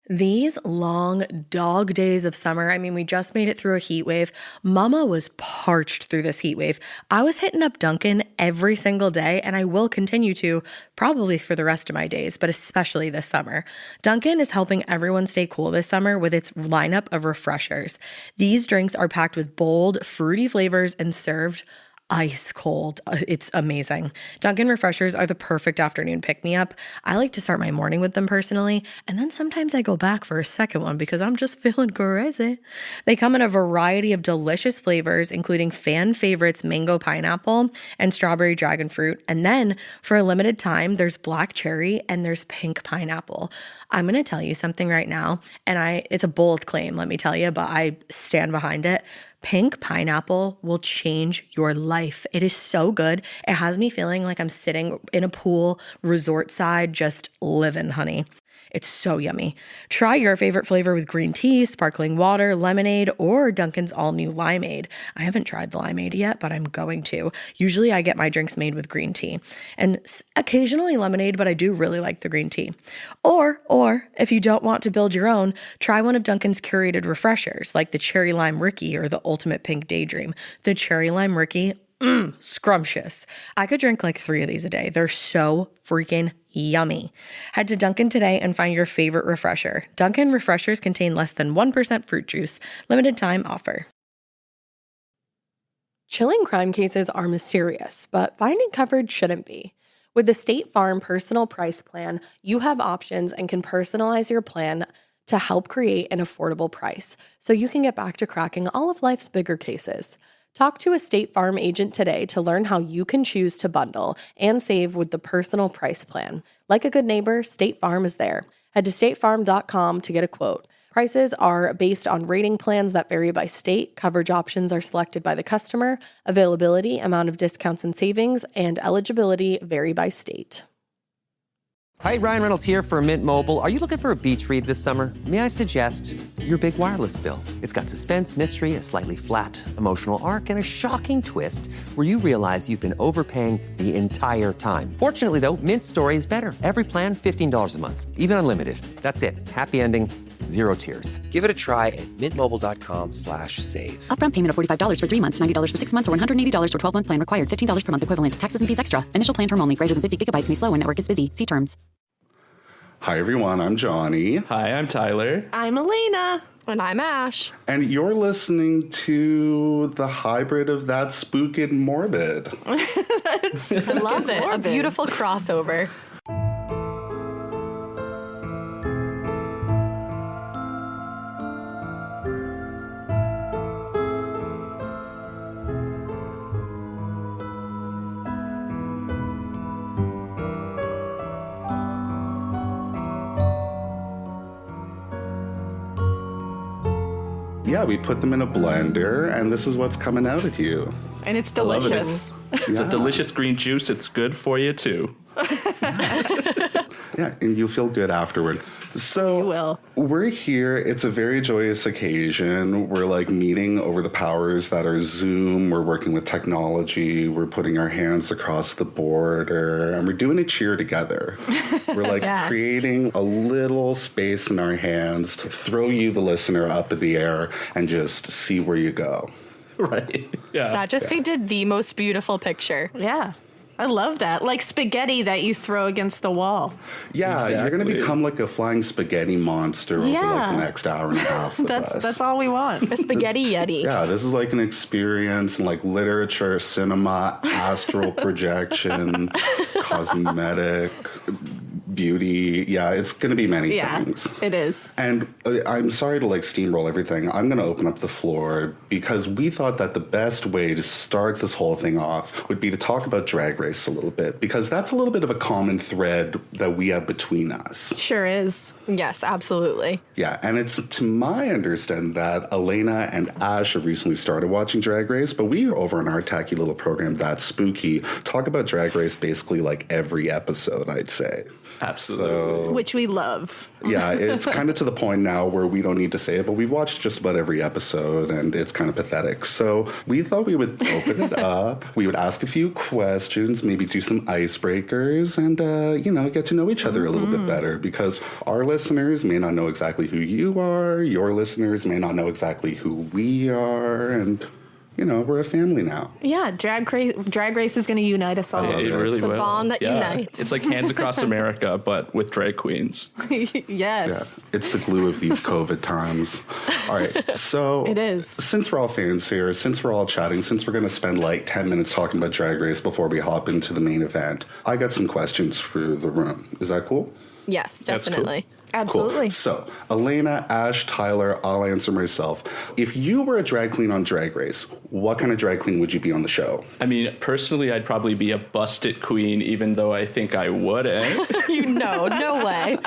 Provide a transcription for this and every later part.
These long dog days of summer, I mean, we just made it through a heat wave. Mama was parched through this heat wave. I was hitting up Dunkin' every single day, and I will continue to probably for the rest of my days, but especially this summer. Dunkin' is helping everyone stay cool this summer with its lineup of refreshers. These drinks are packed with bold, fruity flavors and served ice cold. It's amazing. Dunkin' refreshers are the perfect afternoon pick-me-up. I like to start my morning with them personally, and then sometimes I go back for a second one because I'm just feeling crazy. They come in a variety of delicious flavors, including fan favorites mango pineapple and strawberry dragon fruit. And then for a limited time, there's black cherry and there's pink pineapple. I'm going to tell you something right now, and it's a bold claim, let me tell you, but I stand behind it. Pink pineapple will change your life. It is so good. It has me feeling like I'm sitting in a pool, resort side, just living, honey. It's so yummy. Try your favorite flavor with green tea, sparkling water, lemonade, or Dunkin's all-new limeade. I haven't tried the limeade yet, but I'm going to. Usually I get my drinks made with green tea and occasionally lemonade, but I do really like the green tea. Or if you don't want to build your own, try one of Dunkin's curated refreshers like the Cherry Lime Ricky or the Ultimate Pink Daydream. The Cherry Lime Ricky, scrumptious. I could drink like 3 of these a day. They're so freaking yummy. Head to Dunkin' today and find your favorite refresher. Dunkin' refreshers contain less than 1% fruit juice. Limited time offer. Chilling crime cases are mysterious, but finding coverage shouldn't be. With the State Farm Personal Price Plan, you have options and can personalize your plan to help create an affordable price so you can get back to cracking all of life's bigger cases. Talk to a State Farm agent today to learn how you can choose to bundle and save with the Personal Price Plan. Like a good neighbor, State Farm is there. Head to statefarm.com to get a quote. Prices are based on rating plans that vary by state. Coverage options are selected by the customer. Availability, amount of discounts and savings, and eligibility vary by state. Hi, Ryan Reynolds here for Mint Mobile. Are you looking for a beach read this summer? May I suggest your big wireless bill? It's got suspense, mystery, a slightly flat, emotional arc, and a shocking twist where you realize you've been overpaying the entire time. Fortunately, though, Mint's story is better. Every plan, $15 a month, even unlimited. That's it. Happy ending, 0 tears. Give it a try at mintmobile.com/save. Upfront payment of $45 for 3 months, $90 for 6 months, or $180 for 12-month plan required. $15 per month equivalent. Taxes and fees extra. Initial plan term only. Greater than 50 gigabytes may slow when network is busy. See terms. Hi, everyone. I'm Johnny. Hi, I'm Tyler. I'm Alaina. And I'm Ash. And you're listening to the hybrid of That Spook and Morbid. I love it. A beautiful crossover. Yeah, we put them in a blender, and this is what's coming out at you. And it's delicious. It's a delicious green juice. It's good for you, too. Yeah, and you'll feel good afterward. So You will. We're here. It's a very joyous occasion. We're like meeting over the powers that are Zoom. We're working with technology. We're putting our hands across the border, and we're doing a cheer together. We're like Yes. creating a little space in our hands to throw you, the listener, up in the air and just see where you go. Right. Yeah. That just painted the most beautiful picture. Yeah. I love that. Like spaghetti that you throw against the wall. Yeah, you're going to Exactly. become like a flying spaghetti monster over like Yeah. the next hour and a half with us. That's all we want. A spaghetti yeti. Yeah, this is like an experience in like literature, cinema, astral projection, cosmetic, beauty. Yeah, it's going to be many Yeah, things. it is. And I'm sorry to like steamroll everything. I'm going to open up the floor because we thought that the best way to start this whole thing off would be to talk about Drag Race a little bit, because that's a little bit of a common thread that we have between us. Sure is. Yes, absolutely. Yeah, and it's to my understanding that Alaina and Ash have recently started watching Drag Race, but we over in our tacky little program, That's Spooky, talk about Drag Race basically like every episode, I'd say. Absolutely. Which we love. Yeah, it's kind of to the point now where we don't need to say it, but we've watched just about every episode, and it's kind of pathetic. So we thought we would open it up. We would ask a few questions, maybe do some icebreakers, and, get to know each other a little bit better, because our listeners may not know exactly who you are. Your listeners may not know exactly who we are, and... we're a family now. Yeah, drag race is going to unite us all. It really will. The bond that unites. It's like Hands Across America, but with drag queens. Yes. Yeah, it's the glue of these COVID times. All right, so... It is. Since we're all fans here, since we're all chatting, since we're going to spend like 10 minutes talking about Drag Race before we hop into the main event, I got some questions for the room. Is that cool? Yes, That's definitely. cool. Absolutely. Cool. So, Alaina, Ash, Tyler, I'll answer myself. If you were a drag queen on Drag Race, what kind of drag queen would you be on the show? I mean, personally, I'd probably be a busted queen, even though I think I wouldn't. No way.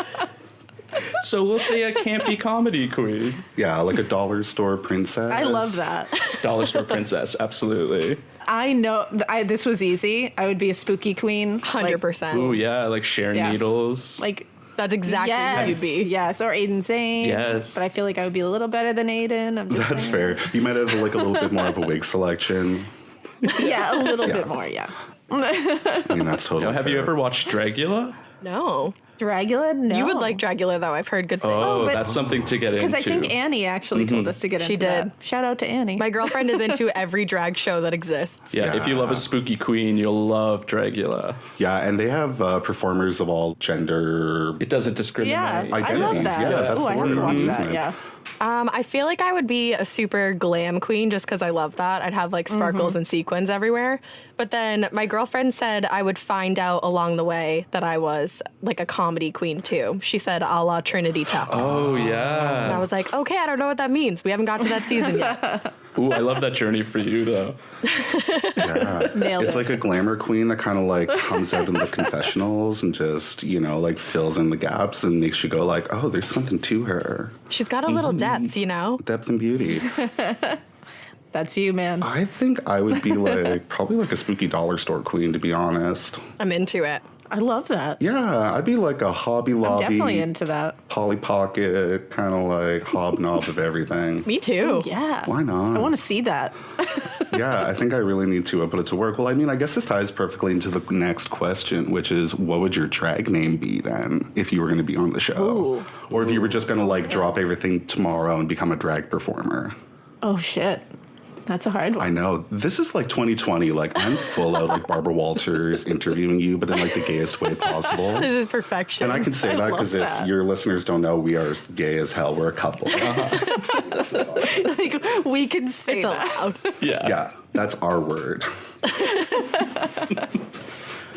So we'll say a campy comedy queen. Yeah, like a dollar store princess. I love that. Dollar store princess, absolutely. I know. This was easy. I would be a spooky queen. 100%. Ooh, yeah, like Sharon Yeah. Needles. Like, That's exactly yes, who you'd be. Yes, or Aiden Zane. Yes. But I feel like I would be a little better than Aiden. I'm just That's saying. fair. You might have like a little bit more of a wig selection. Yeah, a little Yeah. bit more, yeah. I mean, that's totally Have you fair. ever watched Dragula? No. Dragula? No. You would like Dragula, though. I've heard good things. Oh, but- that's something to get into. Because I think Annie actually told us to get into She did. that. Shout out to Annie. My girlfriend is into every drag show that exists. Yeah, if you love a spooky queen, you'll love Dragula. Yeah, and they have performers of all gender It doesn't discriminate. yeah, I identities. love that. Yeah, that's Ooh, the I have word, to watch isn't that, it? yeah. I feel like I would be a super glam queen just because I love that. I'd have like sparkles and sequins everywhere. But then my girlfriend said I would find out along the way that I was like a comedy queen too. She said a la Trinity Tuck. Oh, And I yeah. was like, okay, I don't know what that means. We haven't got to that season yet. Ooh, I love that journey for you, though. Yeah. Nailed It's it. like a glamour queen that kind of like comes out in the confessionals and just, like fills in the gaps and makes you go like, oh, there's something to her. She's got a little depth, you know? Depth and beauty. That's you, man. I think I would be like, probably like a spooky dollar store queen, to be honest. I'm into it. I love that. Yeah, I'd be like a Hobby I'm Lobby, definitely into that. Polly Pocket, kind of like hobnob of everything. Me too. Yeah. Why not? I want to see that. Yeah, I think I really need to put it to work. Well, I mean, I guess this ties perfectly into the next question, which is, what would your drag name be then if you were going to be on the show? Ooh. Or if you were just going to like drop everything tomorrow and become a drag performer? Oh, shit. That's a hard one. I know. This is like 2020. Like, I'm full out like Barbara Walters interviewing you, but in like the gayest way possible. This is perfection. And I can say that love because if that. your listeners don't know, we are gay as hell. We're a couple. Like, we can say It's that. allowed. Yeah. Yeah, that's our word.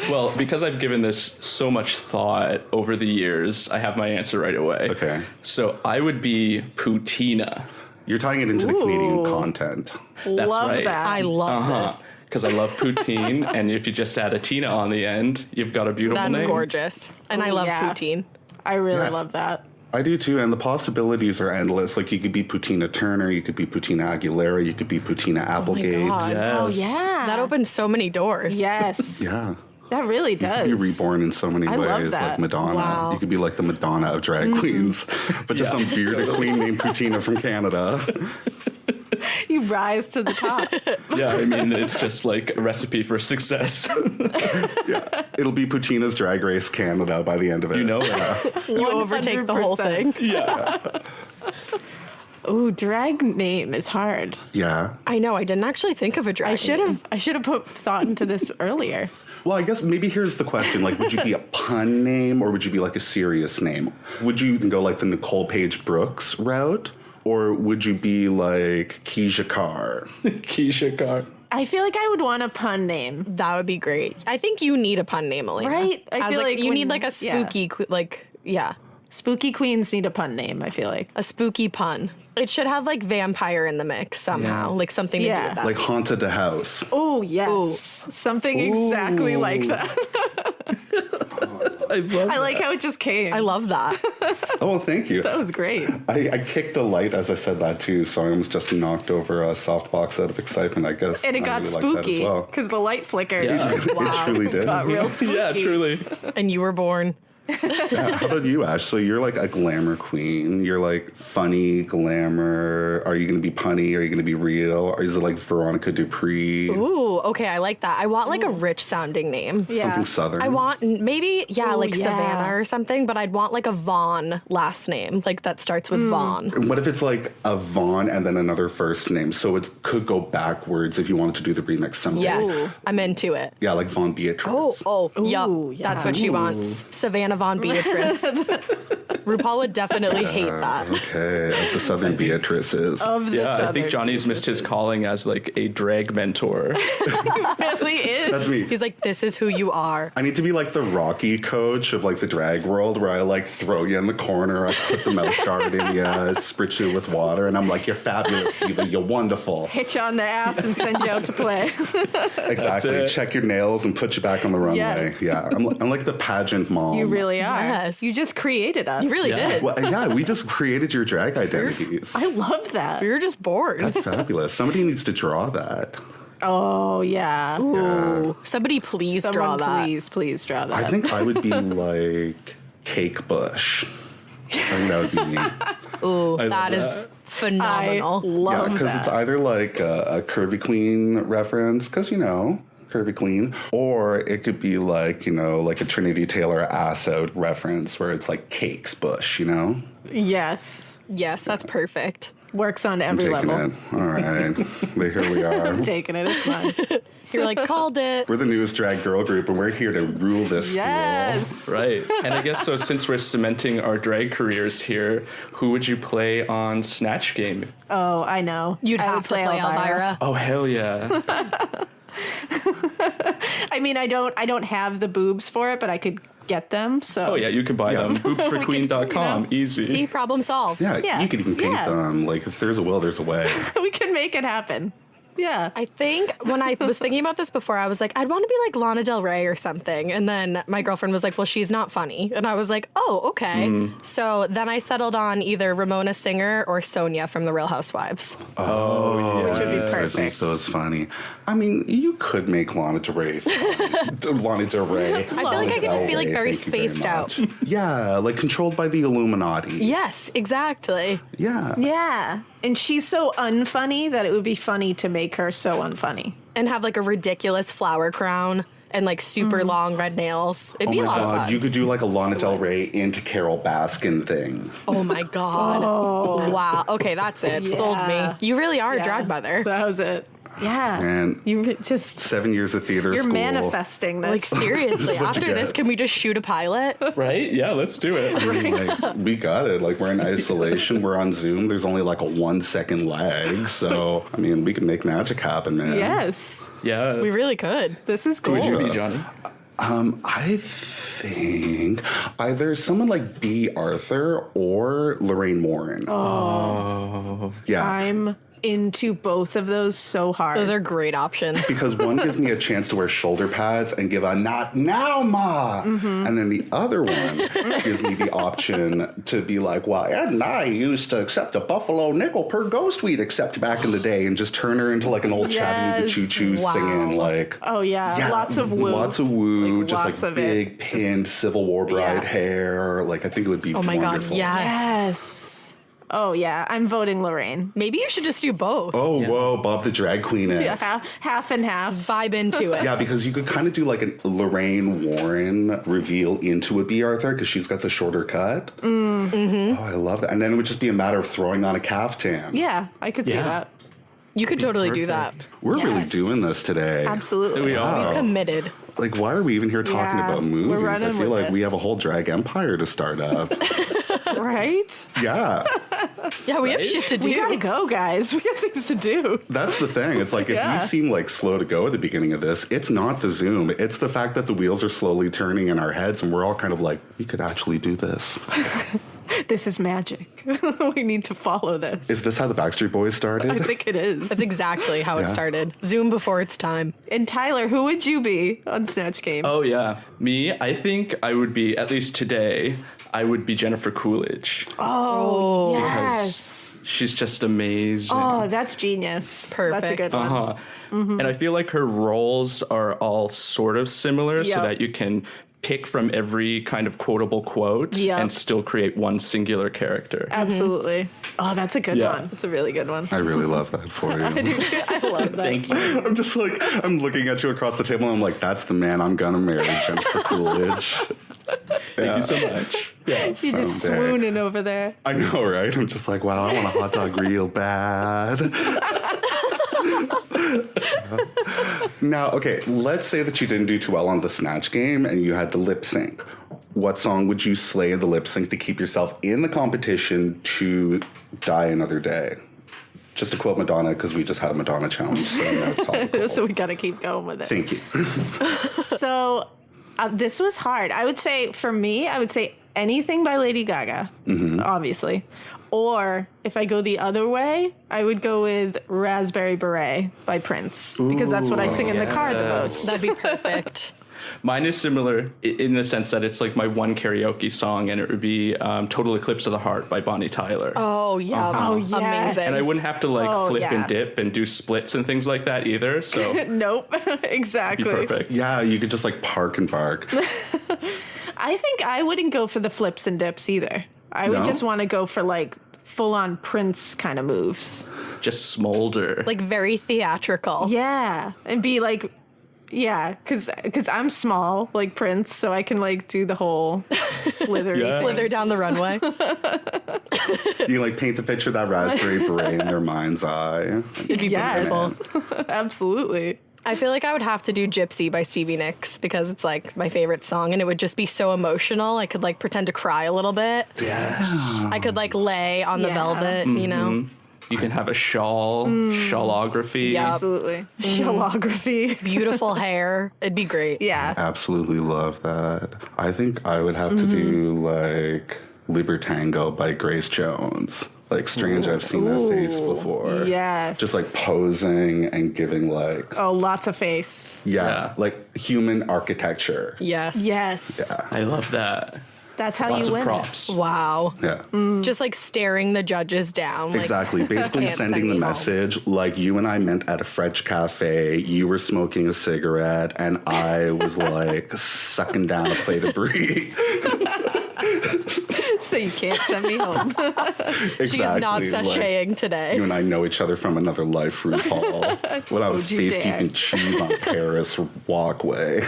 Well, because I've given this so much thought over the years, I have my answer right away. Okay. So I would be Putina. You're tying it into the Canadian Ooh. content. That's love right. that. I love this. Because I love poutine, and if you just add a Tina on the end, you've got a beautiful That's name. gorgeous. And I Ooh, love yeah. poutine. I really Yeah. love that. I do too, and the possibilities are endless. Like, you could be Putina Turner, you could be Putina Aguilera, you could be Putina Applegate. God. Yes. Oh, yeah. That opens so many doors. Yes. Yeah. That really You does. could be reborn in so many I ways, love like that. Madonna. Wow. You could be like the Madonna of drag queens, but just some bearded queen named Putina from Canada. You rise to the top. Yeah, I mean, it's just like a recipe for success. Yeah, it'll be Putina's Drag Race Canada by the end of it. You know it. You overtake the whole 100%. thing. Yeah. Ooh, drag name is hard. Yeah. I know. I didn't actually think of a drag. I should have put thought into this earlier. Well, I guess maybe here's the question. Like, would you be a pun name or would you be like a serious name? Would you go like the Nicole Page Brooks route? Or would you be like Keisha Carr? Keisha Carr. I feel like I would want a pun name. That would be great. I think you need a pun name, Alaina. Right? I As feel like you when- need like a yeah. spooky, yeah, Spooky queens need a pun name, I feel like. a spooky pun. It should have like vampire in the mix somehow, Yeah. like something to do Yeah. with that. Like Haunted the House. Oh, yes. Something exactly like that. I love I like how it just came. I love that. Oh, well, thank you. That was great. I kicked a light as I said that too, so I almost just knocked over a softbox out of excitement, I guess. And it I got really like that as spooky well. because the light flickered. Yeah. It truly did. Got real spooky. Yeah, truly. And you were born. How about you, Ash? So you're like a glamour queen. You're like funny glamour. Are you going to be punny? Are you going to be real? Or is it like Veronica Dupree? Ooh, okay, I like that. I want like a rich sounding name. Yeah. Something southern. I want maybe, Ooh, like yeah. Savannah or something, but I'd want like a Vaughn last name, like that starts with Vaughn. What if it's like a Vaughn and then another first name? So it could go backwards if you wanted to do the remix someday. Yes, I'm into it. Yeah, like Von Beatrice. Yup, yeah. that's what she wants. Savannah Von Beatrice. RuPaul would definitely hate that. Okay, of the Southern Beatrices. Of the Yeah, I Southern think Johnny's missed his calling as like a drag mentor. really is. That's me. He's like, this is who you are. I need to be like the Rocky coach of like the drag world, where I like throw you in the corner, I put the mouth guard in you, spritz you with water, and I'm like, you're fabulous, Diva, you're wonderful. Hit you on the ass and send you out to play. Exactly. it. Check your nails and put you back on the runway. Yes. Yeah, I'm like the pageant mom. You really are. Yes. You just created us. You really Yeah. did. Well, yeah, we just created your drag identities. I love that. We were just bored. That's fabulous. Somebody needs to draw that. Oh, yeah. Ooh, somebody please draw Someone that. please draw that. I think I would be like Cake Bush. I think that would be me. Ooh, I love that is that. phenomenal. I love Yeah, because that. it's either like a Curvy Queen reference, because, you know, Curvy Queen, or it could be like, you know, like a Trinity Taylor ass out reference where it's like Cakes Bush, you know? Yes. Yes, that's perfect. Works on I'm every taking level. it. All right. Here we are. I'm taking it. It's fine. You're like, called it. We're the newest drag girl group, and we're here to rule this Yes. Right. And I guess so, since we're cementing our drag careers here, who would you play on Snatch Game? Oh, I know. You'd I have would to play Elvira. Oh, hell yeah. I mean, I don't have the boobs for it, but I could get them. So Oh, yeah, you can buy them. Boobsforqueen.com. Easy. See, problem solved. Yeah, Yeah. you could even paint Yeah. them. Like, if there's a will, there's a way. we can make it happen. Yeah. I think when I was thinking about this before, I was like, I'd want to be like Lana Del Rey or something. And then my girlfriend was like, well, she's not funny. And I was like, oh, okay. So then I settled on either Ramona Singer or Sonia from The Real Housewives. Oh, Which would be I think perfect. those funny. I mean, you could make Lana Del Rey funny. Lana Del Rey. I feel like I could just be like very Thank you very spaced out. much. Yeah, like controlled by the Illuminati. Yes, exactly. Yeah. Yeah. And she's so unfunny that it would be funny to make her so unfunny. And have like a ridiculous flower crown and like super long red nails. It'd Oh be my a lot of god, fun. you could do like a Lana Del Rey into Carol Baskin thing. Oh my God. Wow. Okay, that's it. Sold me. Yeah. You really are a Yeah. drag mother. That was it. Yeah. And You just 7 years of theater you're school. manifesting this. Like seriously, what you after this, get. can we just shoot a pilot? Right? Yeah, let's do it. Like, we got it. Like, we're in isolation. We're on Zoom. There's only like a 1 second lag. So, I mean, we can make magic happen, man. Yes. Yeah. We really could. This is Who cool. would you be, Johnny? I think either someone like B. Arthur or Lorraine Warren. Oh. Yeah. I'm into both of those so hard. Those are great options. Because one gives me a chance to wear shoulder pads and give a not now, ma. Mm-hmm. And then the other one gives me the option to be like, well, Ed and I used to accept a buffalo nickel per ghost we'd accept back in the day, and just turn her into like an old Chattanooga Yes. choo-choo Wow. singing like... Oh yeah. Yeah, Lots of woo. Lots of woo, Like, just lots like of it. big pinned Civil War bride Yeah. hair. Like, I think it would be Oh my God, wonderful. yes. Yes. Oh yeah. I'm voting Lorraine. Maybe you should just do both. Oh, whoa, Bob the Drag Queen. Yeah. Half and half. Vibe into it. Yeah, because you could kind of do like a Lorraine Warren reveal into a B. Arthur because she's got the shorter cut. Mm-hmm. Oh, I love that. And then it would just be a matter of throwing on a caftan. Yeah. I could see Yeah. that. You could totally do that. Perfect. We're really Yes. doing this today. Absolutely. We are. We've committed. Like, why are we even here talking Yeah, about we're movies? I running feel with like we this. have a whole drag empire to start up. Right? Yeah, Yeah, we have Right? shit to do. We gotta go, guys. We got things to do. that's the thing. It's like if Yeah. we seem like slow to go at the beginning of this, it's not the Zoom. It's the fact that the wheels are slowly turning in our heads and we're all kind of like, we could actually do this. This is magic. We need to follow this. Is this how the Backstreet Boys started? I think it is. That's exactly how it Yeah. started. Zoom before its time. And Tyler, who would you be on Snatch Game? Oh, yeah. Me, I think I would be, at least today, I would be Jennifer Coolidge. Oh, yes. She's just amazing. Oh, that's genius. That's a Perfect. good one. Uh-huh. And I feel like her roles are all sort of similar so Yep. that you can pick from every kind of quotable quote and still create one singular character. Absolutely. Oh, that's a good one. That's a really good one. I really love that for you. I do too. I love that. Thank you. I'm just like, I'm looking at you across the table and I'm like, that's the man I'm gonna marry, Jennifer Coolidge. Thank you so much. You're just swooning over there. I know, right? I'm just like, wow, I want a hot dog real bad. Now, okay, let's say that you didn't do too well on the Snatch game and you had to lip sync. What song would you slay in the lip sync to keep yourself in the competition to die another day? Just to quote Madonna, because we just had a Madonna challenge, so it's topical. So we got to keep going with it. Thank you. So this was hard. I would say, for me, anything by Lady Gaga, obviously. Or if I go the other way, I would go with Raspberry Beret by Prince, because that's what I sing in the car the most. That'd be perfect. Mine is similar in the sense that it's like my one karaoke song, and it would be Total Eclipse of the Heart by Bonnie Tyler. Oh, yeah. Oh, yes. Amazing. And I wouldn't have to flip yeah. and dip and do splits and things like that either. So Nope, it'd exactly. be perfect. Yeah, you could just park and bark. I think I wouldn't go for the flips and dips either. I would just want to go for full-on Prince kind of moves. Just smolder. Like very theatrical. Yeah, and be because I'm small like Prince, so I can do the whole slither. Slither down the runway. You paint the picture of that raspberry beret in their mind's eye. It'd be beautiful. Absolutely. I feel like I would have to do Gypsy by Stevie Nicks because it's my favorite song, and it would just be so emotional. I could pretend to cry a little bit. Yes. I could lay on the velvet, you know. You can have a shawlography. Yeah. Absolutely. Shawlography. Beautiful hair. It'd be great. Yeah. Absolutely love that. I think I would have to do Libertango by Grace Jones. Strange, I've seen that face before. Yes. Just posing and giving lots of face. yeah, human architecture. Yes. Yes. Yeah. I love that. That's how Lots you of win. props. Wow. Yeah. Just staring the judges down. Exactly. Basically can't sending send the me message you and I met at a French cafe, you were smoking a cigarette, and I was sucking down a plate of brie. So you can't send me home. Exactly. She's not sashaying today. You and I know each other from another life, RuPaul. When I was you face dare. deep in cheese on Paris walkway.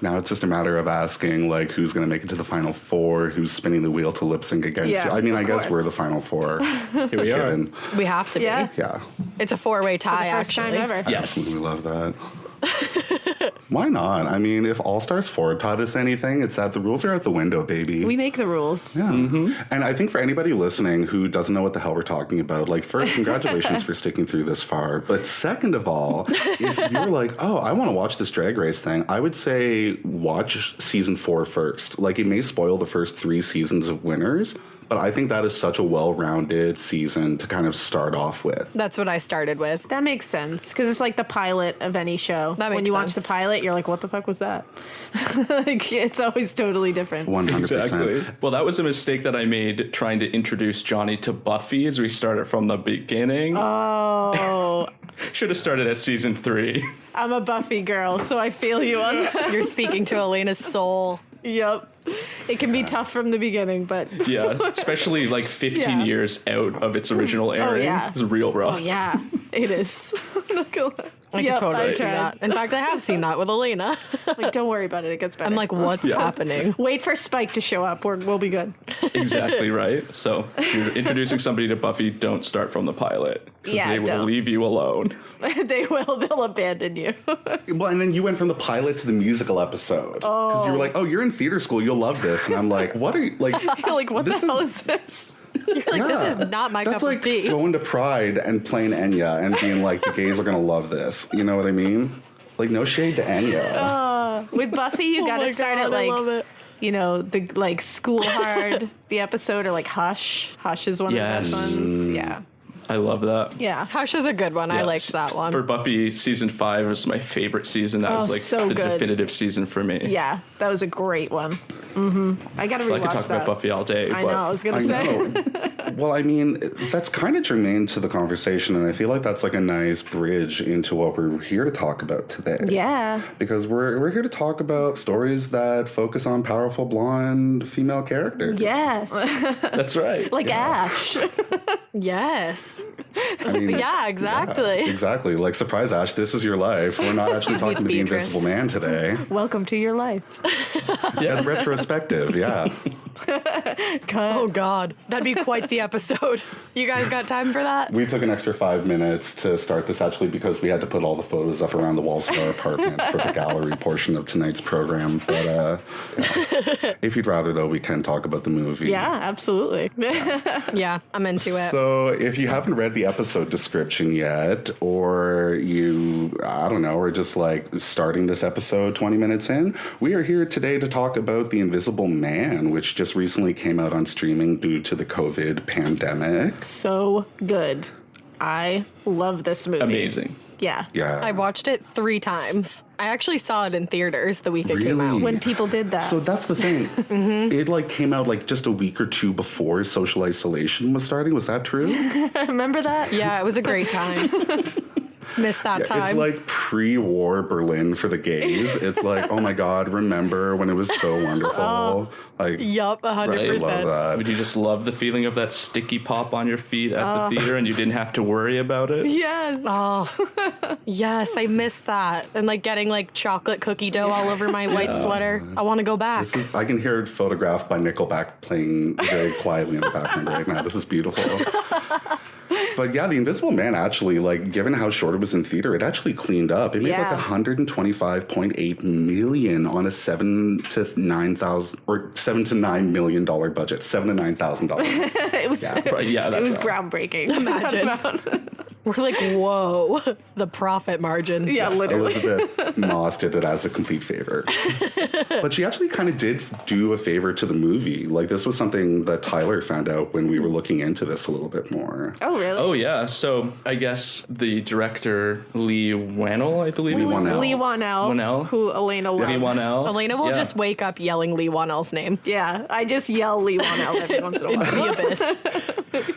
Now it's just a matter of asking, who's going to make it to the final four, who's spinning the wheel to lip sync against you. I mean, I guess we're the final four. Here we are. Given. We have to be. Yeah. Yeah. It's a four-way tie, First time actually. ever. Yes. Absolutely love that. Why not? I mean, if All Stars 4 taught us anything, it's that the rules are out the window, baby. We make the rules. Yeah. And I think for anybody listening who doesn't know what the hell we're talking about, first, congratulations for sticking through this far. But second of all, if you're oh, I want to watch this Drag Race thing, I would say watch season 4 first. It may spoil the first 3 seasons of winners, but I think that is such a well-rounded season to kind of start off with. That's what I started with. That makes sense, because it's the pilot of any show. That makes when you watch sense. the pilot, you're what the fuck was that? It's always totally different. 100%. Exactly. Well, that was a mistake that I made trying to introduce Johnny to Buffy as we started from the beginning. Oh, Should have started at season 3. I'm a Buffy girl, so I feel you on that. You're speaking to Alaina's soul. Yep. It can be tough from the beginning, but... Yeah, especially 15 Yeah. years out of its original airing. yeah. It was real rough. Oh, yeah, it is. I'm not gonna lie. I Yep, can totally see tried. that. In fact, I have seen that with Alaina. Don't worry about it. It gets better. I'm what's Yeah. happening? Wait for Spike to show up. We'll be good. Exactly right. So if you're introducing somebody to Buffy, don't start from the pilot. Because Yeah, they will don't. leave you alone. They will. They'll abandon you. Well, and then you went from the pilot to the musical episode. Because you were you're in theater school, you'll love this. And I'm what are you, You're what the This hell is this? You're this is not my That's cup of tea. going to Pride and playing Enya and being the gays are going to love this. You know what I mean? No shade to Enya. With Buffy, you gotta my start God, at I love it. the School Hard, the episode, or Hush. Hush is one Yes. of the best ones. Yeah. I love that. Yeah. Hush is a good one. I liked that one. For Buffy, season 5 was my favorite season. That was like so the good. definitive season for me. Yeah, that was a great one. I gotta rewatch I could talk that. about Buffy all day. I but know, I was gonna say. know. Well, I mean, that's kind of germane to the conversation, and I feel like that's like a nice bridge into what we're here to talk about today. Yeah. Because we're here to talk about stories that focus on powerful blonde female characters. Yes. That's right. Like Ash. Yes. I mean, Yeah, exactly. yeah, exactly. Like, surprise, Ash, this is your life. We're not actually talking to the Beatrice. Invisible Man today. Welcome to your life. Yeah, retrospective, yeah. Oh, God. That'd be quite the episode. You guys got time for that? We took an extra 5 minutes to start this actually because we had to put all the photos up around the walls of our apartment for the gallery portion of tonight's program. But yeah. If you'd rather, though, we can talk about the movie. Yeah, absolutely. Yeah, I'm into it. So if you haven't read the episode description yet, or you, I don't know, are just like starting this episode 20 minutes in, we are here today to talk about The Invisible Man, which just recently came out on streaming due to the COVID pandemic. So good. I love this movie. Amazing. Yeah. Yeah. I watched it 3 times. I actually saw it in theaters the week it came out. Really? When people did that. So that's the thing. It like came out like just a week or 2 before social isolation was starting. Was that true? Remember that? Yeah, it was a great time. Missed that It's time. like pre-war Berlin for the gays. It's like, oh my God, remember when it was so wonderful? Like, Yup, 100%. I love that. Would you just love the feeling of that sticky pop on your feet at the theater and you didn't have to worry about it? Yes. Oh, yes, I missed that. And like getting like chocolate cookie dough all over my white sweater. I want to go back. I can hear it photographed by Nickelback playing very quietly in the background right now. This is beautiful. But yeah, The Invisible Man actually, like, given how short it was in theater, it actually cleaned up. It made Yeah. like $125.8 million on a $7 to $9 million budget. $7,000 to $9,000. It was, Right, yeah, it that's was right. groundbreaking. Imagine. We're like, whoa, the profit margins. Yeah, literally. Elizabeth Moss did it as a complete favor. But she actually kind of did do a favor to the movie. Like, this was something that Tyler found out when we were looking into this a little bit more. Oh, really? Oh, yeah. So I guess the director, Leigh Whannell, I believe. Leigh Whannell. Leigh Whannell. Whannell? Who Alaina loves. Leigh Whannell. Alaina will Yeah. just wake up yelling Leigh Whannell's name. Yeah, I just yell Leigh Whannell every once in a Into while. the abyss.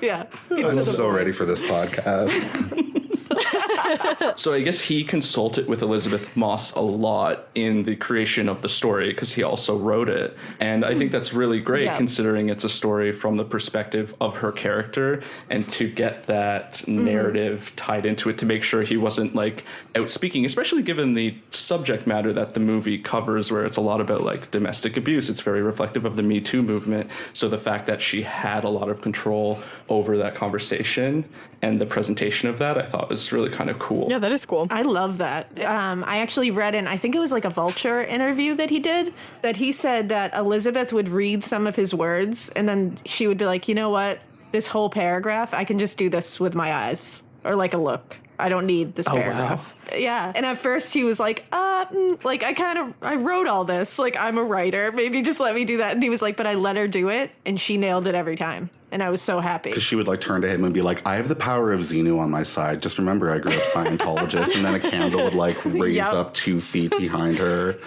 Yeah. I'm so ready for this podcast. So I guess he consulted with Elizabeth Moss a lot in the creation of the story because he also wrote it. And I think that's really great Yeah. considering it's a story from the perspective of her character, and to get that narrative tied into it to make sure he wasn't like outspeaking, especially given the subject matter that the movie covers, where it's a lot about like domestic abuse. It's very reflective of the Me Too movement. So the fact that she had a lot of control over that conversation and the presentation of that, I thought was really kind of cool. Yeah, that is cool. I love that. I actually read I think it was like a Vulture interview that he did, that he said that Elizabeth would read some of his words and then she would be like, you know what? This whole paragraph, I can just do this with my eyes or like a look. I don't need this paragraph. Yeah. And at first he was like, like I wrote all this. Like, I'm a writer. Maybe just let me do that. And he was like, but I let her do it and she nailed it every time. And I was so happy. Because she would like turn to him and be like, I have the power of Xenu on my side. Just remember, I grew up Scientologist. And then a candle would like raise Yep. up 2 feet behind her.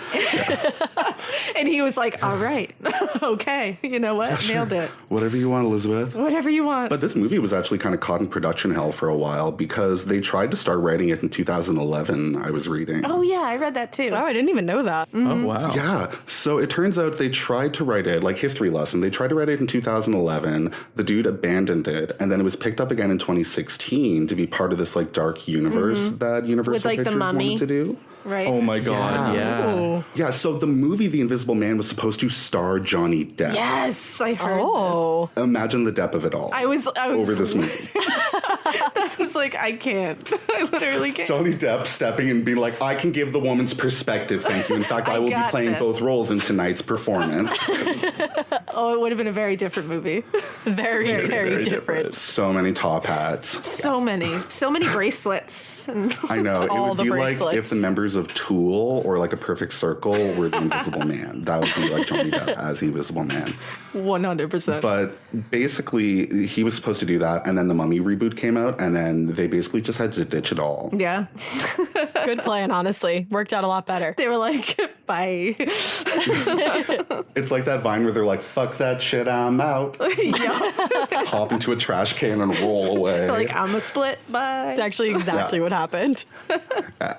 And he was like, all right. Okay. You know what? Nailed it. Whatever you want, Elizabeth. Whatever you want. But this movie was actually kind of caught in production hell for a while because they tried to start writing it in 2011, I was reading. Oh, yeah. I read that too. Oh, I didn't even know that. Oh, wow. Yeah. So it turns out they tried to write it, like history lesson, they tried to write it in 2011. The dude abandoned it, and then it was picked up again in 2016 to be part of this like dark universe that Universal like, the Pictures Mummy. wanted to do. Right. Oh my God, yeah. Yeah, so the movie The Invisible Man was supposed to star Johnny Depp. Yes, I heard. Oh. Imagine the depth of it all. I was over this movie. I was like, I can't. I literally can't. Johnny Depp stepping in and being like, I can give the woman's perspective, thank you. In fact, I will be got playing this. both roles in tonight's performance. Oh, it would have been a very different movie. Very, very, very different. So many top hats. So many bracelets. I know. It All would the be like bracelets. if the members of Tool or like a Perfect Circle were the Invisible Man. That would be like Johnny Depp as the Invisible Man. 100%. But basically, he was supposed to do that, and then the Mummy reboot came out, and then they basically just had to ditch it all. Yeah. Good plan, honestly. Worked out a lot better. They were like, bye. It's like that Vine where they're like, fuck that shit, I'm out. Hop into a trash can and roll away. Like, I'm a split, bye. It's actually exactly what happened.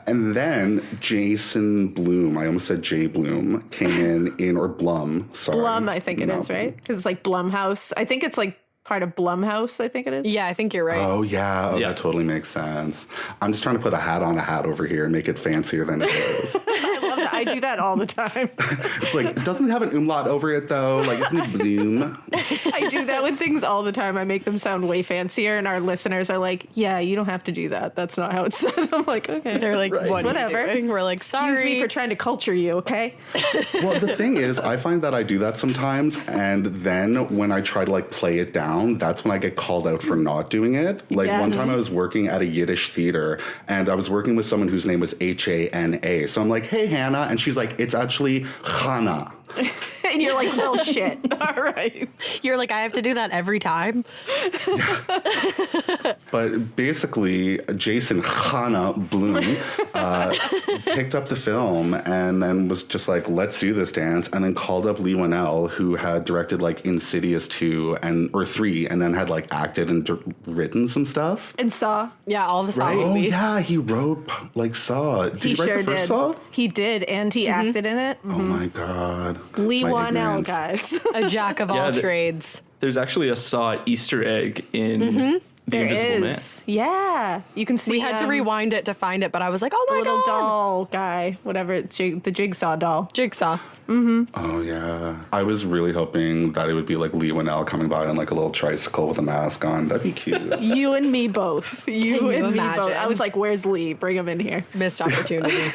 And then Jason Blum, I almost said Jay Bloom, came in, or Blum, sorry. Blum, I think it is, right? Because it's like Blumhouse. I think it's like part of Blumhouse, I think it is. Yeah, I think you're right. Oh, yeah. Oh, Yeah. that totally makes sense. I'm just trying to put a hat on a hat over here and make it fancier than it is. I love that. I do that all the time. It's like, it doesn't have an umlaut over it, though. Like, isn't it Bloom? I do that with things all the time. I make them sound way fancier, and our listeners are like, yeah, you don't have to do that. That's not how it's said. I'm like, okay. They're like, whatever. We're like, sorry. Excuse me for trying to culture you, okay? Well, the thing is, I find that I do that sometimes, and then when I try to, like, play it down, that's when I get called out for not doing it. Like, one time I was working at a Yiddish theater, and I was working with someone whose name was Hana. So I'm like, hey, Hannah. And she's like, it's actually Hannah. And you're like, well, shit. All right. You're like, I have to do that every time. But basically, Jason Hannah Bloom picked up the film and then was just like, let's do this dance. And then called up Leigh Whannell, who had directed like Insidious 2 or 3, and then had like acted and written some stuff. And Saw. Yeah, all the Saw Oh, movies. yeah, he wrote like Saw. Did he write sure the first did. Saw? He did, and he acted in it. Oh my God. Leigh My Whannell, ignorance. guys. A jack of all Yeah, trades. There's actually a Saw Easter egg in The There Invisible Man. is. Yeah. You can see We had to rewind it to find it, but I was like, oh the my little God. doll guy, whatever, the Jigsaw doll. Jigsaw. Oh, yeah. I was really hoping that it would be like Leigh Whannell coming by on like a little tricycle with a mask on. That'd be cute. You and me both. You Can you and me imagine? both. I was like, where's Lee? Bring him in here. Missed opportunity.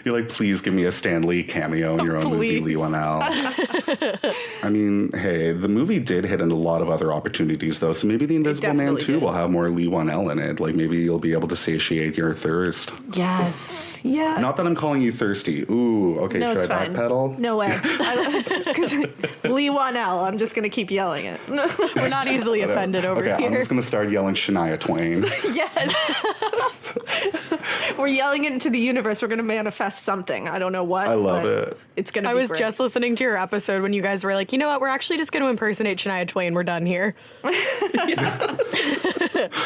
You're like, please give me a Stan Lee cameo in your own movie, Please. Leigh Whannell. I mean, hey, the movie did hit in a lot of other opportunities, though, so maybe The Invisible Man definitely 2 did. will have more Leigh Whannell in it. Like, maybe you'll be able to satiate your thirst. Yes. Yeah. Not that I'm calling you thirsty. Ooh, okay, No, should I it's fine. backpedal? No way. Because Leigh Whannell, I'm just going to keep yelling it. We're not easily offended over Okay, I'm here. just going to start yelling Shania Twain. Yes. We're yelling it into the universe. We're going to manifest something. I don't know what. I love but it. It's going to I be was great. just listening to your episode when you guys were like, you know what? We're actually just going to impersonate Shania Twain. We're done here.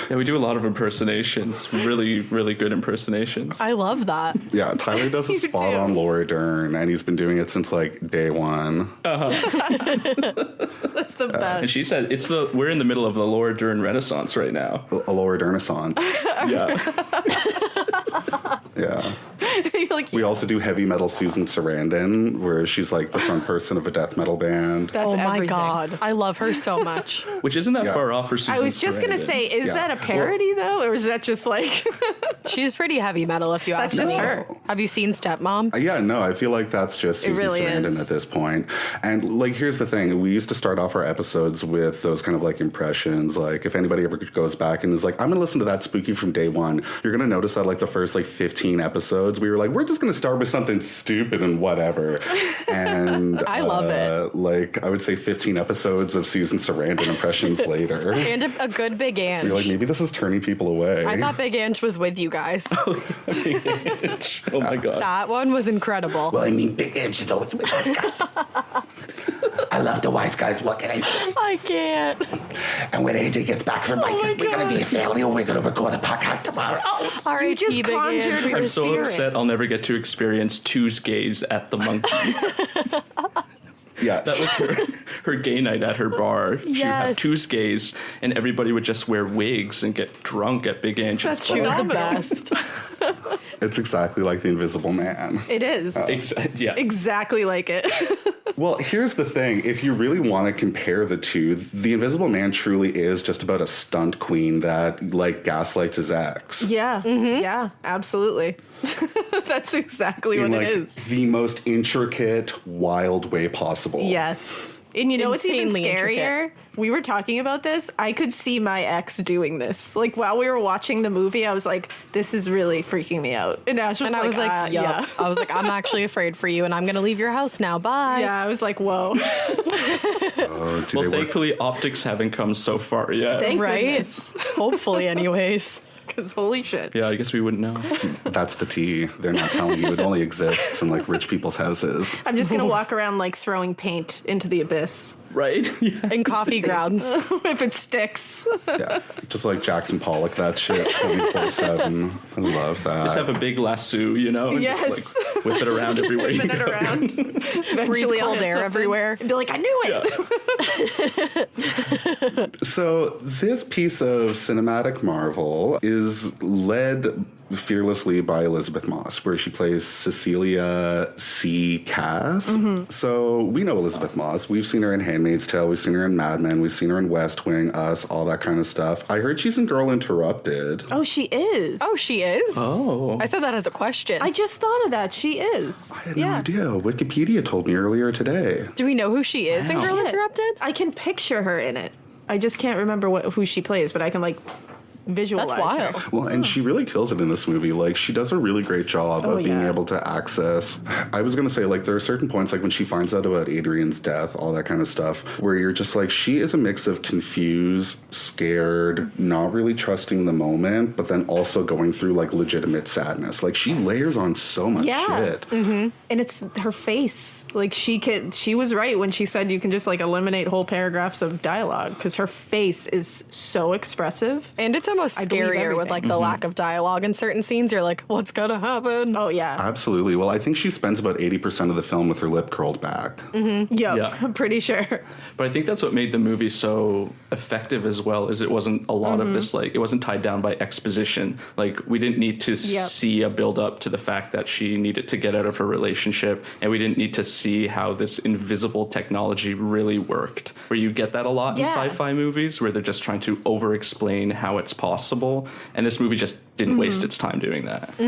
Yeah, we do a lot of impersonations. Really, really good impersonations. I love that. Yeah, Tyler does a You spot do. on Laura Dern, and he's been doing it since like day one. That's the And best. she said we're in the middle of the Laura Dern Renaissance right now. A Laura Dern-assance. Yeah. Yeah. You're like, We also do heavy metal Susan Sarandon, where she's like the front person of a death metal band. that's Oh my everything. God. I love her so much. Which isn't that Yeah. far off for Susan I was just going to Sarandon. say, is Yeah. that a parody, though? Or is that just like... She's pretty heavy metal if you ask That's me. just her. Have you seen Stepmom? Yeah, no, I feel like that's just Susan really Sarandon is. at this point. And like, here's the thing: we used to start off our episodes with those kind of like impressions. Like, if anybody ever goes back and is like, "I'm going to listen to that spooky from day one," you're going to notice that like the first like 15 episodes, we were like, "We're just going to start with something stupid and whatever." And I love it. Like, I would say 15 episodes of Susan Sarandon impressions later. And a good Big Ange. You're like, maybe this is turning people away. I thought Big Ange was with you guys. Oh my God. That one was incredible. Well, I mean, Big Edge is always with us guys. I love the wise guys. What can I say? I can't. And when AJ gets back from Mike, we're going to be a family or we're going to record a podcast tomorrow. All right, just Big conjured Ange. her I'm so spirit. upset I'll never get to experience Two's gaze at the monkey. Yeah. That was her gay night at her bar. She would have Yes. Two's gays, and everybody would just wear wigs and get drunk at Big Ange's That's bar. She was the Phenomenal. best. It's exactly like The Invisible Man. It is. Yeah. Exactly like it. Well, here's the thing. If you really want to compare the two, The Invisible Man truly is just about a stunt queen that, like, gaslights his ex. Yeah. Yeah, absolutely. That's exactly In, what like, it is. the most intricate, wild way possible. Yes. And you know what's even Insanely scarier? intricate. We were talking about this. I could see my ex doing this. Like, while we were watching the movie, I was like, this is really freaking me out. And Ash was And I was like, yup. yeah. I was like, I'm actually afraid for you, and I'm going to leave your house now. Bye. Yeah, I was like, whoa. Oh, do Well, they work? thankfully, optics haven't come so far yet. Thank Right? goodness. Hopefully, anyways. Because holy shit. Yeah, I guess we wouldn't know. That's the tea. They're not telling you it only exists in like rich people's houses. I'm just going to walk around like throwing paint into the abyss. Right? Yeah. In coffee grounds. If it sticks. Yeah, just like Jackson Pollock, that shit 24/7. I love that. Just have a big lasso, you know? And Yes. Just like whip it around everywhere you Spin it go. around. Breathe Eventually I'll cold hit air something everywhere. And be like, I knew it. So this piece of cinematic marvel is led fearlessly by Elizabeth Moss, where she plays Cecilia C. Cass. So we know Elizabeth Moss. We've seen her in Handmaid's Tale. We've seen her in Mad Men. We've seen her in West Wing, Us, all that kind of stuff. I heard she's in Girl Interrupted. Oh, she is. Oh, she is? Oh. I said that as a question. I just thought of that. She is. I had no idea. Wikipedia told me earlier today. Do we know who she is in Girl Shit. Interrupted? I can picture her in it. I just can't remember who she plays, but I can like visualize That's wild. her. Well, and she really kills it in this movie. Like, she does a really great job of being yeah. able to access. I was going to say, like, there are certain points, like when she finds out about Adrian's death, all that kind of stuff, where you're just like, she is a mix of confused, scared, not really trusting the moment, but then also going through, like, legitimate sadness. Like, she layers on so much shit. And it's her face. Like, she was right when she said you can just like eliminate whole paragraphs of dialogue because her face is so expressive. And it's almost I believe scarier with everything. like the lack of dialogue in certain scenes. You're like, what's gonna happen? Oh yeah. Absolutely. Well, I think she spends about 80% of the film with her lip curled back. Yep. Yeah. I'm pretty sure. But I think that's what made the movie so effective as well, is it wasn't a lot of this, like, it wasn't tied down by exposition. Like, we didn't need to see a build up to the fact that she needed to get out of her relationship, and we didn't need to see how this invisible technology really worked. Where you get that a lot in sci-fi movies, where they're just trying to over-explain how it's possible, and this movie just didn't waste its time doing that.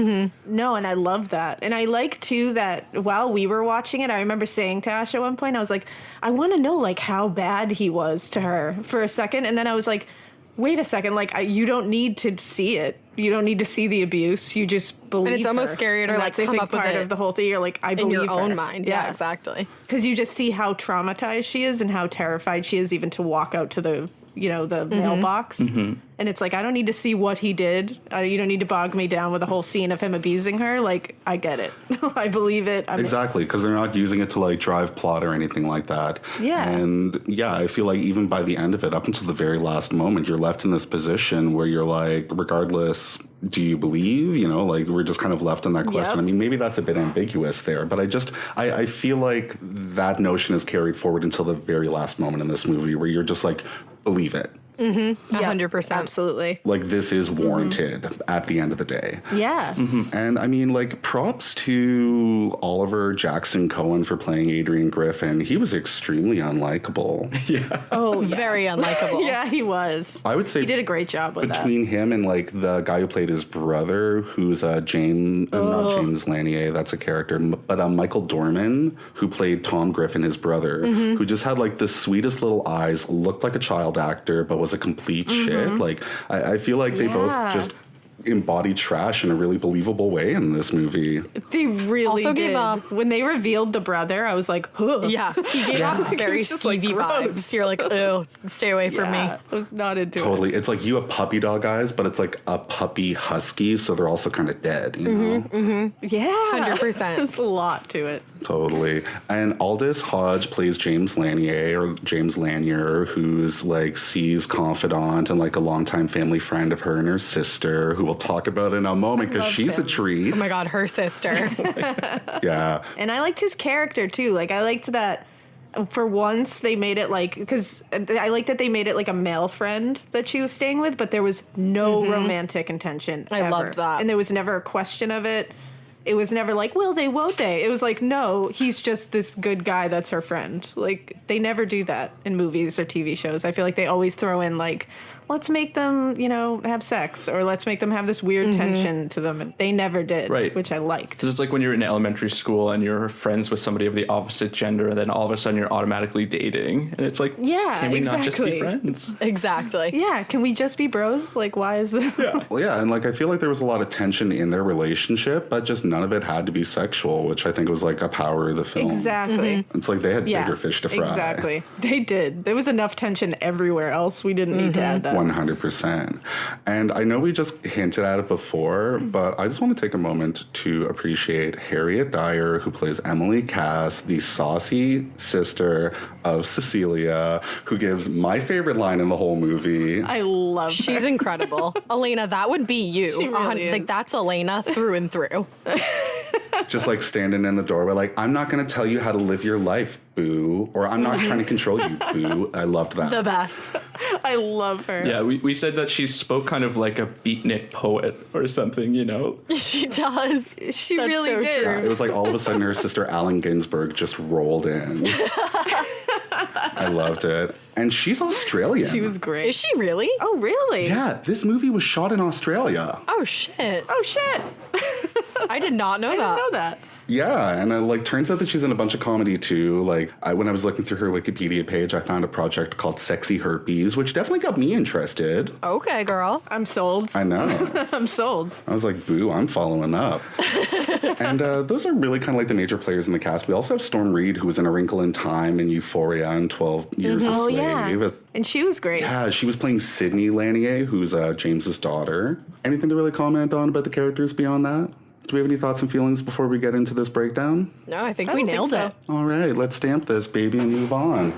No, and I love that. And I like too that while we were watching it, I remember saying to Ash at one point, I was like, I want to know like how bad he was to her for a second. And then I was like, wait a second, like you don't need to see it. You don't need to see the abuse. You just believe. And it's almost her. scarier to And like that's a come big up with part it of the whole thing. You're like, I in believe your own her. mind. Yeah, exactly. Because you just see how traumatized she is and how terrified she is even to walk out to the mailbox. And it's like, I don't need to see what he did. You don't need to bog me down with a whole scene of him abusing her. Like, I get it. I believe it. Exactly, because they're not using it to like drive plot or anything like that. Yeah. And yeah, I feel like even by the end of it, up until the very last moment, you're left in this position where you're like, regardless, do you believe? You know, like we're just kind of left in that question. Yep. I mean, maybe that's a bit ambiguous there, but I feel like that notion is carried forward until the very last moment in this movie where you're just like, believe it. 100%. Absolutely. Like, this is warranted at the end of the day. Yeah. And I mean, like, props to Oliver Jackson Cohen for playing Adrian Griffin. He was extremely unlikable. Oh, yeah. Very unlikable. Yeah, he was. I would say He did a great job with that. between him and like the guy who played his brother, who's not James Lanier, that's a character, but Michael Dorman, who played Tom Griffin, his brother, who just had like the sweetest little eyes, looked like a child actor, but was a complete shit. Like, I feel like they both just embody trash in a really believable way in this movie. They really Also did. gave off- When they revealed the brother, I was like, huh. Yeah, he gave off very It's just, like, Stevie gross. vibes. You're like, oh, stay away from me. I was not into Totally. It's like you have puppy dog eyes, but it's like a puppy husky, so they're also kind of dead, you know? it. Yeah. 100%. There's a lot to it. Totally. And Aldous Hodge plays James Lanier, who's like C's confidant and like a longtime family friend of her and her sister, who we'll talk about in a moment because she's a treat. Oh my God, her sister. Yeah. And I liked his character too. Like, I liked that for once they made it like, because I like that they made it like a male friend that she was staying with, but there was no romantic intention. I ever. loved that. And there was never a question of it. it was never like, will they, won't they? It was like, no, he's just this good guy that's her friend. Like, they never do that in movies or TV shows. I feel like they always throw in, like, let's make them, have sex, or let's make them have this weird tension to them. And they never did, Right. which I liked. Because it's like when you're in elementary school and you're friends with somebody of the opposite gender, and then all of a sudden you're automatically dating. And it's like, Yeah, can we not just be exactly. friends? Exactly. Yeah, can we just be bros? Like, why is this? Well, yeah, and like I feel like there was a lot of tension in their relationship, but just none of it had to be sexual, which I think was like a power of the film. Exactly. It's like they had Yeah, bigger fish to fry. exactly. They did. There was enough tension everywhere else. We didn't need to add that. 100%. And I know we just hinted at it before, but I just want to take a moment to appreciate Harriet Dyer, who plays Emily Cass, the saucy sister of Cecilia, who gives my favorite line in the whole movie. I love her. She's incredible. Alaina, that would be you. She really is. Like, that's Alaina through and through. Just like standing in the doorway, like, I'm not going to tell you how to live your life, boo. Or I'm not trying to control you, boo. I loved that. The best. I love her. Yeah, we said that she spoke kind of like a beatnik poet or something, She does. She That's really so did. true. Yeah, it was like all of a sudden her sister Allen Ginsberg just rolled in. I loved it. And she's Australian. She was great. Is she really? Oh, really? Yeah, this movie was shot in Australia. Oh, shit. Oh, shit. I did not know I that. didn't know that. Yeah, and turns out that she's in a bunch of comedy too. Like, when I was looking through her Wikipedia page, I found a project called Sexy Herpes, which definitely got me interested. Okay, girl. I'm sold. I know. I'm sold. I was like, boo, I'm following up. And those are really kind of like the major players in the cast. We also have Storm Reid, who was in A Wrinkle in Time and Euphoria and 12 Years a Oh, Slave. yeah. And she was great. Yeah, she was playing Sydney Lanier, who's James's daughter. Anything to really comment on about the characters beyond that? Do we have any thoughts and feelings before we get into this breakdown? No, I think I we don't think nailed so. it. All right, let's stamp this, baby, and move on.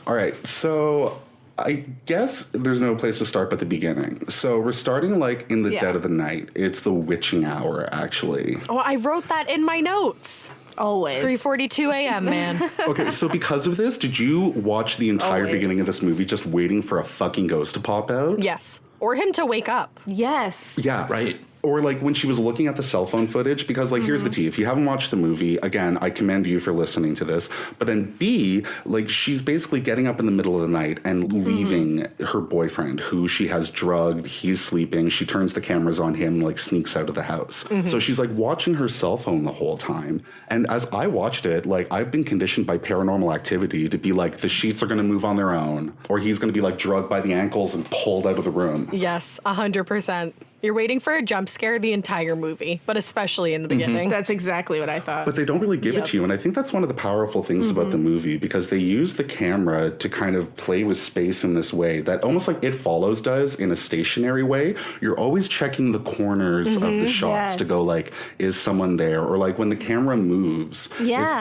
All right, so I guess there's no place to start but the beginning. So we're starting like in the dead of the night. It's the witching hour, actually. Oh, I wrote that in my notes. Always. 3:42 a.m., man. Okay, so because of this, did you watch the entire Always. beginning of this movie just waiting for a fucking ghost to pop out? Yes. Or him to wake up. Yes. Yeah. Right. Or like when she was looking at the cell phone footage, because like here's the tea. If you haven't watched the movie, again, I commend you for listening to this. But then B, like she's basically getting up in the middle of the night and leaving her boyfriend, who she has drugged. He's sleeping. She turns the cameras on him, like sneaks out of the house. So she's like watching her cell phone the whole time. And as I watched it, like I've been conditioned by Paranormal Activity to be like the sheets are going to move on their own, or he's going to be like drugged by the ankles and pulled out of the room. Yes, 100%. You're waiting for a jump scare the entire movie, but especially in the beginning. That's exactly what I thought. But they don't really give it to you. And I think that's one of the powerful things about the movie, because they use the camera to kind of play with space in this way that almost like It Follows does in a stationary way. You're always checking the corners of the shots to go like, is someone there? Or like when the camera moves, it's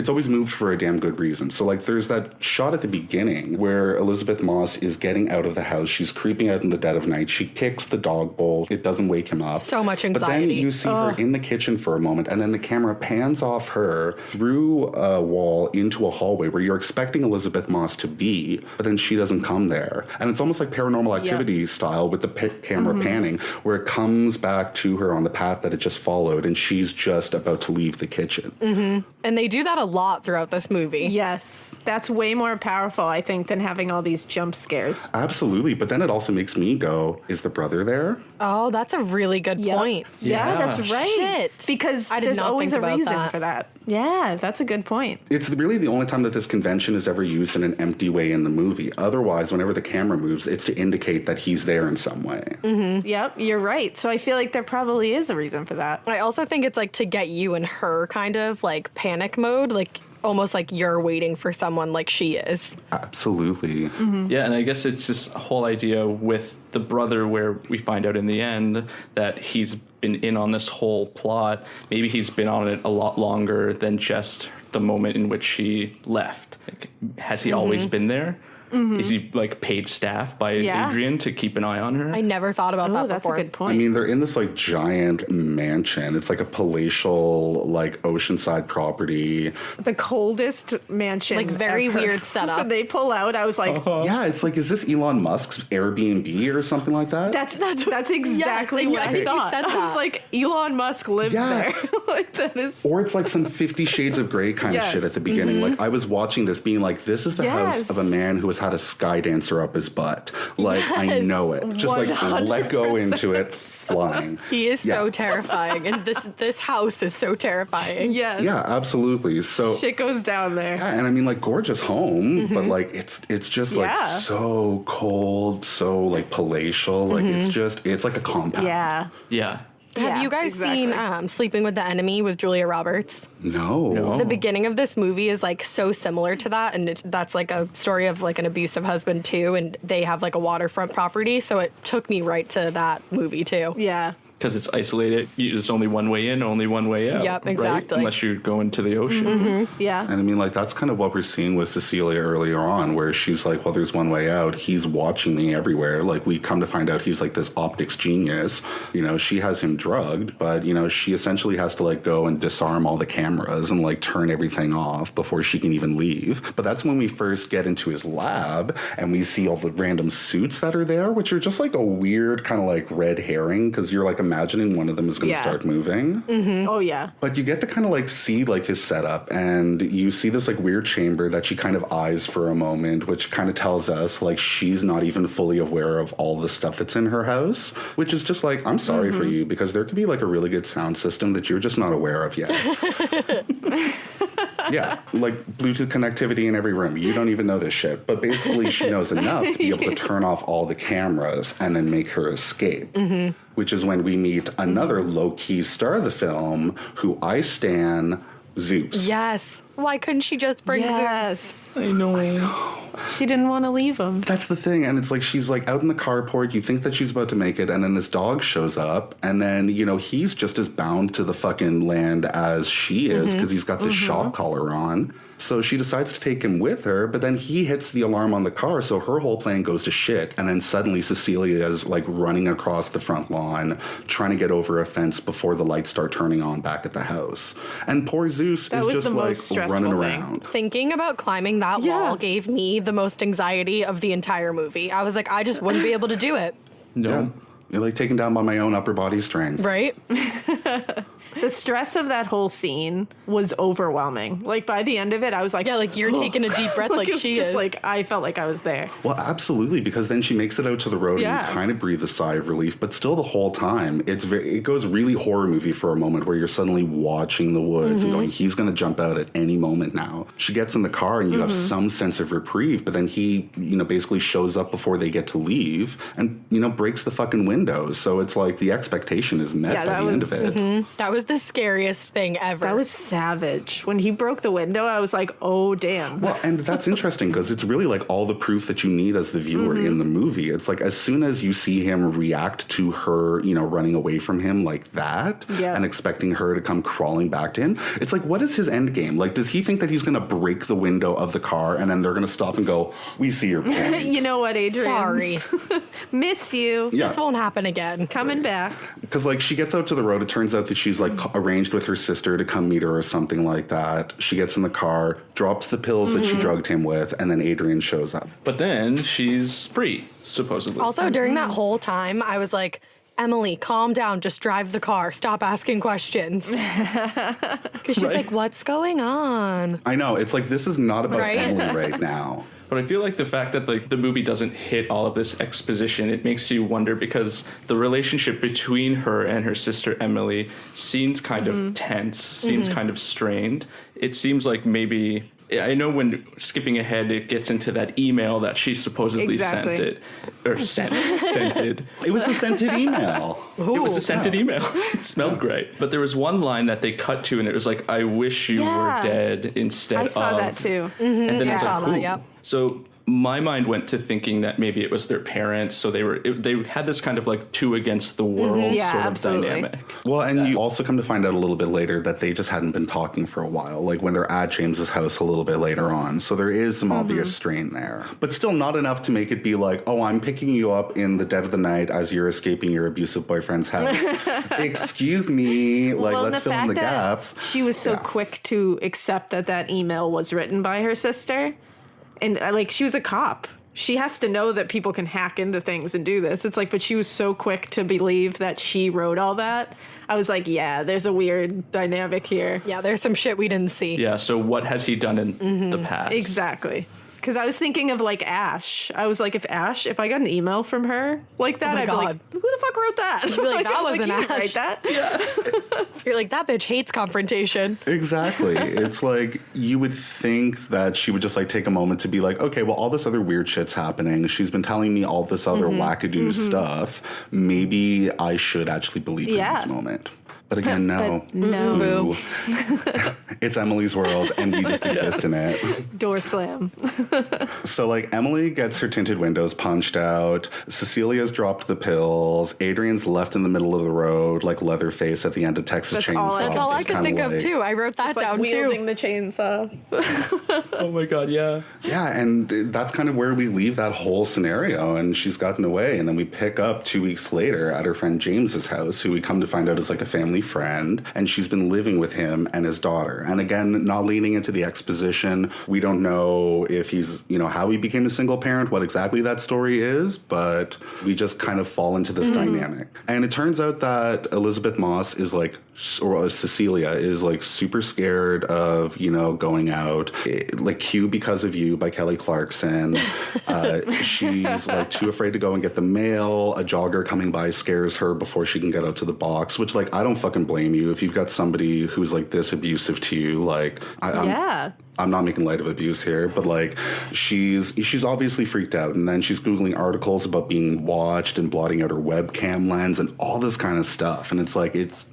always moved for a damn good reason. So like there's that shot at the beginning where Elizabeth Moss is getting out of the house. She's creeping out in the dead of night. She kicks the dog bowl. It doesn't wake him up. So much But then anxiety. you see her in the kitchen for a moment, and then the camera pans off her through a wall into a hallway where you're expecting Elizabeth Moss to be, but then she doesn't come there. And it's almost like Paranormal Activity style with the camera panning, where it comes back to her on the path that it just followed, and she's just about to leave the kitchen. And they do that a lot throughout this movie. Yes. That's way more powerful, I think, than having all these jump scares. Absolutely. But then it also makes me go, is the brother there? Oh, that's a really good point. Yeah, that's right. Shit. Because I did there's not always think a about reason that. for that. Yeah, that's a good point. It's really the only time that this convention is ever used in an empty way in the movie. Otherwise, whenever the camera moves, it's to indicate that he's there in some way. Yep, you're right. So I feel like there probably is a reason for that. I also think it's like to get you and her kind of like panic mode, like almost like you're waiting for someone like she is. Absolutely. Yeah, and I guess it's this whole idea with the brother where we find out in the end that he's been in on this whole plot. Maybe he's been on it a lot longer than just the moment in which she left. Like, has he always been there? Is he like paid staff by Adrian to keep an eye on her? I never thought about that that's before. a good point. I mean, they're in this like giant mansion. It's like a palatial, like oceanside property. The coldest mansion. Like, very ever. weird setup. They pull out. I was like, Yeah, it's like, is this Elon Musk's Airbnb or something like that? that's exactly Yes, what I I think you thought. said I was that. like, Elon Musk lives Yeah. there. Like, that is. Or it's like some 50 Shades of Grey kind of Yes. shit at the beginning. Like, I was watching this being like, this is the house Yes. of a man who has had a sky dancer up his butt. Like, I Yes, know it. Just like, let go 100%. into it, flying. He is so Yeah. terrifying, and this house is so terrifying. Yes. Yeah, absolutely. So, Shit goes down there. yeah, and I mean, like, gorgeous home, but like, it's just like Yeah. so cold, so like palatial. Like, it's like a compound. Yeah. Yeah. Have Yeah, you guys exactly. seen Sleeping with the Enemy with Julia Roberts? No. The beginning of this movie is like so similar to that, and that's like a story of like an abusive husband too, and they have like a waterfront property, so it took me right to that movie too. Yeah. Because it's isolated. There's only one way in, only one way out. Yep, right? exactly. Unless you go into the ocean. Yeah. And I mean, like, that's kind of what we're seeing with Cecilia earlier on, where she's like, well, there's one way out. He's watching me everywhere. Like, we come to find out he's like this optics genius. You know, she has him drugged, but, you know, she essentially has to like go and disarm all the cameras and like turn everything off before she can even leave. But that's when we first get into his lab and we see all the random suits that are there, which are just like a weird kind of like red herring, because you're like imagining one of them is going to Yeah. start moving. Oh, yeah. But you get to kind of like see like his setup, and you see this like weird chamber that she kind of eyes for a moment, which kind of tells us like she's not even fully aware of all the stuff that's in her house, which is just like, I'm sorry for you, because there could be like a really good sound system that you're just not aware of yet. Yeah, like Bluetooth connectivity in every room. You don't even know this shit. But basically, she knows enough to be able to turn off all the cameras and then make her escape. Which is when we meet another low-key star of the film, who I stan, Zeus. Yes. Why couldn't she just bring Zeus? Yes. I know. She didn't want to leave him. That's the thing. And it's like, she's like out in the carport. You think that she's about to make it. And then this dog shows up. And then, you know, he's just as bound to the fucking land as she is, because he's got this shock collar on. So she decides to take him with her, but then he hits the alarm on the car, so her whole plan goes to shit. And then suddenly Cecilia is like running across the front lawn, trying to get over a fence before the lights start turning on back at the house. And poor Zeus That is was just the like most stressful running thing. around. Thinking about climbing that Yeah. wall gave me the most anxiety of the entire movie. I was like, I just wouldn't be able to do it. No. Yeah. You're like taken down by my own upper body strength. Right? The stress of that whole scene was overwhelming. Like, by the end of it, I was like, Yeah, like you're taking a deep breath like it was she just is. like, I felt like I was there. Well, absolutely, because then she makes it out to the road Yeah. and you kind of breathe a sigh of relief, but still the whole time, it goes really horror movie for a moment where you're suddenly watching the woods and going, he's going to jump out at any moment now. She gets in the car and you have some sense of reprieve, but then he, you know, basically shows up before they get to leave and, you know, breaks the fucking windows. So it's like the expectation is met Yeah, by that the end was- of it. That was the scariest thing ever. That was savage. When he broke the window, I was like, oh, damn. Well, and that's interesting because it's really like all the proof that you need as the viewer in the movie. It's like as soon as you see him react to her, you know, running away from him like that Yeah. and expecting her to come crawling back to him, it's like, what is his end game? Like, does he think that he's going to break the window of the car and then they're going to stop and go, we see your point? You know what, Adrian? Sorry. Miss you. Yeah. This won't happen again. Coming back. Because, like, she gets out to the road. It turns out that she's, like, arranged with her sister to come meet her or something like that. She gets in the car, drops the pills that she drugged him with, and then Adrian shows up. But then she's free, supposedly. Also, during that whole time, I was like, Emily, calm down. Just drive the car. Stop asking questions. Because she's like, what's going on? I know. It's like, this is not about Right? Emily right now. But I feel like the fact that like the movie doesn't hit all of this exposition, it makes you wonder because the relationship between her and her sister Emily seems kind of tense, seems kind of strained. It seems like maybe I know when skipping ahead, it gets into that email that she supposedly Exactly. sent it or scented. It was a scented email. It was a scented email. It smelled great. But there was one line that they cut to, and it was like, "I wish you were Yeah. dead instead of." I saw that too. And then I it's saw like, that, "Who?" yep. So my mind went to thinking that maybe it was their parents, so they had this kind of like two against the world Yeah, sort of absolutely. dynamic. Well, and you also come to find out a little bit later that they just hadn't been talking for a while, like when they're at James's house a little bit later on. So there is some obvious strain there, but still not enough to make it be like, oh, I'm picking you up in the dead of the night as you're escaping your abusive boyfriend's house. Excuse me, like, Well, and let's the fill in fact the that gaps. She was so quick to accept that email was written by her sister. And like, she was a cop. She has to know that people can hack into things and do this. It's like, but she was so quick to believe that she wrote all that. I was like, yeah, there's a weird dynamic here. Yeah, there's some shit we didn't see. Yeah, so what has he done in the past? Exactly. Because I was thinking of like Ash. I was like, if I got an email from her like that, Oh my I'd be like, God. who the fuck wrote that? You'd be like, that wasn't you didn't Ash. write that? You're like, that bitch hates confrontation. Exactly. It's like you would think that she would just like take a moment to be like, okay, well, all this other weird shit's happening. She's been telling me all this other wackadoo stuff. Maybe I should actually believe her in this moment. But again, no. But no. Boo. It's Emily's world, and we just exist in it. Door slam. So, like, Emily gets her tinted windows punched out. Cecilia's dropped the pills. Adrian's left in the middle of the road, like Leatherface at the end of Texas Chainsaw. That's all I Just could kinda think of, like- too. I wrote that Just like down, wielding too. the chainsaw. Oh my God, yeah. Yeah, and that's kind of where we leave that whole scenario, and she's gotten away, and then we pick up 2 weeks later at her friend James's house, who we come to find out is like a family friend, and she's been living with him and his daughter. And again, not leaning into the exposition, we don't know if he's, how he became a single parent, what exactly that story is, but we just kind of fall into this dynamic. And it turns out that Elizabeth Moss is like, or Cecilia is like super scared of, going out. Like Q Because of You by Kelly Clarkson. She's like too afraid to go and get the mail. A jogger coming by scares her before she can get out to the box, which like, I don't fucking blame you if you've got somebody who's like this abusive to you. Like, I'm not making light of abuse here, but like she's obviously freaked out, and then she's Googling articles about being watched and blotting out her webcam lens and all this kind of stuff. And it's like, it's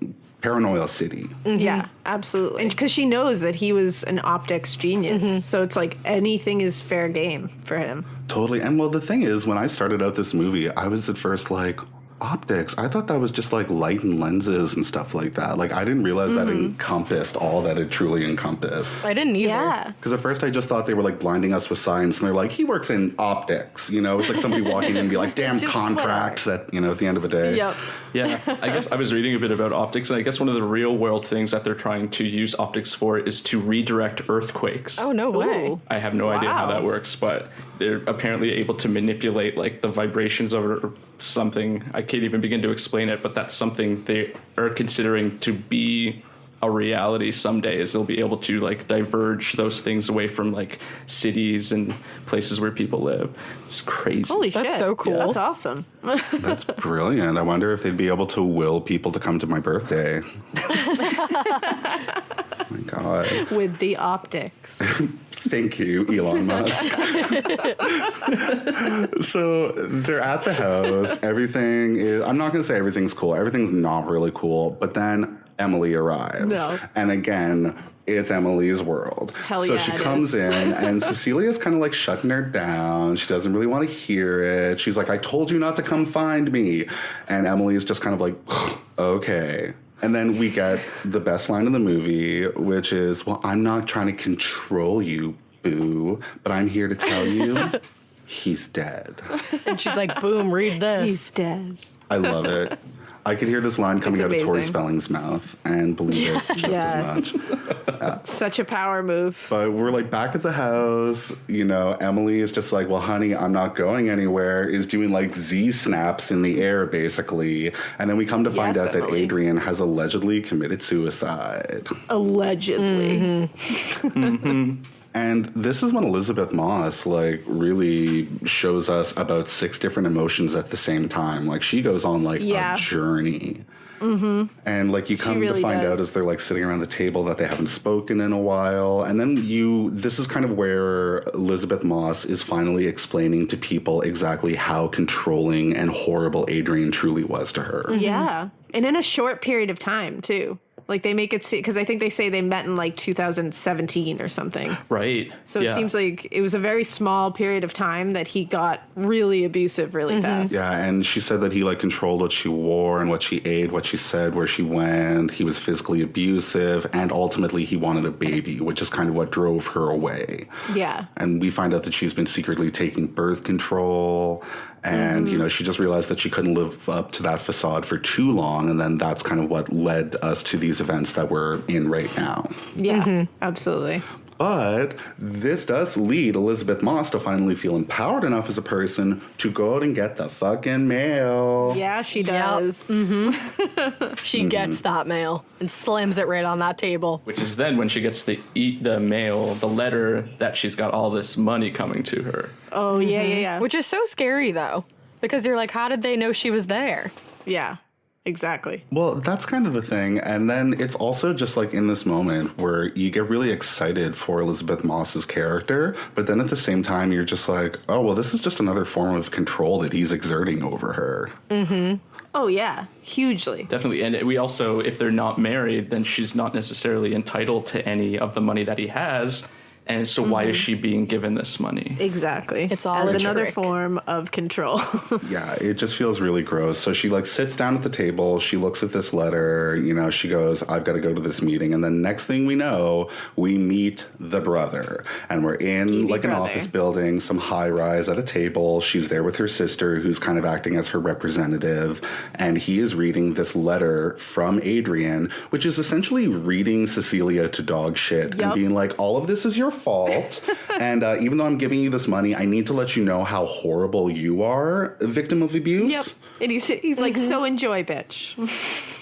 paranoia city. Yeah, absolutely. And because she knows that he was an optics genius. So it's like anything is fair game for him. Totally. And well, the thing is, when I started out this movie, I was at first like, optics? I thought that was just like light and lenses and stuff like that. Like, I didn't realize that encompassed all that it truly encompassed. I didn't either. Yeah. Because at first I just thought they were like blinding us with science, and they're like, he works in optics. It's like somebody walking in and be like, damn contracts at the end of the day. Yep. Yeah, I guess I was reading a bit about optics, and I guess one of the real world things that they're trying to use optics for is to redirect earthquakes. Oh, no way. Ooh. I have no idea how Wow. that works, but they're apparently able to manipulate like the vibrations of it or something. I can't even begin to explain it, but that's something they are considering to be a reality someday, is they'll be able to like diverge those things away from like cities and places where people live. It's crazy. Holy That's shit. so cool. That's awesome. That's brilliant. I wonder if they'd be able to will people to come to my birthday. Oh my God. With the optics. Thank you, Elon Musk. So they're at the house. Everything is, I'm not going to say everything's cool. Everything's not really cool. But then Emily arrives. No. And again, it's Emily's world. Hell so yeah, she it comes is. in, and Cecilia's kind of like shutting her down. She doesn't really want to hear it. She's like, I told you not to come find me. And Emily is just kind of like, okay. And then we get the best line in the movie, which is, well, I'm not trying to control you, boo, but I'm here to tell you he's dead. And she's like, boom, read this. He's dead. I love it. I could hear this line coming It's out of Tori amazing. Spelling's mouth and believe it just as much. Such a power move. But we're like back at the house, Emily is just like, well, honey, I'm not going anywhere, is doing like Z snaps in the air, basically. And then we come to find Yes, out that Emily. Adrian has allegedly committed suicide. Allegedly. And this is when Elizabeth Moss, like, really shows us about 6 different emotions at the same time. Like, she goes on, like, Yeah. a journey. Mm-hmm. And, like, you come really to find does. out as they're, like, sitting around the table that they haven't spoken in a while. And then this is kind of where Elizabeth Moss is finally explaining to people exactly how controlling and horrible Adrian truly was to her. Yeah. And in a short period of time, too. Like they make it because I think they say they met in like 2017 or something. Right. So it seems like it was a very small period of time that he got really abusive really fast. Yeah, and she said that he like controlled what she wore and what she ate, what she said, where she went. He was physically abusive, and ultimately he wanted a baby, which is kind of what drove her away. Yeah. And we find out that she's been secretly taking birth control. And, you know, she just realized that she couldn't live up to that facade for too long. And then that's kind of what led us to these events that we're in right now. Yeah, absolutely. But this does lead Elizabeth Moss to finally feel empowered enough as a person to go out and get the fucking mail. Yeah, she does. She gets that mail and slams it right on that table. Which is then when she gets to eat the mail, the letter that she's got all this money coming to her. Oh, yeah. Which is so scary, though, because you're like, how did they know she was there? Yeah, exactly. Well, that's kind of the thing. And then it's also just like in this moment where you get really excited for Elizabeth Moss's character, but then at the same time, you're just like, oh, well, this is just another form of control that he's exerting over her. Oh, yeah, hugely. Definitely. And we also, if they're not married, then she's not necessarily entitled to any of the money that he has. And so why is she being given this money? Exactly. It's all as a another trick. form of control. Yeah, it just feels really gross. So she like sits down at the table, she looks at this letter, you know, she goes, I've got to go to this meeting. And then next thing we know, we meet the brother. And we're in Skeevy like an brother. office building, some high rise at a table. She's there with her sister, who's kind of acting as her representative. And he is reading this letter from Adrian, which is essentially reading Cecilia to dog shit and Yup. being like, all of this is your fault. And even though I'm giving you this money, I need to let you know how horrible you are, a victim of abuse. Yep. And he's like, so enjoy, bitch.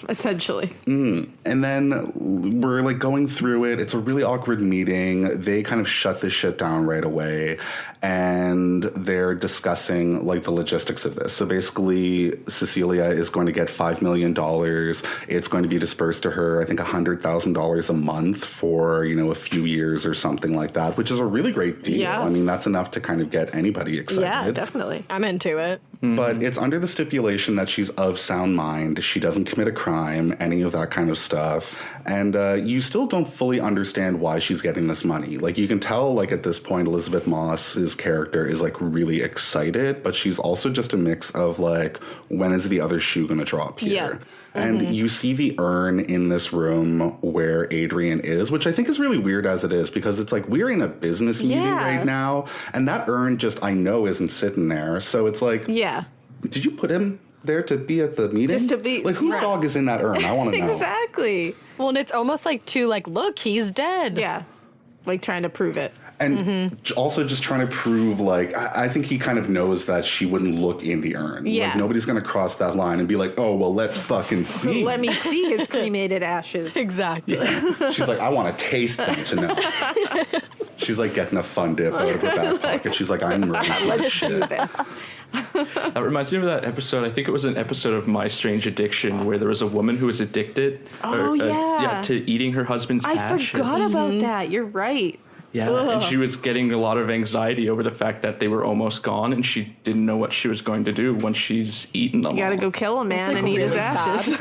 Essentially. And then we're like going through it. It's a really awkward meeting. They kind of shut this shit down right away. And they're discussing like the logistics of this. So basically, Cecilia is going to get $5 million. It's going to be dispersed to her, I think $100,000 a month for, you know, a few years or something like that, which is a really great deal. Yeah. I mean, that's enough to kind of get anybody excited. Yeah, definitely. I'm into it. But it's under the stipulation that she's of sound mind. She doesn't commit a crime, any of that kind of stuff. And you still don't fully understand why she's getting this money. Like, you can tell, like, at this point, Elizabeth Moss's character is, like, really excited, but she's also just a mix of, like, when is the other shoe going to drop here? Yeah. And you see the urn in this room where Adrian is, which I think is really weird as it is, because it's like we're in a business meeting Yeah. right now, and that urn just, I know, isn't sitting there. So it's like, Yeah. did you put him there to be at the meeting? Just to be- like, whose right. dog is in that urn? I want to know. Exactly. Well, and it's almost like look, he's dead. Yeah. Like trying to prove it. And also just trying to prove, like, I think he kind of knows that she wouldn't look in the urn. Yeah. Like, nobody's going to cross that line and be like, oh, well, let's fucking see. Let me see his cremated ashes. Exactly. She's like, I want to taste them to know. She's like getting a fun dip out of her back pocket. She's like, I'm ready for this Do shit. this. That reminds me of that episode. I think it was an episode of My Strange Addiction where there was a woman who was addicted yeah. to eating her husband's I ashes. forgot about that. You're right. Yeah, and she was getting a lot of anxiety over the fact that they were almost gone, and she didn't know what she was going to do when she's eaten them. You gotta all. go kill a man and eat his really ashes.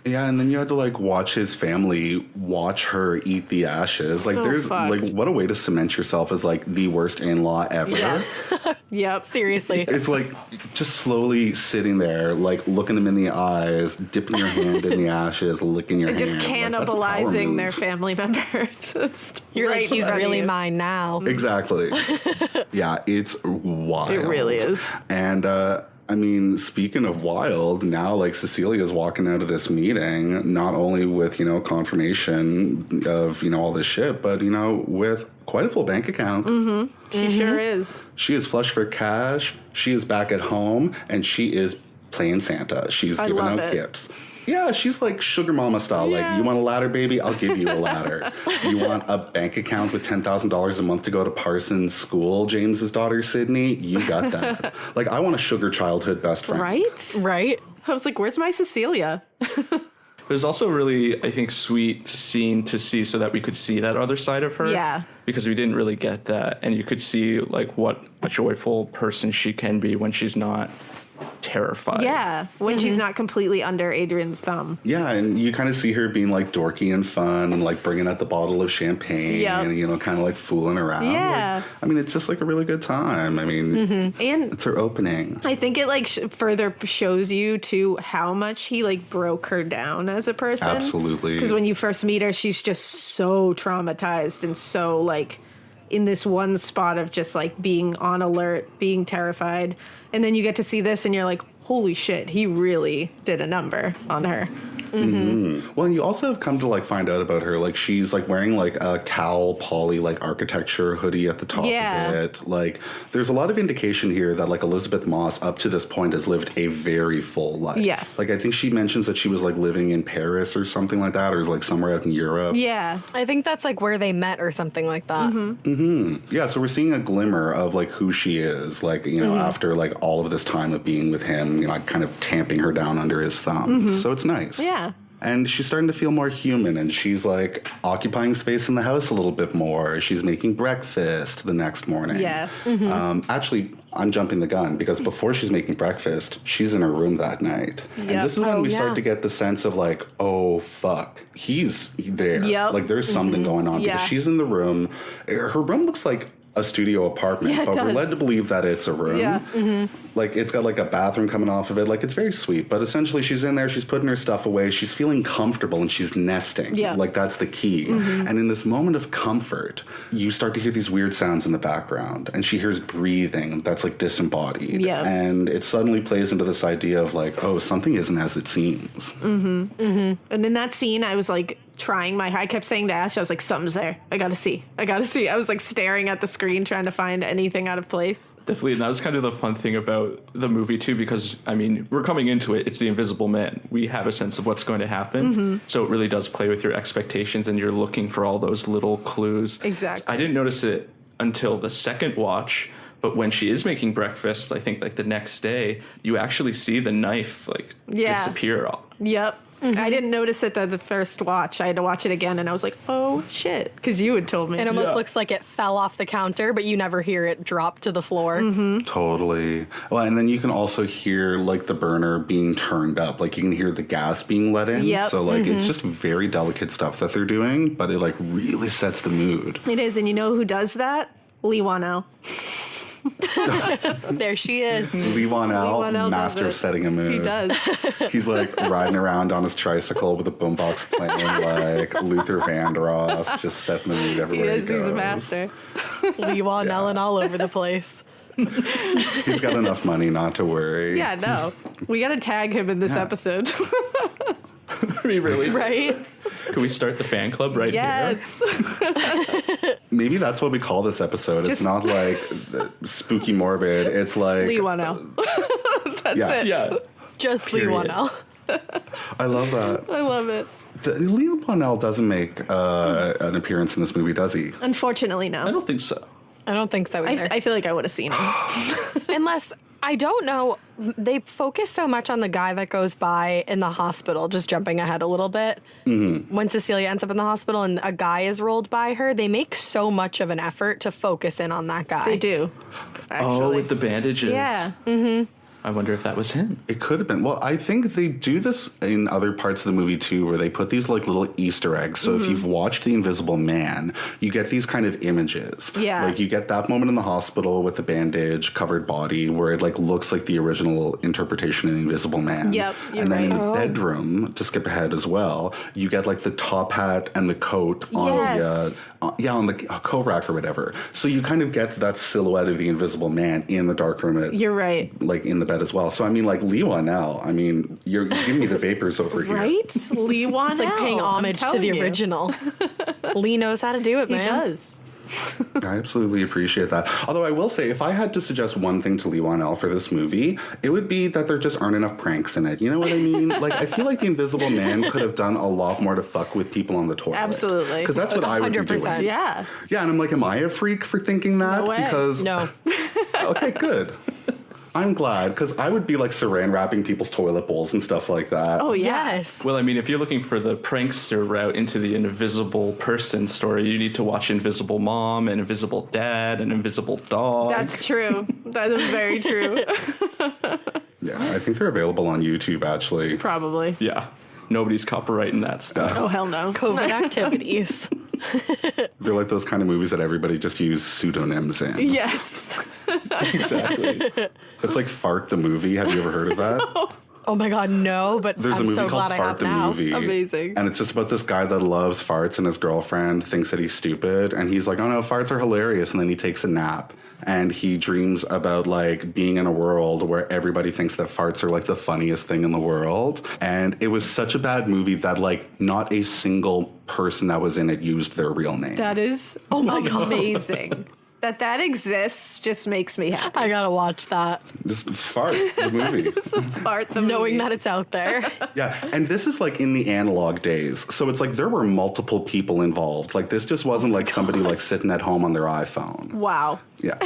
Yeah, and then you had to like watch his family watch her eat the ashes. Like, So there's fucked. like, what a way to cement yourself as like the worst in-law ever. Yes. Yep. Seriously. It's like just slowly sitting there, like looking them in the eyes, dipping your hand in the ashes, licking your Just hand. Like, that's a power cannibalizing their move. family members. Just You're right like, he's in front of really you. mine now. Exactly. Yeah, it's wild. It really is. And I mean, speaking of wild, now like Cecilia's walking out of this meeting, not only with, you know, confirmation of, you know, all this shit, but, you know, with quite a full bank account. She sure is. She is flush for cash. She is back at home, and she is playing Santa. She's I giving love out it. gifts. Yeah, she's like sugar mama style. Like, you want a ladder, baby? I'll give you a ladder. You want a bank account with $10,000 a month to go to Parsons School, James's daughter, Sydney? You got that. Like, I want a sugar childhood best friend. Right? Right? I was like, where's my Cecilia? It was also a really, I think, sweet scene to see so that we could see that other side of her. Yeah. Because we didn't really get that. And you could see, like, what a joyful person she can be when she's not terrified. Yeah, when she's not completely under Adrian's thumb. Yeah, and you kind of see her being like dorky and fun and like bringing out the bottle of champagne and, you know, kind of like fooling around. Yeah. Like, I mean, it's just like a really good time. I mean, And it's her opening. I think it like further shows you to how much he like broke her down as a person. Absolutely. Because when you first meet her, she's just so traumatized and so like in this one spot of just like being on alert, being terrified. And then you get to see this and you're like, holy shit, he really did a number on her. Well, and you also have come to like find out about her. Like she's like wearing like a Cal Poly like architecture hoodie at the top of it. Like there's a lot of indication here that like Elizabeth Moss up to this point has lived a very full life. Yes. Like I think she mentions that she was like living in Paris or something like that, or like somewhere out in Europe. Yeah. I think that's like where they met or something like that. Yeah, so we're seeing a glimmer of like who she is, like, you know, after like all of this time of being with him, you know, like, kind of tamping her down under his thumb. So it's nice. Yeah. And she's starting to feel more human, and she's like occupying space in the house a little bit more. She's making breakfast the next morning. Yes. Actually, I'm jumping the gun because before she's making breakfast, she's in her room that night. And this is when we start to get the sense of like, oh, fuck, he's there. Yep. Like there's something going on because she's in the room. Her room looks like a studio apartment, Yeah, it but we're led does. to believe that it's a room. Yeah. Like it's got like a bathroom coming off of it. Like it's very sweet, but essentially she's in there, she's putting her stuff away, she's feeling comfortable and she's nesting. Yeah. Like that's the key. And in this moment of comfort, you start to hear these weird sounds in the background and she hears breathing that's like disembodied. Yeah. And it suddenly plays into this idea of like, oh, something isn't as it seems. And in that scene, I was like I kept saying to Ash, I was like, something's there. I gotta see. I was like staring at the screen trying to find anything out of place. Definitely, and that was kind of the fun thing about the movie too, because I mean, we're coming into it, it's the Invisible Man. We have a sense of what's going to happen, so it really does play with your expectations, and you're looking for all those little clues. Exactly. I didn't notice it until the second watch, but when she is making breakfast, I think like the next day, you actually see the knife like disappear. Yep. I didn't notice it the first watch. I had to watch it again, and I was like, oh, shit, because you had told me. It almost looks like it fell off the counter, but you never hear it drop to the floor. Totally. Well, and then you can also hear like the burner being turned up. Like you can hear the gas being let in. Yep. So like it's just very delicate stuff that they're doing, but it like really sets the mood. It is, and you know who does that? Leigh Whannell. There she is. Leigh Whannell, Whannell master of does it. setting a mood. He does. He's like riding around on his tricycle with a boombox playing like Luther Vandross, just setting the mood everywhere he goes. He's a master. Leigh Whannell and all over the place. He's got enough money not to worry. Yeah, no. We got to tag him in this episode. We really Right? Can we start the fan club right here? Yes. Maybe that's what we call this episode. It's not like spooky morbid. It's like Leigh Whannell. That's it. Yeah. Just Leigh Period. Whannell. I love that. I love it. Leigh Whannell doesn't make an appearance in this movie, does he? Unfortunately, no. I don't think so. I don't think so either. I feel like I would have seen him. Unless, I don't know, they focus so much on the guy that goes by in the hospital, just jumping ahead a little bit. When Cecilia ends up in the hospital and a guy is rolled by her, they make so much of an effort to focus in on that guy. They do. Actually. Oh, with the bandages. Yeah. I wonder if that was him. It could have been. Well, I think they do this in other parts of the movie too, where they put these like little Easter eggs. So if you've watched The Invisible Man, you get these kind of images. Yeah. Like you get that moment in the hospital with the bandage covered body where it like looks like the original interpretation of The Invisible Man. Yep, you're and then right. in the bedroom, to skip ahead as well, you get like the top hat and the coat on Yes. on the coat rack or whatever. So you kind of get that silhouette of the Invisible Man in the dark room at You're right. like in the bed as well. So I mean, like Leigh Whannell, I mean, you're giving me the vapors over here. Right? Leigh Whannell. It's like paying homage to the original. Lee knows how to do it, He man. does. I absolutely appreciate that. Although I will say, if I had to suggest one thing to Leigh Whannell for this movie, it would be that there just aren't enough pranks in it. You know what I mean? Like, I feel like The Invisible Man could have done a lot more to fuck with people on the toilet. Absolutely. Because that's what I would be 100%. doing. Yeah. Yeah, and I'm like, am I a freak for thinking that? No way. Because No. okay, good. I'm glad, because I would be like saran wrapping people's toilet bowls and stuff like that. Oh, yeah. Yes. Well, I mean, if you're looking for the prankster route into the invisible person story, you need to watch Invisible Mom and Invisible Dad and Invisible Dog. That's true. That is very true. Yeah, I think they're available on YouTube, actually. Probably. Yeah. Nobody's copyrighting that stuff. Oh, hell no. COVID activities. They're like those kind of movies that everybody just use pseudonyms in. Yes. Exactly. It's like Fart the movie. Have you ever heard of that? Oh my God, no, but There's a I'm movie so called glad I Fart have the now. Movie. Amazing. And it's just about this guy that loves farts and his girlfriend thinks that he's stupid. And he's like, oh no, farts are hilarious. And then he takes a nap. And he dreams about like being in a world where everybody thinks that farts are like the funniest thing in the world. And it was such a bad movie that like not a single person that was in it used their real name. That is amazing. That exists just makes me happy. I gotta watch that. Just Fart the movie. Just fart the Knowing movie. that it's out there. Yeah, and this is like in the analog days. So it's like there were multiple people involved. Like this just wasn't like somebody like sitting at home on their iPhone. Wow. Yeah,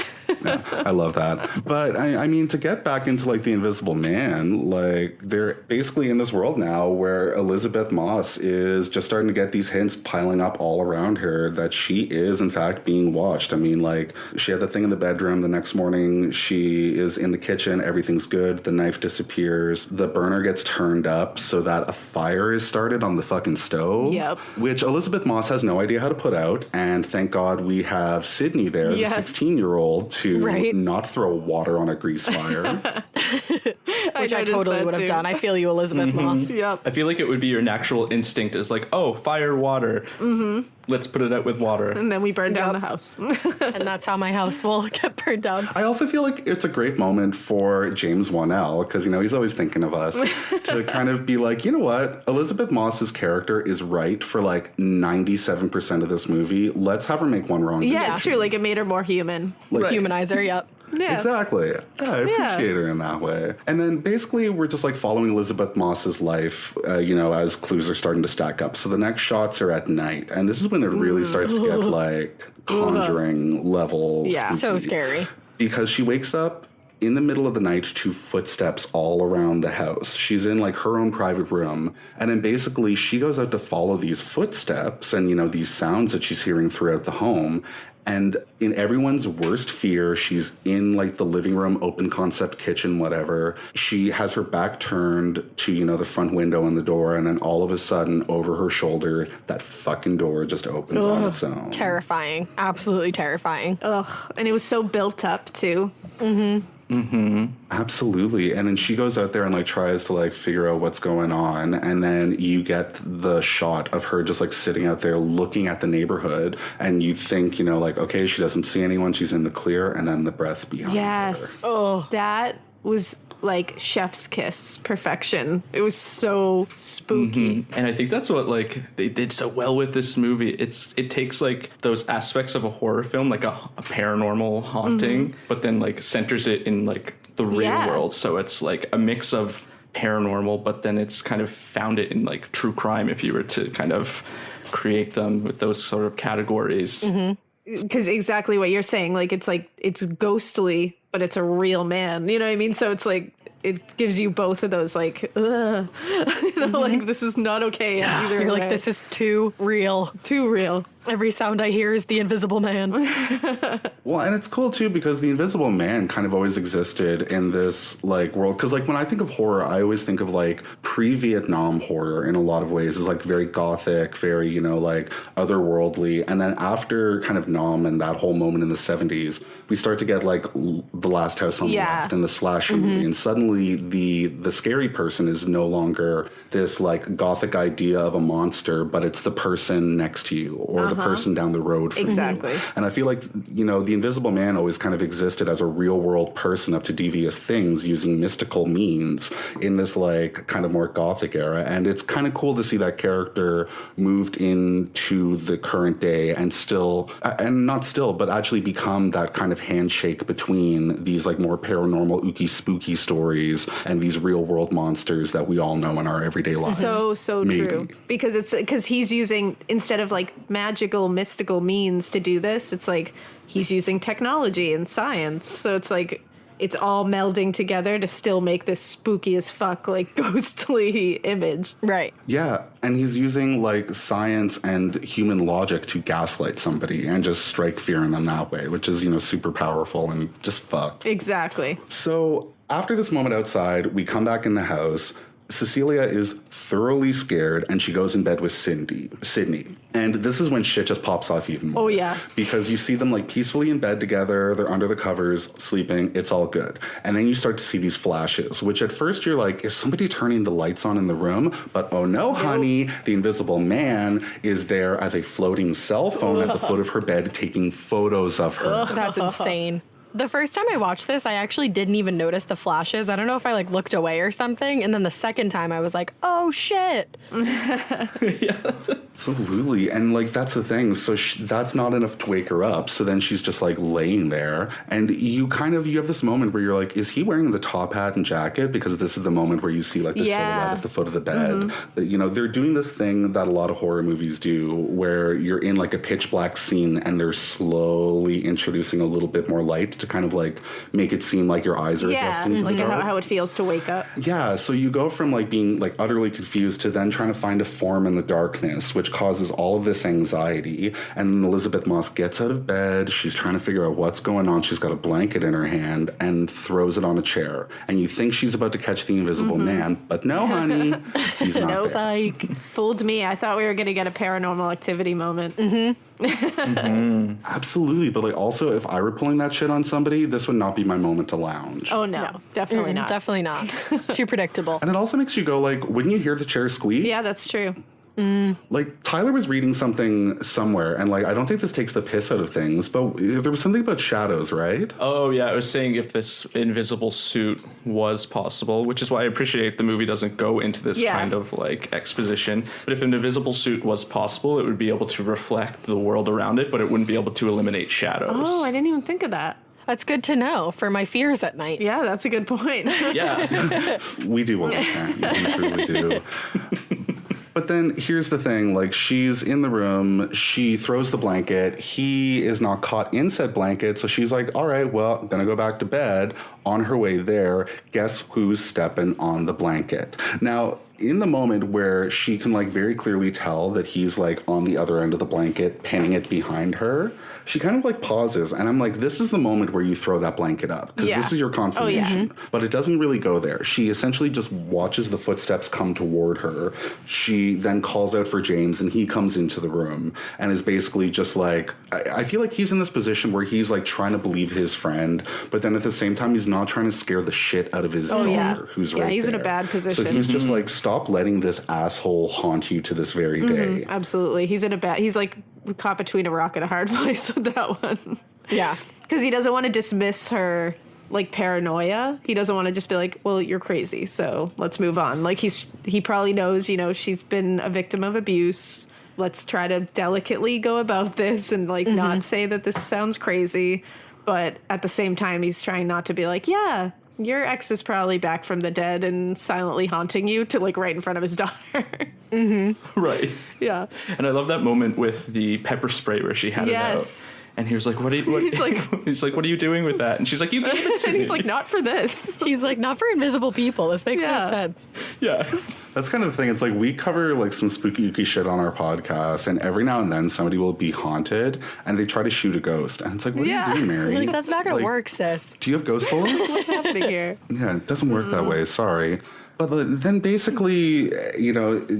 I love that. But I mean, to get back into like the Invisible Man, like they're basically in this world now where Elizabeth Moss is just starting to get these hints piling up all around her that she is in fact being watched. I mean, like she had the thing in the bedroom. The next morning, she is in the kitchen. Everything's good. The knife disappears. The burner gets turned up so that a fire is started on the fucking stove. Yep. Which Elizabeth Moss has no idea how to put out. And thank God we have Sydney there, the Yes. 16-year-old, to Right. not throw water on a grease fire. Which I noticed totally that would have too. done. I feel you, Elizabeth Moss. Yep. I feel like it would be your natural instinct is like, oh, fire, water. Mm-hmm. Let's put it out with water. And then we burn down Yep. the house. And that's how my house will get burned down. I also feel like it's a great moment for James Whannell, because, you know, he's always thinking of us, to kind of be like, you know what? Elizabeth Moss's character is right for like 97% of this movie. Let's have her make one wrong Yeah, decision. it's true. Like it made her more human. Like, Humanizer, yep. Yeah. Exactly. Yeah, I appreciate her in that way. And then basically we're just like following Elizabeth Moss's life, you know, as clues are starting to stack up. So the next shots are at night. And this is when it really starts to get like Conjuring level. Yeah. So spooky. scary. Because she wakes up in the middle of the night to footsteps all around the house. She's in like her own private room. And then basically she goes out to follow these footsteps and, you know, these sounds that she's hearing throughout the home. And in everyone's worst fear, she's in like the living room, open concept kitchen, whatever. She has her back turned to, you know, the front window and the door. And then all of a sudden over her shoulder, that fucking door just opens on its own. Terrifying. Absolutely terrifying. Ugh. And it was so built up too. Absolutely. And then she goes out there and like tries to like figure out what's going on. And then you get the shot of her just like sitting out there looking at the neighborhood. And you think, you know, like, okay, she doesn't see anyone. She's in the clear. And then the breath behind her. Yes. Oh, that was like chef's kiss perfection. It was so spooky. And I think that's what like they did so well with this movie. It takes like those aspects of a horror film, like a paranormal haunting, but then like centers it in like the real Yeah. world. So it's like a mix of paranormal, but then it's kind of found it in like true crime if you were to kind of create them with those sort of categories. Because exactly what you're saying, like it's ghostly, but it's a real man. You know what I mean? So it's like it gives you both of those like, ugh. You know, like this is not okay. Either You're way. like, this is too real. too real. Every sound I hear is the Invisible Man. Well, and it's cool too because the Invisible Man kind of always existed in this like world. Because like when I think of horror, I always think of like pre-Vietnam horror in a lot of ways. It's like very gothic, very, you know, like otherworldly. And then after kind of Nam and that whole moment in the 70s, we start to get like The Last House on the Yeah. Left and the slasher movie. And suddenly the scary person is no longer this like gothic idea of a monster, but it's the person next to you or the person down the road from Exactly. you. And I feel like, you know, the Invisible Man always kind of existed as a real world person up to devious things using mystical means in this like kind of more gothic era. And it's kind of cool to see that character moved into the current day and still, and not still, but actually become that kind of handshake between these like more paranormal, ooky, spooky stories and these real world monsters that we all know in our everyday lives. So Maybe. true. Because he's using, instead of like magical, mystical means to do this, it's like he's using technology and science. So it's like it's all melding together to still make this spooky as fuck, like, ghostly image. Right. Yeah, and he's using like science and human logic to gaslight somebody and just strike fear in them that way, which is, super powerful and just fucked. Exactly. So after this moment outside, we come back in the house. Cecilia is thoroughly scared, and she goes in bed with Sydney. And this is when shit just pops off even more. Oh, yeah. Because you see them like peacefully in bed together. They're under the covers, sleeping. It's all good. And then you start to see these flashes, which at first you're like, is somebody turning the lights on in the room? But oh no, honey, the invisible man is there as a floating cell phone at the foot of her bed taking photos of her. That's insane. The first time I watched this, I actually didn't even notice the flashes. I don't know if I like looked away or something. And then the second time I was like, oh shit. Yeah. Absolutely. And like, that's the thing. So that's not enough to wake her up. So then she's just like laying there. And you have this moment where you're like, is he wearing the top hat and jacket? Because this is the moment where you see like the silhouette at the foot of the bed. They're doing this thing that a lot of horror movies do where you're in like a pitch black scene and they're slowly introducing a little bit more light to kind of like make it seem like your eyes are adjusting to like the dark. how it feels to wake up. Yeah, so you go from like being like utterly confused to then trying to find a form in the darkness, which causes all of this anxiety. And Elizabeth Moss gets out of bed. She's trying to figure out what's going on. She's got a blanket in her hand and throws it on a chair. And you think she's about to catch the invisible man, but no, honey, he's not there. Psych. Fooled me. I thought we were going to get a Paranormal Activity moment. Absolutely, but like also if I were pulling that shit on somebody, this would not be my moment to lounge. Oh no, definitely not. Definitely not. Too predictable. And it also makes you go like, wouldn't you hear the chair squeak? Yeah, that's true. Like Tyler was reading something somewhere, and like I don't think this takes the piss out of things, but there was something about shadows, right? Oh yeah, I was saying if this invisible suit was possible, which is why I appreciate the movie doesn't go into this kind of like exposition. But if an invisible suit was possible, it would be able to reflect the world around it, but it wouldn't be able to eliminate shadows. Oh, I didn't even think of that. That's good to know for my fears at night. Yeah, that's a good point. Yeah. We do what we can. We truly do. But then here's the thing, like she's in the room, she throws the blanket, he is not caught in said blanket, so she's like, all right, well, I'm gonna go back to bed. On her way there, guess who's stepping on the blanket? Now, in the moment where she can like very clearly tell that he's like on the other end of the blanket, pinning it behind her, she kind of like pauses, and I'm like, this is the moment where you throw that blanket up, because this is your confirmation. But it doesn't really go there. She essentially just watches the footsteps come toward her. She then calls out for James, and he comes into the room and is basically just like, I feel like he's in this position where he's like trying to believe his friend, but then at the same time, he's not trying to scare the shit out of his daughter, who's right there. Yeah, he's in a bad position. So he's just like, stop letting this asshole haunt you to this very day. Absolutely. He's like caught between a rock and a hard place with that one. Yeah. Because he doesn't want to dismiss her like paranoia. He doesn't want to just be like, well, you're crazy, so let's move on. Like he probably knows, she's been a victim of abuse. Let's try to delicately go about this and like not say that this sounds crazy. But at the same time, he's trying not to be like, yeah, your ex is probably back from the dead and silently haunting you, to like right in front of his daughter. Right. Yeah. And I love that moment with the pepper spray where she had it out. And he was like, what are you, he's like, what are you doing with that? And she's like, you gave it to and me. he's like, not for this. He's like, not for invisible people. This makes no sense. Yeah. That's kind of the thing. It's like we cover like some spooky shit on our podcast, and every now and then somebody will be haunted and they try to shoot a ghost. And it's like, what are you doing, Mary? Like, that's not going to work, sis. Do you have ghost bullets? What's happening here? Yeah, it doesn't work that way. Sorry. But then basically,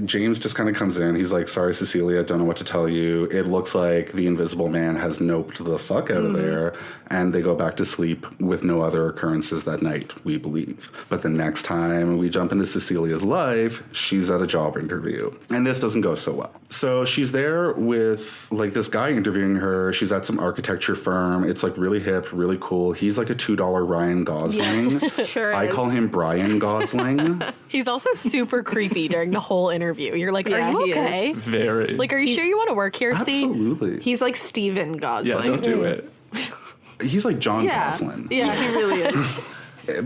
James just kind of comes in. He's like, sorry, Cecilia, don't know what to tell you. It looks like the invisible man has noped the fuck out of there. And they go back to sleep with no other occurrences that night, we believe. But the next time we jump into Cecilia's life, she's at a job interview. And this doesn't go so well. So she's there with like this guy interviewing her. She's at some architecture firm. It's like really hip, really cool. He's like a $2 Ryan Gosling. Sure I call him Brian Gosling. He's also super creepy during the whole interview. You're like, are you okay? Very. Like, are you sure you want to work here, Steve? Absolutely. He's like Steven Gosling. Yeah, don't do it. He's like John Gosling. Yeah, he really is.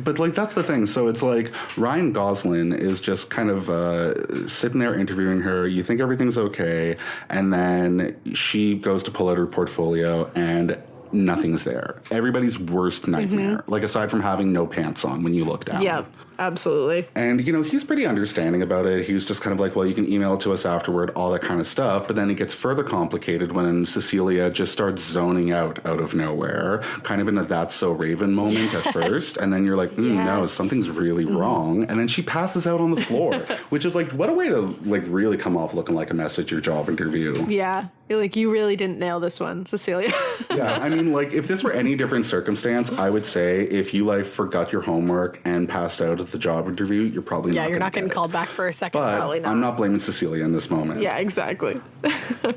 But like that's the thing. So it's like Ryan Gosling is just kind of sitting there interviewing her. You think everything's okay, and then she goes to pull out her portfolio, and nothing's there. Everybody's worst nightmare. Like, aside from having no pants on when you look down. Yep, absolutely. And, you know, he's pretty understanding about it. He was just kind of like, well, you can email it to us afterward, all that kind of stuff. But then it gets further complicated when Cecilia just starts zoning out of nowhere, kind of in a That's So Raven moment at first. And then you're like, no, something's really wrong. And then she passes out on the floor, which is like, what a way to like really come off looking like a mess at your job interview. Yeah. Like, you really didn't nail this one, Cecilia. Yeah, I mean, like, if this were any different circumstance, I would say if you, like, forgot your homework and passed out at the job interview, you're probably Yeah, not you're not getting getting called back for a second. But Probably not. I'm not blaming Cecilia in this moment. Yeah, exactly.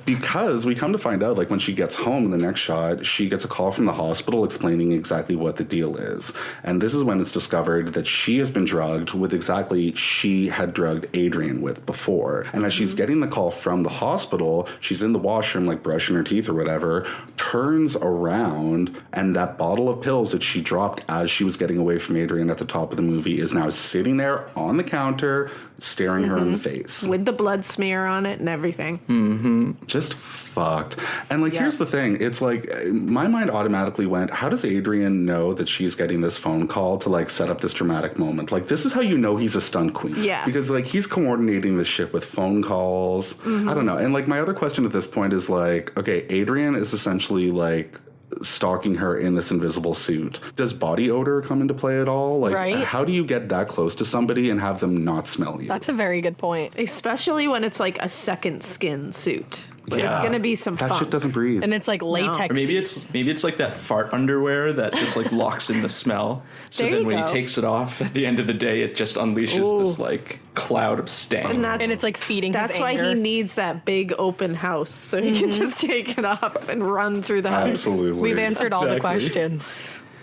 Because we come to find out, like, when she gets home in the next shot, she gets a call from the hospital explaining exactly what the deal is. And this is when it's discovered that she has been drugged with exactly she had drugged Adrian with before. And as she's getting the call from the hospital, she's in the washroom, like, brushing her teeth or whatever, turns around, and that bottle of pills that she dropped as she was getting away from Adrian at the top of the movie is now sitting there on the counter, staring her in the face. With the blood smear on it and everything. Just fucked. And, like, here's the thing. It's like, my mind automatically went, how does Adrian know that she's getting this phone call to, like, set up this dramatic moment? Like, this is how you know he's a stunt queen. Yeah. Because, like, he's coordinating this shit with phone calls. I don't know. And, like, my other question at this point is, like, okay, Adrian is essentially, like, stalking her in this invisible suit. Does body odor come into play at all? Like, Right. how do you get that close to somebody and have them not smell you? That's a very good point. Especially when it's like a second skin suit. Like, Yeah. it's going to be some that fun. shit doesn't breathe. And it's like latex. Or maybe it's like that fart underwear that just like locks in the smell. So There then you when go. he takes it off at the end of the day, it just unleashes this like cloud of stank. And it's like feeding That's his why anger. he needs that big open house so he can just take it off and run through the house. Absolutely. We've answered all the Exactly. questions.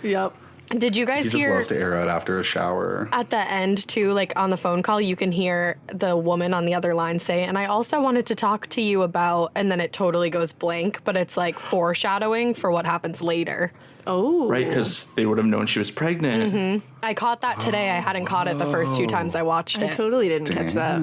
Yep. Did you guys He just hear loves to air out after a shower. at the end too, like on the phone call, you can hear the woman on the other line say, and I also wanted to talk to you about, and then it totally goes blank, but it's like foreshadowing for what happens later. Oh. Right, because they would have known she was pregnant. I caught that today. I hadn't caught it the first two times I watched I it. totally didn't catch that.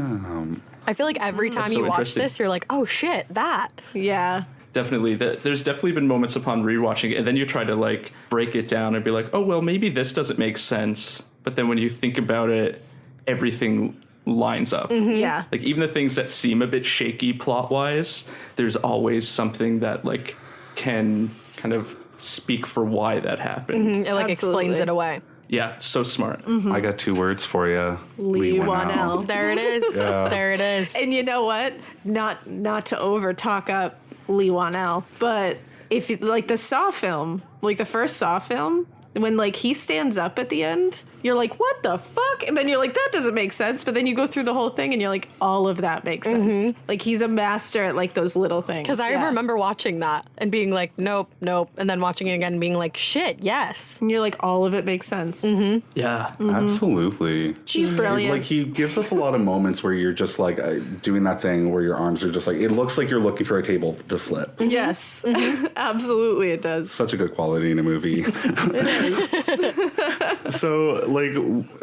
I feel like every time so you watch interesting. this, you're like, oh shit, that. Yeah. Definitely, there's definitely been moments upon rewatching it, and then you try to like break it down and be like, oh well, maybe this doesn't make sense. But then when you think about it, everything lines up. Yeah. Like even the things that seem a bit shaky plot wise, there's always something that like can kind of speak for why that happened. It like explains Absolutely. it away. Yeah, so smart. I got two words for you. Leigh Whannell. There it is. There it is. And you know what? Not to over talk up Leigh Whannell, but if you, like the Saw film, like the first Saw film, when like he stands up at the end, you're like, what the fuck? And then you're like, that doesn't make sense. But then you go through the whole thing and you're like, all of that makes sense. Like he's a master at like those little things. Because I remember watching that and being like, nope, nope. And then watching it again and being like, shit, yes. And you're like, all of it makes sense. Yeah. Absolutely. She's brilliant. Like he gives us a lot of moments where you're just like doing that thing where your arms are just like, it looks like you're looking for a table to flip. Yes, absolutely it does. Such a good quality in a movie. So, like,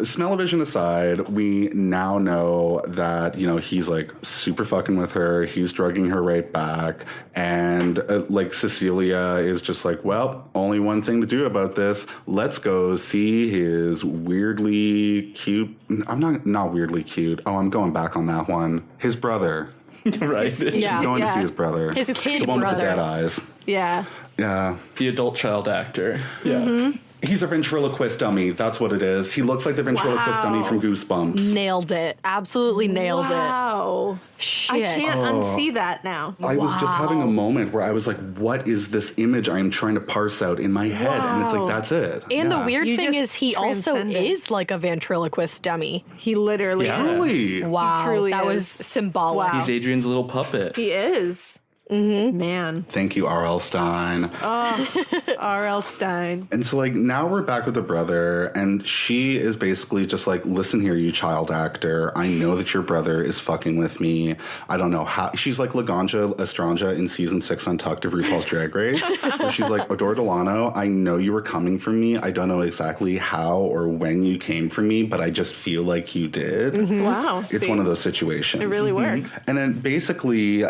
smell-o-vision aside, we now know that, you know, he's, like, super fucking with her. He's drugging her right back. And, like, Cecilia is just like, well, only one thing to do about this. Let's go see his weirdly cute... I'm not weirdly cute. Oh, I'm going back on that one. His brother. Right. Yeah. He's going to see his brother. His kid the one with the brother. dead eyes. Yeah. Yeah. The adult child actor. Yeah. He's a ventriloquist dummy. That's what it is. He looks like the ventriloquist dummy from Goosebumps. Nailed it. Absolutely nailed it. Wow. Shit. I can't unsee that now. I was just having a moment where I was like, what is this image I'm trying to parse out in my head? And it's like, that's it. And the Yeah. weird You thing just is he also transcended. is like a ventriloquist dummy. He literally Yeah. is. Really? Wow. truly that was is. symbolic. Wow. He's Adrian's little puppet. He is. Man. Thank you, R.L. Stein. R.L. Stein. And so, like, now we're back with the brother, and she is basically just like, listen here, you child actor. I know that your brother is fucking with me. I don't know how. She's like Laganja Estranja in season 6 Untucked of RuPaul's Drag Race. Where she's like, Adore Delano, I know you were coming for me. I don't know exactly how or when you came for me, but I just feel like you did. Wow. It's one of those situations. It really works. And then basically,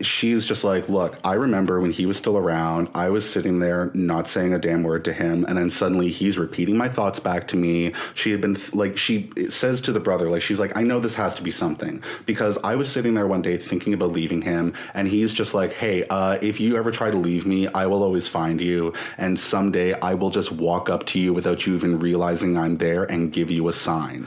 she's just just like, look, I remember when he was still around, I was sitting there not saying a damn word to him, and then suddenly he's repeating my thoughts back to me. She had been, like, she says to the brother, like, she's like, I know this has to be something, because I was sitting there one day thinking about leaving him, and he's just like, hey, if you ever try to leave me, I will always find you, and someday I will just walk up to you without you even realizing I'm there and give you a sign.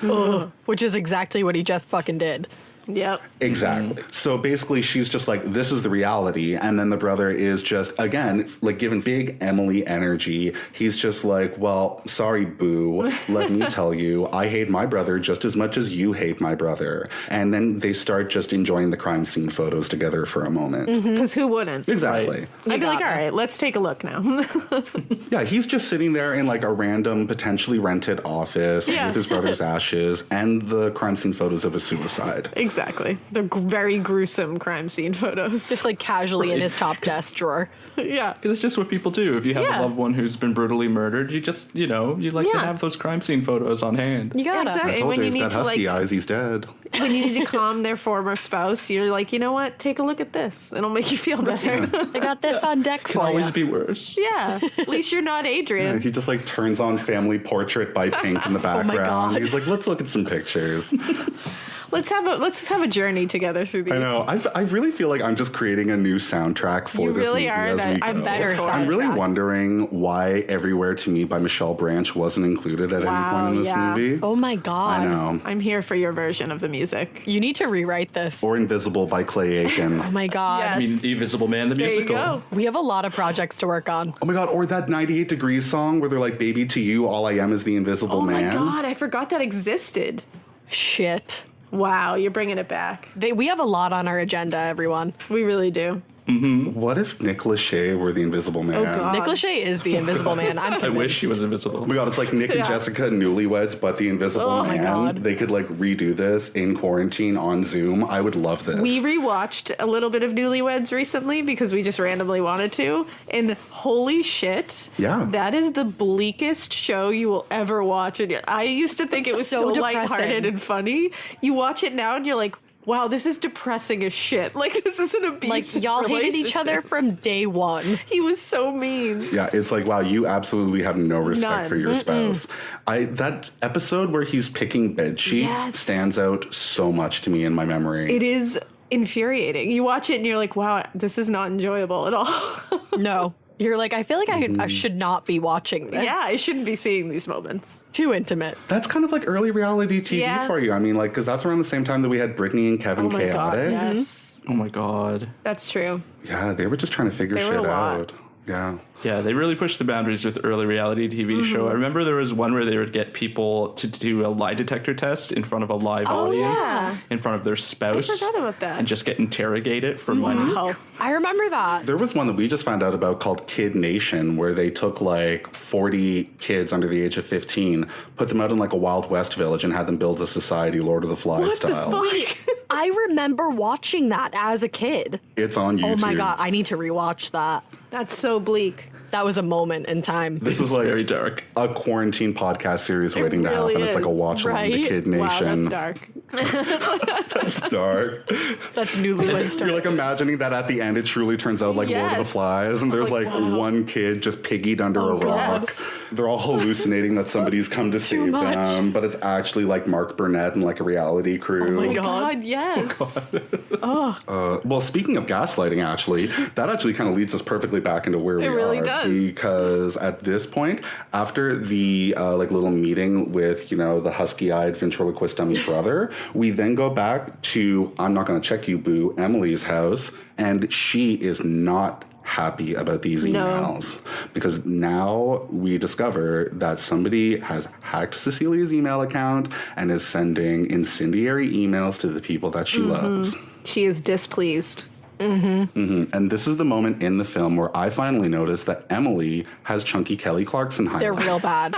Which is exactly what he just fucking did. Yep. Exactly. So basically, she's just like, this is the reality. And then the brother is just, again, like giving big Emily energy. He's just like, well, sorry, boo. Let me tell you, I hate my brother just as much as you hate my brother. And then they start just enjoying the crime scene photos together for a moment. Because who wouldn't? Exactly. I'd be like, all right, let's take a look now. Yeah, he's just sitting there in like a random, potentially rented office with his brother's ashes and the crime scene photos of a suicide. Exactly. They're very gruesome crime scene photos. Just like casually in his top desk drawer. Yeah. Because it's just what people do. If you have a loved one who's been brutally murdered, you just, you like to have those crime scene photos on hand. You gotta. Exactly. I And told when you you he's need got to husky eyes, he's dead. when you need to calm their former spouse, you're like, you know what? Take a look at this. It'll make you feel better. I got this on deck Can for always you. be worse. Yeah. At least you're not Adrian. And he just like turns on Family Portrait by Pink in the background. God. He's like, let's look at some pictures. Let's have a journey together through these. I know. I really feel like I'm just creating a new soundtrack for You this really movie are. as we I'm go. better I'm really soundtrack. wondering why Everywhere to Me by Michelle Branch wasn't included at any point in this movie. Oh my god. I know. I'm here for your version of the music. You need to rewrite this. Or Invisible by Clay Aiken. Oh my god. Yes. I mean, The Invisible Man, the There you musical. go. We have a lot of projects to work on. Oh my god, or that 98 Degrees song where they're like, baby to you, all I am is the invisible Oh my man. god, I forgot that existed. Shit. Wow, you're bringing it back. We have a lot on our agenda, everyone. We really do. What if Nick Lachey were the invisible man? Oh, God. Nick Lachey is the invisible man. I'm I convinced. wish he was invisible. Oh my god, it's like Nick and Yeah. Jessica newlyweds, but the invisible Oh my man. God. They could like redo this in quarantine on Zoom. I would love this. We rewatched a little bit of Newlyweds recently because we just randomly wanted to. And holy shit. Yeah. That is the bleakest show you will ever watch. And I used to think it was so depressing. lighthearted and funny. You watch it now and you're like, wow, this is depressing as shit. Like, this is an abusive Like, y'all hated each other relationship. from day one. He was so mean. Yeah, it's like, wow, you absolutely have no respect None. for your spouse. That episode where he's picking bed sheets Yes. stands out so much to me in my memory. It is infuriating. You watch it and you're like, wow, this is not enjoyable at all. No. You're like, I feel like I should not be watching this. Yeah, I shouldn't be seeing these moments. Too intimate. That's kind of like early reality TV Yeah. for you. I mean, like, because that's around the same time that we had Britney and Kevin Oh my god, Chaotic. yes. Oh my god. That's true. Yeah, they were just trying to figure They were shit a lot. out. Yeah. Yeah, they really pushed the boundaries with early reality TV show. I remember there was one where they would get people to do a lie detector test in front of a live audience, yeah. in front of their spouse. I forgot about that. And just get interrogated for money. Wow. I remember that. There was one that we just found out about called Kid Nation, where they took like 40 kids under the age of 15, put them out in like a Wild West village, and had them build a society, Lord of the Flies style. I remember watching that as a kid. It's on YouTube. Oh my god, I need to rewatch that. That's so bleak. That was a moment in time. This is like Very dark. a quarantine podcast series waiting to really happen. It's like a is, watch along to right? Kid Wow, Nation. that's dark. That's dark. That's Newlyweds. You're like imagining that at the end it truly turns out like Lord of the Yes. Flies, and there's like one kid just piggied under a rock. yes. They're all hallucinating that somebody's come to save much. them, but it's actually like Mark Burnett and like a reality crew. my God, yes. Well, speaking of gaslighting, actually, that actually kind of leads us perfectly back into where we really are. does. Because at this point, after the like little meeting with, the husky-eyed ventriloquist dummy brother, we then go back to, I'm not going to check you, boo, Emily's house, and she is not happy about these emails because now we discover that somebody has hacked Cecilia's email account and is sending incendiary emails to the people that she loves. She is displeased. And this is the moment in the film where I finally noticed that Emily has chunky Kelly Clarkson highlights. They're real bad.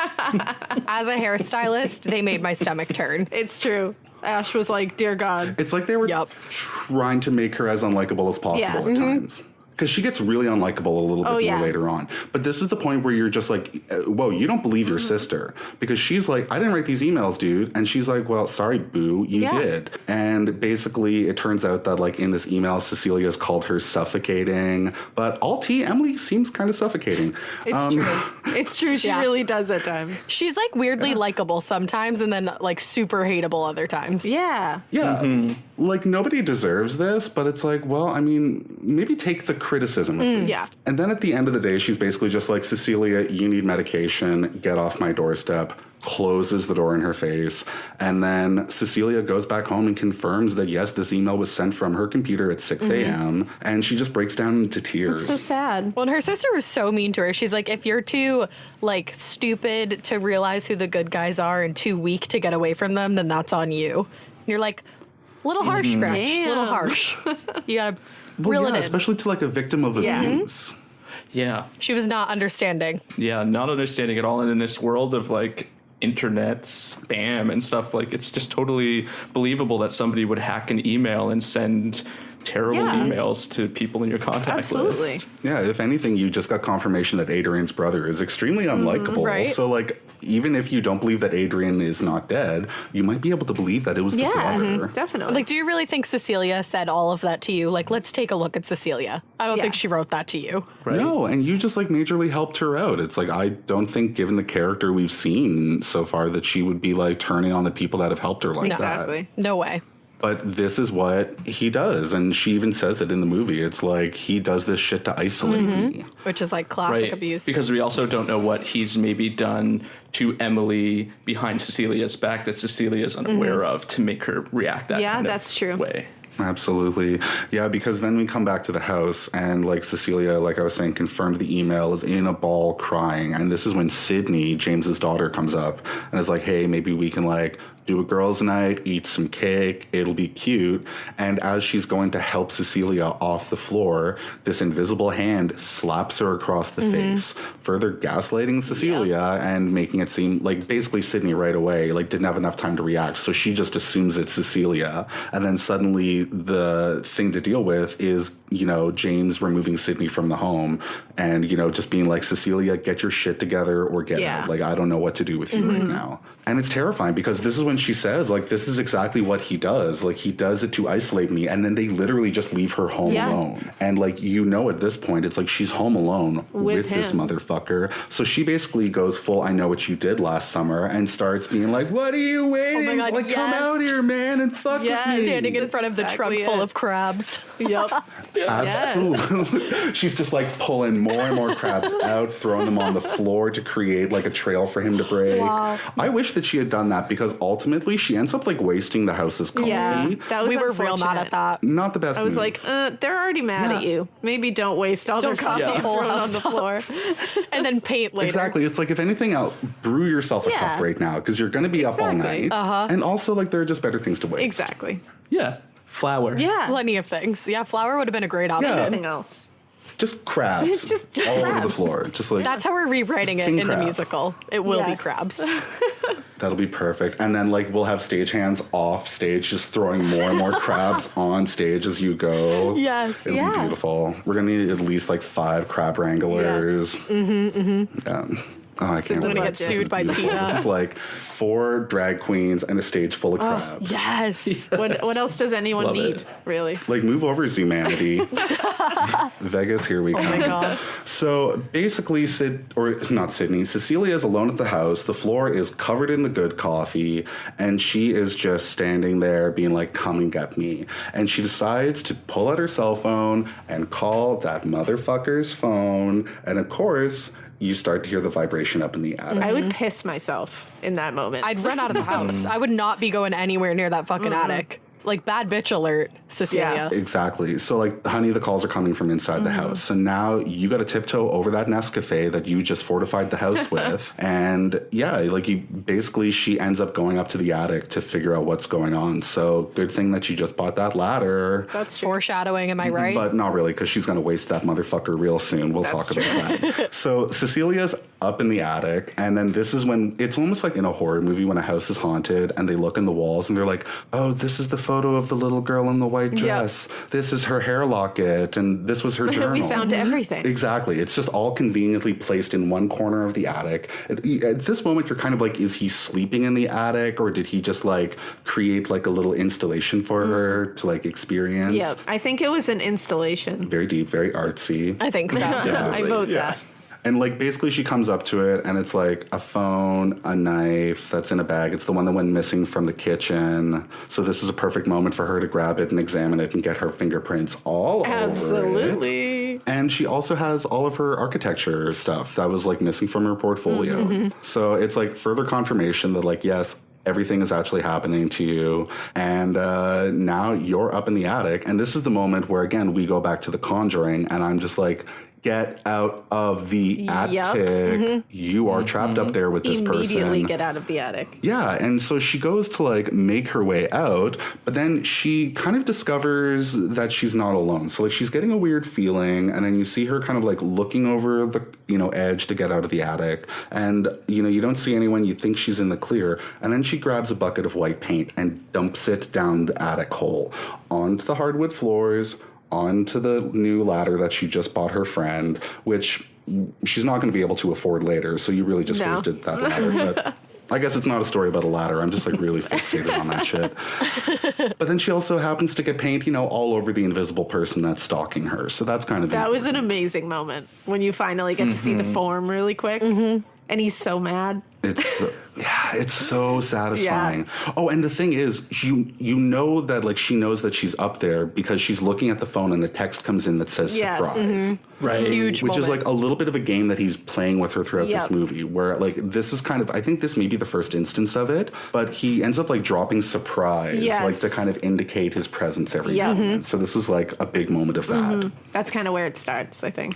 As a hairstylist, they made my stomach turn. It's true. Ash was like, dear God. It's like they were Yup. trying to make her as unlikable as possible Yeah. at times. Because she gets really unlikable a little bit more later on. But this is the point where you're just like, whoa, you don't believe your sister. Because she's like, I didn't write these emails, dude. And she's like, well, sorry, boo, you did. And basically, it turns out that, like, in this email, Cecilia's called her suffocating. But all tea, Emily seems kind of suffocating. It's true. It's true. She really does at times. She's like weirdly likable sometimes and then like super hateable other times. Yeah. Yeah. Like, nobody deserves this, but it's like, well, I mean, maybe take the criticism at least. Yeah. And then at the end of the day, she's basically just like, Cecilia, you need medication. Get off my doorstep. Closes the door in her face. And then Cecilia goes back home and confirms that, yes, this email was sent from her computer at 6 a.m. And she just breaks down into tears. It's so sad. Well, and her sister was so mean to her. She's like, if you're too, like, stupid to realize who the good guys are and too weak to get away from them, then that's on you. And you're like, little harsh, Scratch. Damn. Little harsh. You gotta reel it in. Especially to, like, a victim of abuse. Yeah. She was not understanding. Yeah, not understanding at all. And in this world of, like, internet spam and stuff, like, it's just totally believable that somebody would hack an email and send terrible emails to people in your contact list. Yeah, if anything, you just got confirmation that Adrian's brother is extremely unlikable. Right. So, like, even if you don't believe that Adrian is not dead, you might be able to believe that it was the daughter. Definitely. Like, do you really think Cecilia said all of that to you? Like, let's take a look at Cecilia. I don't think she wrote that to you. Right. No, and you just, like, majorly helped her out. It's like, I don't think, given the character we've seen so far, that she would be, like, turning on the people that have helped her like that. Exactly. No way. But this is what he does, and she even says it in the movie. It's like, he does this shit to isolate me. Which is like classic abuse. Because we also don't know what he's maybe done to Emily behind Cecilia's back that Cecilia's unaware of to make her react that kind that's of true. way. Absolutely. Yeah, because then we come back to the house and, like, Cecilia, like I was saying, confirmed the email, is in a ball crying. And this is when Sydney, James's daughter, comes up and is like, hey, maybe we can, like, do a girls' night, eat some cake, it'll be cute. And as she's going to help Cecilia off the floor, this invisible hand slaps her across the face, further gaslighting Cecilia and making it seem like basically Sydney right away, like, didn't have enough time to react. So she just assumes it's Cecilia. And then suddenly the thing to deal with is, you know, James removing Sydney from the home and, you know, just being like, Cecilia, get your shit together or get out. Like, I don't know what to do with you right now. And it's terrifying because this is when she says, like, this is exactly what he does. Like, he does it to isolate me. And then they literally just leave her home alone. And, like, you know, at this point, it's like she's home alone with this motherfucker. So she basically goes full, I know what you did last summer, and starts being like, what are you waiting? Oh my God, like, come out here, man, and fuck with me. Standing in front of the trunk full of crabs. Yep. Absolutely. She's just like pulling more and more crabs out, throwing them on the floor to create like a trail for him to break. Wow. I wish that she had done that because ultimately she ends up like wasting the house's coffee. Yeah, that was We were real mad at that. Not the best I was move. like, they're already mad at you. Maybe don't waste all their coffee fuck the whole thrown on house the floor. And then paint later. Exactly. It's like, if anything else, brew yourself a cup right now because you're going to be up all night. And also, like, there are just better things to waste. Exactly. Yeah. Flour. Yeah. Plenty of things. Yeah, flour would have been a great option. Yeah. Anything else? Just crabs. It's just all over the crabs. floor. Just like, That's how we're rewriting it King in crab. the musical. It will be Yes. crabs. that'll be perfect. And then, like, we'll have stagehands off stage, just throwing more and more crabs on stage as you go. Yes. It'll be beautiful. We're going to need at least, like, 5 crab wranglers. Yeah. Oh, I can't I'm gonna wait. get sued by Beautiful. PETA. Just, like, 4 drag queens and a stage full of crabs. Yes. What else does anyone Love need, it. really? Like, move over, humanity. Vegas, here we come. Oh my God. So basically, Cecilia's alone at the house. The floor is covered in the good coffee, and she is just standing there being like, come and get me. And she decides to pull out her cell phone and call that motherfucker's phone. And of course, you start to hear the vibration up in the attic. I would piss myself in that moment. I'd run out of the house. I would not be going anywhere near that fucking attic. Like, bad bitch alert, Cecilia. Exactly. So, like, honey, the calls are coming from inside the house. So now you got to tiptoe over that Nescafe that you just fortified the house with. And yeah, like, she ends up going up to the attic to figure out what's going on. So good thing that you just bought that ladder. That's true. Foreshadowing, am I right? But not really, because she's going to waste that motherfucker real soon. We'll talk about that. So Cecilia's up in the attic. And then this is when it's almost like in a horror movie when a house is haunted and they look in the walls and they're like, oh, this is the photo of the little girl in the white dress. Yep. This is her hair locket. And this was her journal. We found everything. Exactly. It's just all conveniently placed in one corner of the attic. At this moment, you're kind of like, is he sleeping in the attic, or did he just like create like a little installation for her to like experience? Yeah, I think it was an installation. Very deep, very artsy. I think so. I vote that. And like basically she comes up to it and it's like a phone, a knife that's in a bag. It's the one that went missing from the kitchen. So this is a perfect moment for her to grab it and examine it and get her fingerprints all over it. Absolutely. And she also has all of her architecture stuff that was like missing from her portfolio. So it's like further confirmation that like, yes, everything is actually happening to you. And now you're up in the attic. And this is the moment where, again, we go back to The Conjuring. And I'm just like, get out of the attic. You are trapped up there with this person. Immediately get out of the attic. Yeah, and so she goes to like make her way out, but then she kind of discovers that she's not alone. So like she's getting a weird feeling, and then you see her kind of like looking over the edge to get out of the attic, and you don't see anyone. You think she's in the clear, and then she grabs a bucket of white paint and dumps it down the attic hole onto the hardwood floors, onto the new ladder that she just bought her friend, which she's not going to be able to afford later. So you really just wasted that ladder. But I guess it's not a story about a ladder. I'm just like really fixated on that shit. But then she also happens to get paint, all over the invisible person that's stalking her. So that's kind of that was an amazing moment when you finally get to see the form really quick. And he's so mad. It's so satisfying. Yeah. Oh, and the thing is, you know that like she knows that she's up there because she's looking at the phone and a text comes in that says surprise. Right. Huge Which moment. is like a little bit of a game that he's playing with her throughout this movie, where like this is kind of, I think this may be the first instance of it, but he ends up like dropping surprise, like to kind of indicate his presence every moment. So this is like a big moment of that. That's kind of where it starts, I think.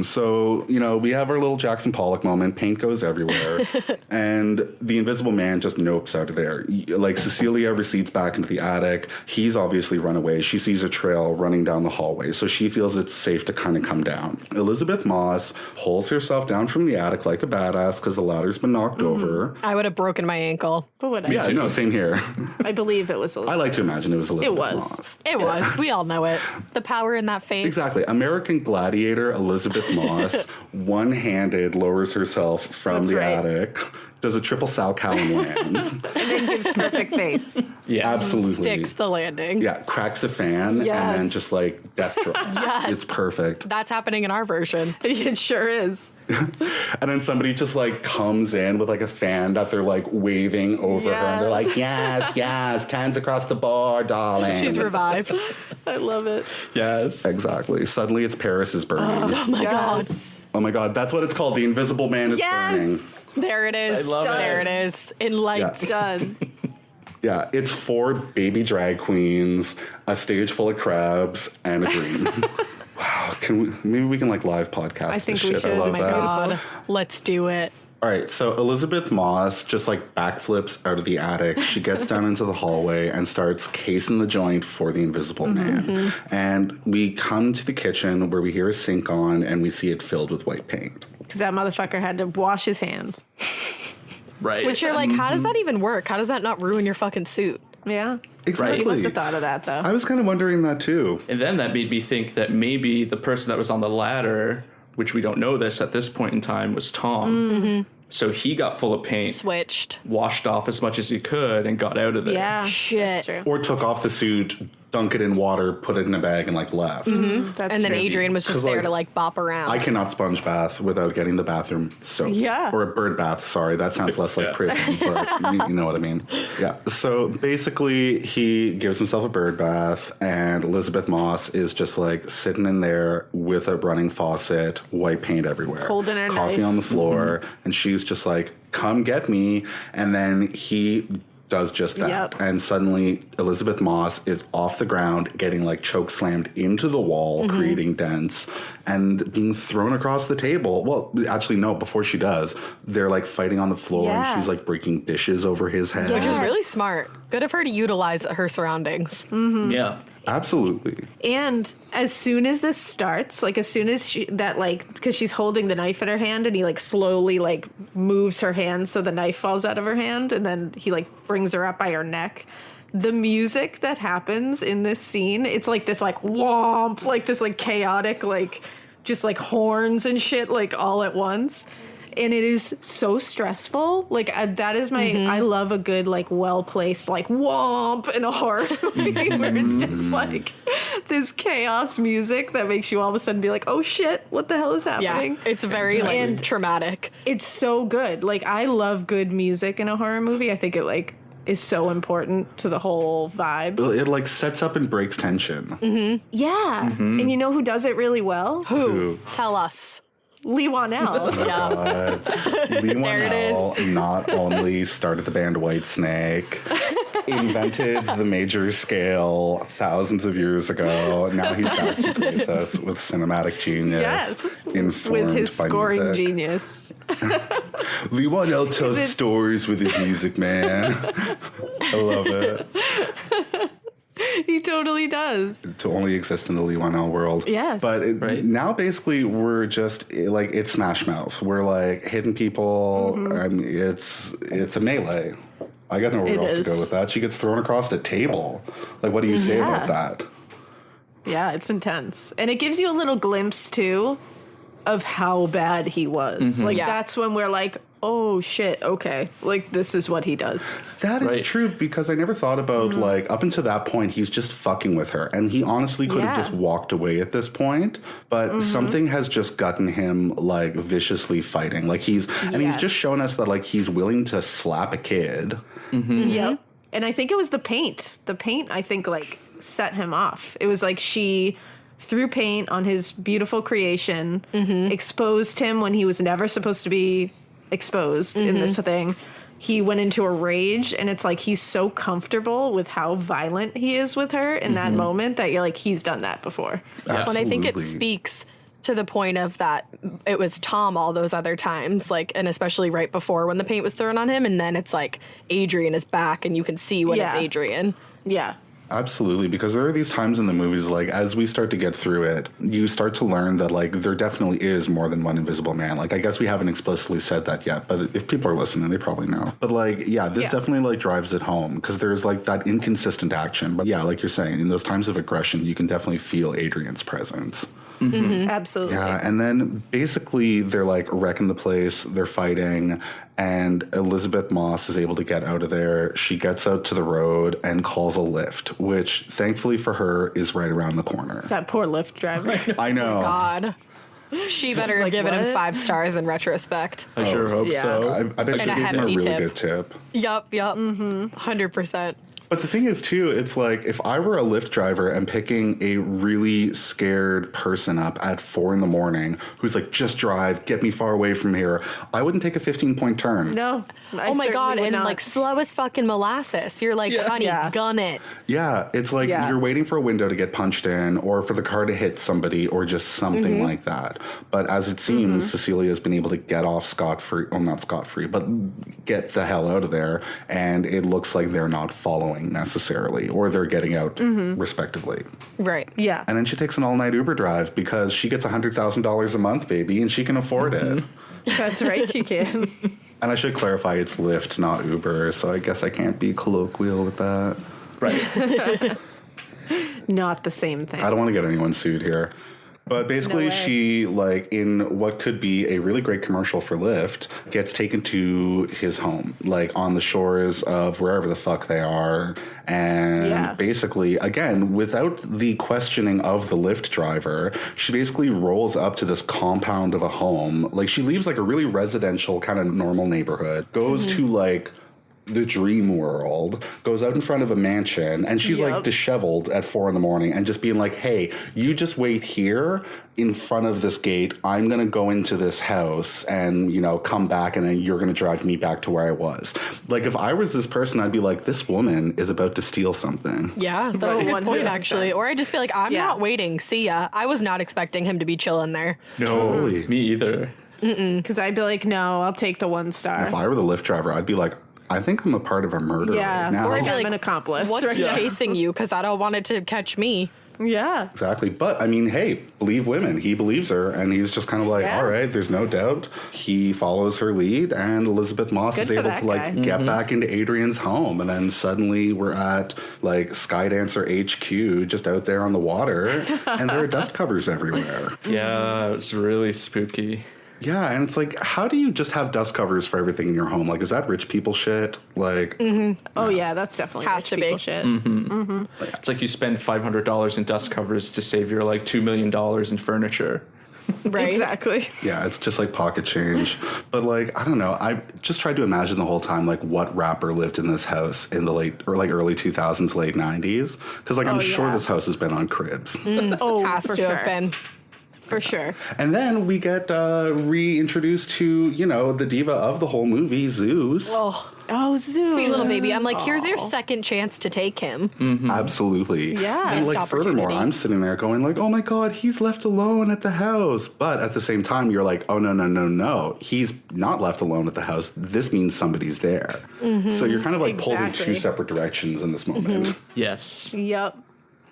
So, we have our little Jackson Pollock moment. Paint goes everywhere. And the invisible man just nopes out of there. Like Cecilia recedes back into the attic. He's obviously run away. She sees a trail running down the hallway. So she feels it's safe to kind of come down. Elizabeth Moss pulls herself down from the attic like a badass because the ladder's been knocked over. I would have broken my ankle. But what Yeah, no, same here. I believe it was Elizabeth. I like to imagine it was Elizabeth Moss. It was. We all know it. The power in that face. Exactly. American Gladiator Elizabeth Moss one-handed lowers herself from the attic, does a triple Sal Callan lands. And then gives perfect face. Yeah, absolutely. Sticks the landing. Yeah, cracks a fan and then just like death drops. It's perfect. That's happening in our version. It sure is. And then somebody just like comes in with like a fan that they're like waving over her and they're like, yes, hands across the board, darling. She's revived. I love it. Yes. Exactly. Suddenly it's Paris is burning. Oh my God. Oh my God, that's what it's called. The Invisible Man is burning. There it is. I love it. There it is. In lights. Done. Yeah, it's 4 baby drag queens, a stage full of crabs, and a dream. Wow, maybe we can like live podcast I think this we shit. should. I love Oh my that. God. Let's do it. All right, so Elizabeth Moss just like backflips out of the attic. She gets down into the hallway and starts casing the joint for the Invisible Man. And we come to the kitchen where we hear a sink on and we see it filled with white paint. Because that motherfucker had to wash his hands. Right. Which you're like, how does that even work? How does that not ruin your fucking suit? Yeah. Exactly. He must have thought of that, though. I was kind of wondering that too. And then that made me think that maybe the person that was on the ladder, which we don't know this at this point in time, was Tom. So he got full of paint, Switched. washed off as much as he could, and got out of there. Yeah. Shit. That's true. Or took off the suit, dunk it in water, put it in a bag, and like left. That's And then true. Adrian was just 'Cause, there like, to like bop around. I cannot sponge bath without getting the bathroom soaked. Yeah. Or a bird bath, sorry. That sounds less like prison, but you know what I mean. Yeah. So basically, he gives himself a bird bath, and Elizabeth Moss is just like sitting in there with a running faucet, white paint everywhere. Holding her coffee knife. on the floor, and she's just like, come get me. And then he does just that. Yep. And suddenly Elizabeth Moss is off the ground, getting like choke slammed into the wall, creating dents, and being thrown across the table. Well, actually, no, before she does, they're like fighting on the floor and Yeah. she's like breaking dishes over his head. Which is really smart. Good of her to utilize her surroundings. Yeah. Absolutely. And as soon as this starts, like as soon as because she's holding the knife in her hand and he like slowly like moves her hand so the knife falls out of her hand and then he like brings her up by her neck. The music that happens in this scene, it's like this like womp, like this like chaotic, like just like horns and shit like all at once. And it is so stressful. Like that is my, I love a good like well-placed like womp in a horror movie where it's just like this chaos music that makes you all of a sudden be like, oh shit, what the hell is happening? Yeah, it's very like traumatic. It's so good. Like I love good music in a horror movie. I think it like is so important to the whole vibe. It like sets up and breaks tension. Yeah. And you know who does it really well? Who? Tell us. Leigh Whannell. Leigh Whannell not only started the band Whitesnake, invented the major scale thousands of years ago. Now he's back to grace us with cinematic genius. Yes. Informed With his by scoring music. genius. Leigh Whannell tells stories with his music, man. I love it. He totally does. To only exist in the Leigh Whannell world. Yes. But now basically we're just like, it's Smash Mouth. We're like hitting people. I mean, it's a melee. I got nowhere else to go with that. She gets thrown across the table. Like, what do you say about that? Yeah, it's intense. And it gives you a little glimpse, too, of how bad he was. Like, that's when we're like, oh, shit, okay. Like, this is what he does. That is true, because I never thought about, like, up until that point, he's just fucking with her. And he honestly could have just walked away at this point. But something has just gotten him, like, viciously fighting. Like, he's just shown us that, like, he's willing to slap a kid. Yep. And I think it was the paint. The paint, I think, like, set him off. It was like she threw paint on his beautiful creation, exposed him when he was never supposed to be exposed in this thing. He went into a rage, and it's like he's so comfortable with how violent he is with her in that moment that you're like, he's done that before. And I think it speaks to the point of that it was Tom all those other times, like, and especially right before when the paint was thrown on him, and then it's like Adrian is back and you can see when it's Adrian. Yeah. Absolutely, because there are these times in the movies, like, as we start to get through it, you start to learn that, like, there definitely is more than one invisible man. Like, I guess we haven't explicitly said that yet, but if people are listening, they probably know. But, like, yeah, this definitely, like, drives it home, because there's, like, that inconsistent action. But, yeah, like you're saying, in those times of aggression, you can definitely feel Adrian's presence. Absolutely. Yeah, and then basically they're like wrecking the place, they're fighting, and Elizabeth Moss is able to get out of there. She gets out to the road and calls a Lyft, which thankfully for her is right around the corner. That poor Lyft driver. I know. God. She better have given him 5 stars in retrospect. I sure hope so. I bet she And a gave him a hefty really tip. good tip. Yup. 100%. But the thing is, too, it's like if I were a Lyft driver and picking a really scared person up at 4 a.m. who's like, just drive, get me far away from here, I wouldn't take a 15-point turn. No. Oh my God. And like slow as fucking molasses. You're like, honey, gun it. Yeah, it's like you're waiting for a window to get punched in or for the car to hit somebody or just something like that. But as it seems, Cecilia has been able to get off scot-free, well, not scot-free, but get the hell out of there. And it looks like they're not following necessarily, or they're getting out respectively. Right. Yeah. And then she takes an all-night Uber drive because she gets $100,000 a month, baby, and she can afford it. That's right, she can. And I should clarify, it's Lyft, not Uber, so I guess I can't be colloquial with that. Right. Not the same thing. I don't want to get anyone sued here. But basically, she, like, in what could be a really great commercial for Lyft, gets taken to his home, like, on the shores of wherever the fuck they are. And basically, again, without the questioning of the Lyft driver, she basically rolls up to this compound of a home. Like, she leaves, like, a really residential, kind of normal neighborhood, goes to, like, the dream world, goes out in front of a mansion, and she's like disheveled at 4 a.m. and just being like, hey, you just wait here in front of this gate. I'm going to go into this house and, you know, come back, and then you're going to drive me back to where I was. Like, if I was this person, I'd be like, this woman is about to steal something. Yeah, that's a good point, actually. Or I'd just be like, I'm not waiting. See ya. I was not expecting him to be chilling there. No, Totally. me either. Because I'd be like, no, I'll take the 1 star. If I were the Lyft driver, I'd be like, I think I'm a part of a murder right now. or be I'm like, an accomplice. What's right? chasing you? Because I don't want it to catch me. Yeah. Exactly. But I mean, hey, believe women. He believes her, and he's just kind of like, Yeah. all right, there's no doubt. He follows her lead, and Elizabeth Moss Good is for able that to like guy. get back into Adrian's home, and then suddenly we're at like Skydancer HQ, just out there on the water, and there are dust covers everywhere. Yeah, it was really spooky. Yeah, and it's like, how do you just have dust covers for everything in your home? Like, is that rich people shit? Like, Oh yeah, that's definitely Has rich to be. people shit. It's like you spend $500 in dust covers to save your like $2 million in furniture. Right? Exactly. yeah, it's just like pocket change. But like, I don't know. I just tried to imagine the whole time, like, what rapper lived in this house in the late or like early 2000s, late 90s. Because like, I'm sure yeah. this house has been on Cribs. Oh, Has for to sure. have been. For sure. And then we get reintroduced to, you know, the diva of the whole movie, Zeus. Oh, Zeus. Sweet little baby. I'm like, here's your second chance to take him. Absolutely. Yeah. And like, Missed furthermore, opportunity. I'm sitting there going like, oh my God, he's left alone at the house. But at the same time, you're like, oh, no. He's not left alone at the house. This means somebody's there. So you're kind of like pulled in Exactly. two separate directions in this moment. Yes. Yep.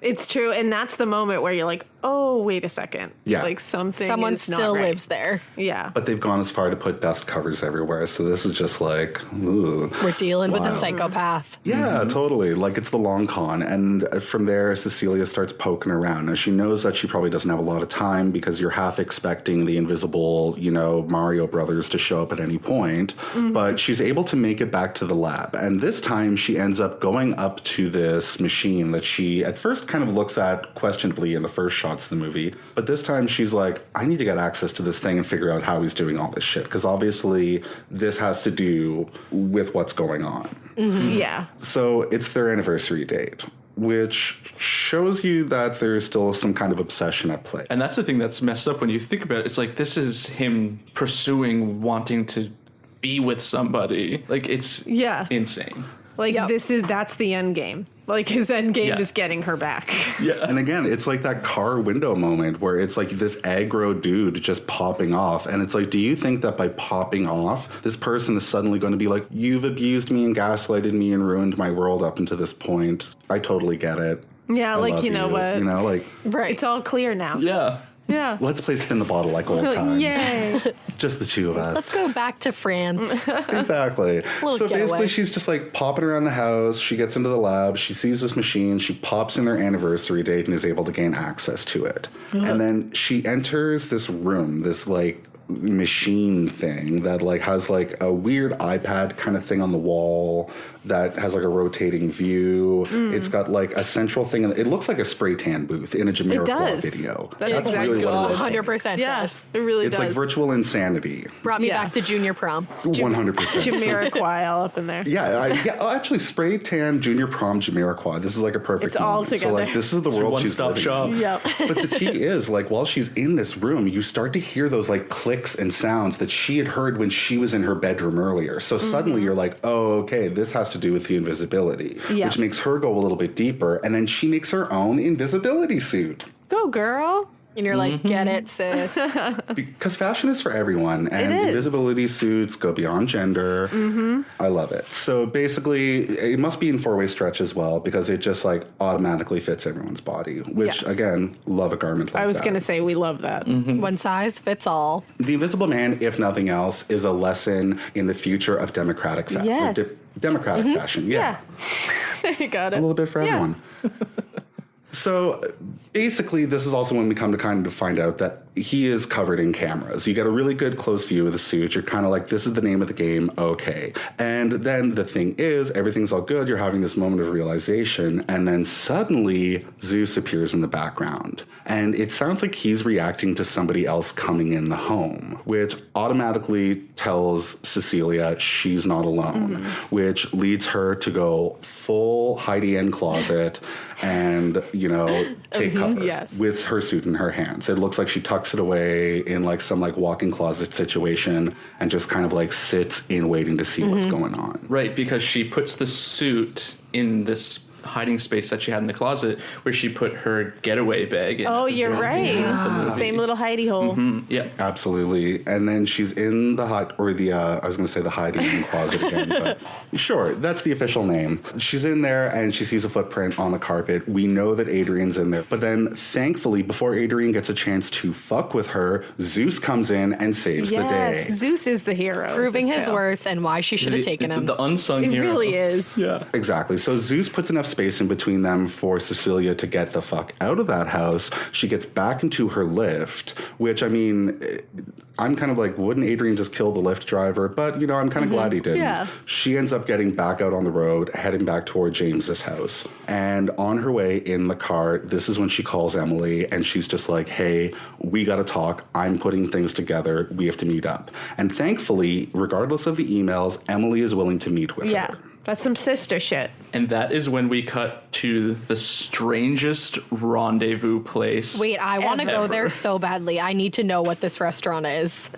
It's true. And that's the moment where you're like, oh, wait a second. Yeah. Like something Someone is not still right. lives there. Yeah. But they've gone as far to put dust covers everywhere. So this is just like, ooh. We're dealing with a Wow. psychopath. Yeah, totally. Like, it's the long con. And from there, Cecilia starts poking around. Now, she knows that she probably doesn't have a lot of time because you're half expecting the invisible, you know, Mario Brothers to show up at any point. But she's able to make it back to the lab. And this time, she ends up going up to this machine that she at first kind of looks at questionably in the first shots of the movie. But this time, she's like, I need to get access to this thing and figure out how he's doing all this shit. Because obviously, this has to do with what's going on. Yeah. So it's their anniversary date, which shows you that there's still some kind of obsession at play. And that's the thing that's messed up when you think about it. It's like this is him pursuing wanting to be with somebody. Like, it's Yeah. insane. Like that's the end game. Like his end game Yeah. is getting her back. And again, it's like that car window moment where it's like this aggro dude just popping off. And it's like, do you think that by popping off, this person is suddenly going to be like, you've abused me and gaslighted me and ruined my world up until this point? I totally get it. Yeah, I like, love you know what? You know, like, Right. It's all clear now. Yeah. Yeah. let's play spin the bottle like old times. Yay. Just the two of us. Let's go back to France. Exactly. Little So basically, getaway. she's just like popping around the house. She gets into the lab. She sees this machine. She pops in their anniversary date and is able to gain access to it. And then she enters this room, this like machine thing that like has like a weird iPad kind of thing on the wall that has like a rotating view. It's got like a central thing. It looks like a spray tan booth in a Jamiroquai does. video. That's exactly really what it is. 100% Yeah, does. it really It's does. like virtual insanity. Brought me Yeah. back to junior prom. 100%. Jamiroquai all up in there. Actually, spray tan junior prom Jamiroquai. This is like a perfect. It's all moment. So together. like, this is the world she's One-stop living shop. in. Yep. But the tea is like, while she's in this room, you start to hear those like clicks and sounds that she had heard when she was in her bedroom earlier. So suddenly you're like, oh, okay, this has to do with the invisibility, Yeah. which makes her go a little bit deeper, and then she makes her own invisibility suit. Go, girl. And you're like, get it, sis. Because fashion is for everyone, and It is. invisibility suits go beyond gender. I love it. So basically, it must be in four-way stretch as well, because it just like automatically fits everyone's body. Which Yes. again, love a garment like I was that. going to say we love that. One size fits all. The Invisible Man, if nothing else, is a lesson in the future of democratic fashion. Yes. Democratic fashion. Yeah. You got it. A little bit for Yeah. everyone. So basically, this is also when we come to kind of find out that he is covered in cameras. You get a really good close view of the suit. You're kind of like, this is the name of the game. Okay. And then the thing is, everything's all good. You're having this moment of realization. And then suddenly Zeus appears in the background. And it sounds like he's reacting to somebody else coming in the home, which automatically tells Cecilia she's not alone, which leads her to go full Heidi N closet and, you know, take cover Yes. with her suit in her hands. It looks like she tucks it away in like some like walk-in closet situation and just kind of like sits in waiting to see what's going on. Right, because she puts the suit in this hiding space that she had in the closet where she put her getaway bag in. Oh, at the you're very beginning of the right. movie. Same little hidey hole. Yeah. Absolutely. And then she's in the I was going to say the hiding closet again, but sure, that's the official name. She's in there and she sees a footprint on the carpet. We know that Adrian's in there. But then, thankfully, before Adrian gets a chance to fuck with her, Zeus comes in and saves the day. Zeus is the hero. Proving his worth and why she should have taken him. The unsung It hero. really is. Yeah. Exactly. So Zeus puts enough space in between them for Cecilia to get the fuck out of that house. She gets back into her lift, which, I mean, I'm kind of like, wouldn't Adrian just kill the Lyft driver? But, you know, I'm kind of glad he didn't. Yeah. She ends up getting back out on the road, heading back toward James's house. And on her way in the car, this is when she calls Emily and she's just like, hey, we got to talk. I'm putting things together. We have to meet up. And thankfully, regardless of the emails, Emily is willing to meet with Yeah. her. That's some sister shit. And that is when we cut to the strangest rendezvous place. Wait, I want to go ever. there so badly. I need to know what this restaurant is.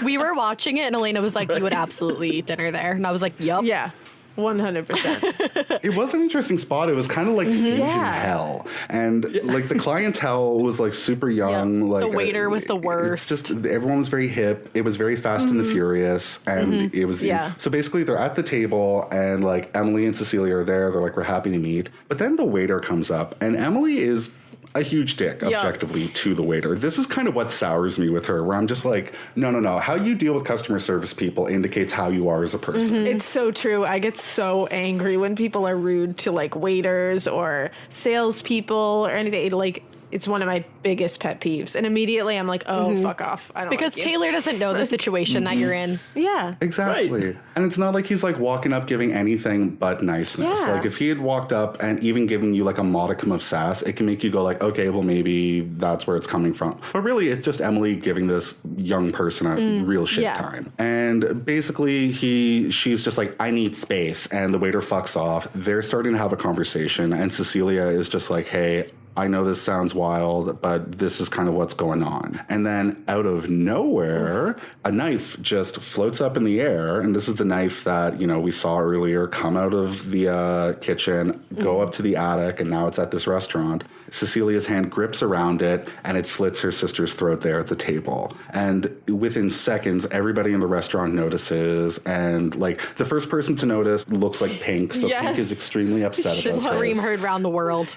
We were watching it, and Alaina was like, "You would absolutely eat dinner there," and I was like, "Yup." Yeah. 100%. It was an interesting spot. It was kind of like fusion Yeah. hell. And like the clientele was like super young. Yep. Like The waiter was the it's worst. Just everyone was very hip. It was very Fast and the Furious. And it was, Yeah. so basically they're at the table and like Emily and Cecilia are there. They're like, we're happy to meet. But then the waiter comes up and Emily is a huge dick, objectively, to the waiter. This is kind of what sours me with her, where I'm just like, no. How you deal with customer service people indicates how you are as a person. It's so true. I get so angry when people are rude to like waiters or salespeople or anything. Like, it's one of my biggest pet peeves. And immediately I'm like, oh, fuck off. I don't Because like you. Taylor doesn't know the situation that you're in. Yeah. Exactly. Right. And it's not like he's like walking up giving anything but niceness. Yeah. Like if he had walked up and even given you like a modicum of sass, it can make you go like, okay, well maybe that's where it's coming from. But really it's just Emily giving this young person a real shit Yeah. time. And basically she's just like, I need space. And the waiter fucks off. They're starting to have a conversation and Cecilia is just like, hey, I know this sounds wild, but this is kind of what's going on. And then out of nowhere, a knife just floats up in the air. And this is the knife that, you know, we saw earlier come out of the kitchen, go up to the attic, and now it's at this restaurant. Cecilia's hand grips around it and it slits her sister's throat there at the table. And within seconds, everybody in the restaurant notices. And like the first person to notice looks like Pink. So Pink is extremely upset The about scream this. heard round the world.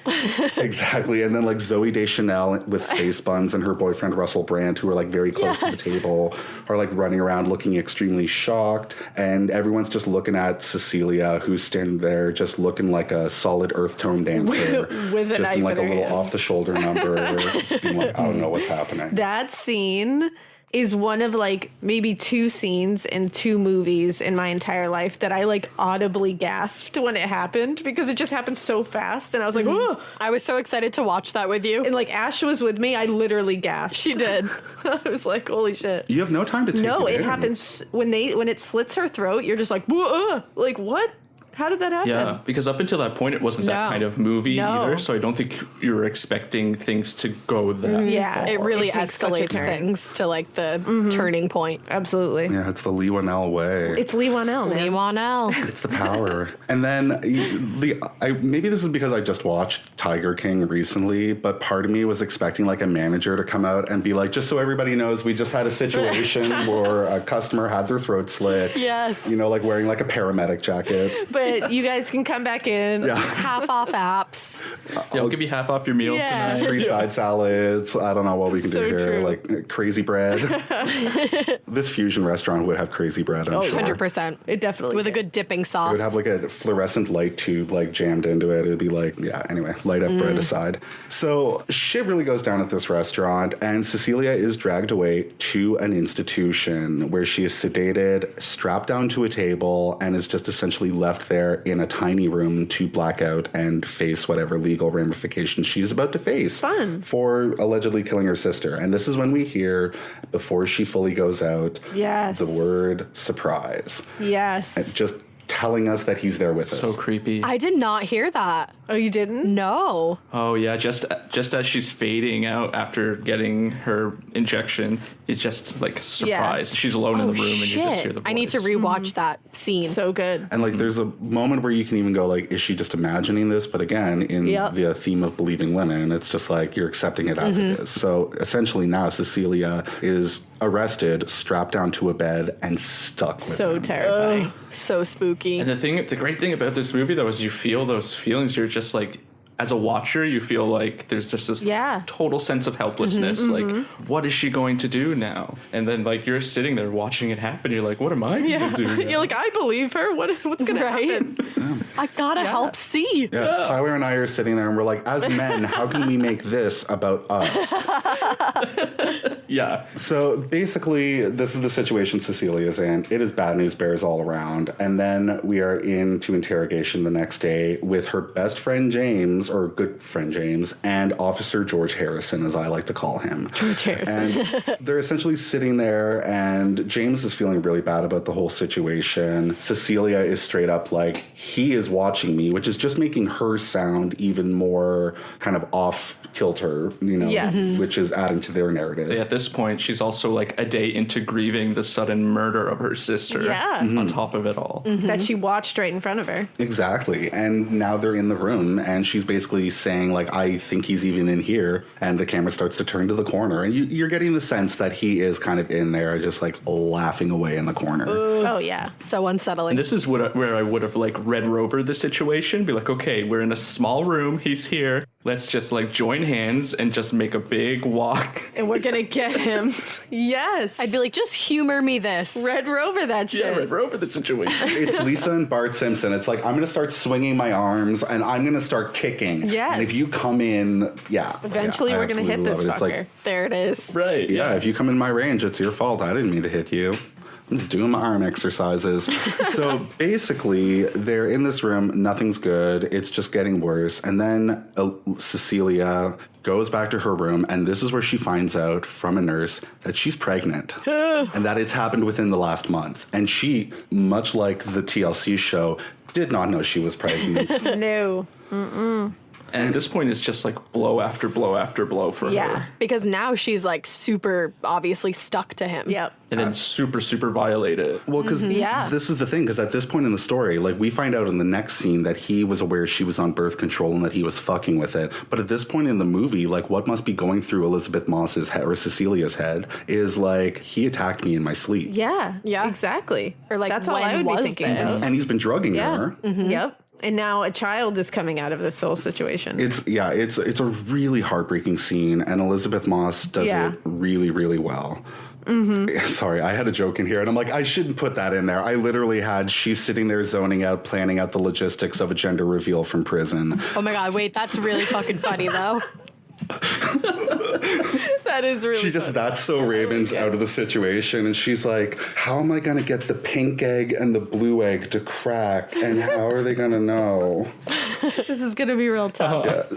Exactly. And then like Zoe Deschanel with Space Buns and her boyfriend Russell Brand, who are like very close to the table, are like running around looking extremely shocked. And everyone's just looking at Cecilia, who's standing there just looking like a solid earth tone dancer. With a just knife in like in a her little hand. off the shoulder number, being like, I don't know what's happening. That scene is one of like maybe two scenes in two movies in my entire life that I like audibly gasped when it happened because it just happened so fast and I was like, oh. I was so excited to watch that with you. And like Ash was with me, I literally gasped. She did. I was like, holy shit. You have no time to take No, it in. happens when it slits her throat. You're just like, whoa, like what? How did that happen? Yeah, because up until that point, it wasn't that No. kind of movie No. either. So I don't think you were expecting things to go that Yeah, far. It really It takes such a escalates turn. things to like the turning point. Absolutely. Yeah, it's the Leigh Whannell way. It's Leigh Whannell, man. Leigh Whannell. It's the power. And then maybe this is because I just watched Tiger King recently, but part of me was expecting like a manager to come out and be like, just so everybody knows, we just had a situation where a customer had their throat slit. Yes. You know, like wearing like a paramedic jacket. But you guys can come back in. Yeah. Half off apps. Yeah, I'll give you half off your meal Yeah. tonight. Free side salads. I don't know what we can So do here. true. Like crazy bread. This fusion restaurant would have crazy bread, I'm sure. 100%. It definitely With a did. good dipping It sauce. would have like a fluorescent light tube like jammed into it. It would be like, yeah, anyway, light up bread aside. So shit really goes down at this restaurant and Cecilia is dragged away to an institution where she is sedated, strapped down to a table, and is just essentially left there in a tiny room to black out and face whatever legal ramifications she is about to face. Fun. For allegedly killing her sister. And this is when we hear, before she fully goes out, Yes. the word surprise. Yes. Just telling us that he's there with us. So creepy. I did not hear that. Oh, you didn't? No. Oh yeah, just as she's fading out after getting her injection, it's just like surprise. She's alone in the room and you just hear the voice. I need to rewatch that scene. So good. And like, there's a moment where you can even go like, is she just imagining this? But again, in the theme of believing women, it's just like you're accepting it as it is. So essentially now Cecilia is arrested, strapped down to a bed, and stuck with So him. terrifying. So spooky. And the great thing about this movie though is you feel those feelings. You're just like, as a watcher, you feel like there's just this total sense of helplessness. Like, what is she going to do now? And then like you're sitting there watching it happen. You're like, what am I going to do now? You're like, I believe her. What's going to happen? I gotta help see. Yeah, Tyler and I are sitting there and we're like, as men, how can we make this about us? Yeah. So basically, this is the situation Cecilia's in. It is bad news bears all around. And then we are into interrogation the next day with her best friend James, or good friend James, and Officer George Harrison, as I like to call him. George Harrison. And they're essentially sitting there, and James is feeling really bad about the whole situation. Cecilia is straight up like, he is watching me, which is just making her sound even more kind of off kilter, you know, which is adding to their narrative. At this point, she's also like a day into grieving the sudden murder of her sister on top of it all. That she watched right in front of her. Exactly. And now they're in the room, and she's basically saying, like, I think he's even in here. And the camera starts to turn to the corner. And you're getting the sense that he is kind of in there, just like laughing away in the corner. Oh, yeah. So unsettling. And this is where I would have like read Rover the situation, be like, okay, we're in a small room, he's here. Let's just like join hands and just make a big walk. And we're going to get him. Yes. I'd be like, just humor me this. Red Rover that shit. Yeah, Red Rover the situation. It's Lisa and Bart Simpson. It's like, I'm going to start swinging my arms and I'm going to start kicking. Yes. And if you come in, Eventually we're going to hit this fucker. It's like, There it is. Right. yeah, if you come in my range, it's your fault. I didn't mean to hit you. I'm just doing my arm exercises. So basically, they're in this room. Nothing's good. It's just getting worse. And then Cecilia goes back to her room, and this is where she finds out from a nurse that she's pregnant and that it's happened within the last month. And she, much like the TLC show, did not know she was pregnant. No. And at this point, it's just like blow after blow after blow for her. Because now she's like super obviously stuck to him. Yep. And then super, super violated. Well, because this is the thing, because at this point in the story, like, we find out in the next scene that he was aware she was on birth control and that he was fucking with it. But at this point in the movie, like, what must be going through Elizabeth Moss's head, or Cecilia's head, is like, he attacked me in my sleep. Yeah. Yeah. Exactly. Or like, that's all when I would was be thinking this? of. And he's been drugging her. Yep. And now a child is coming out of this whole situation. It's a really heartbreaking scene, and Elizabeth Moss does it really, really well. Sorry, I had a joke in here, and I'm like, I shouldn't put that in there. I literally had, she's sitting there zoning out, planning out the logistics of a gender reveal from prison. Oh my God, wait, that's really fucking funny though. That is really She just, that's so Ravens out of the situation, and she's like, how am I going to get the pink egg and the blue egg to crack, and how are they going to know? This is going to be real tough.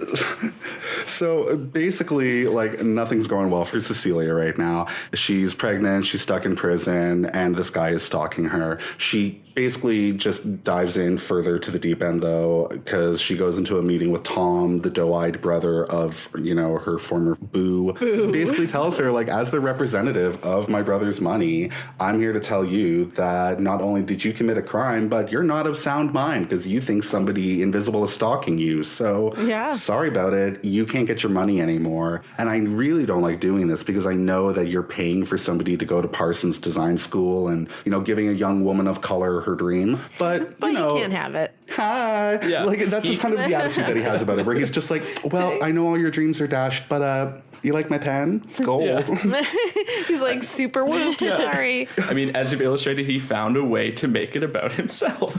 So basically, like, nothing's going well for Cecilia right now. She's pregnant, she's stuck in prison, and this guy is stalking her. She basically just dives in further to the deep end, though, because she goes into a meeting with Tom, the doe-eyed brother of, you know, her former boo. Basically tells her, like, as the representative of my brother's money, I'm here to tell you that not only did you commit a crime, but you're not of sound mind because you think somebody invisible is stalking you. So sorry about it. You can't get your money anymore. And I really don't like doing this because I know that you're paying for somebody to go to Parsons Design School and, you know, giving a young woman of color her dream. But you know, you can't have it. Hi. Yeah. Like, that's just kind of the attitude that he has about it, where he's just like, well, I know all your dreams are dashed, but you like my pen? It's gold. Yeah. He's like, super whoops, sorry. I mean, as you've illustrated, he found a way to make it about himself.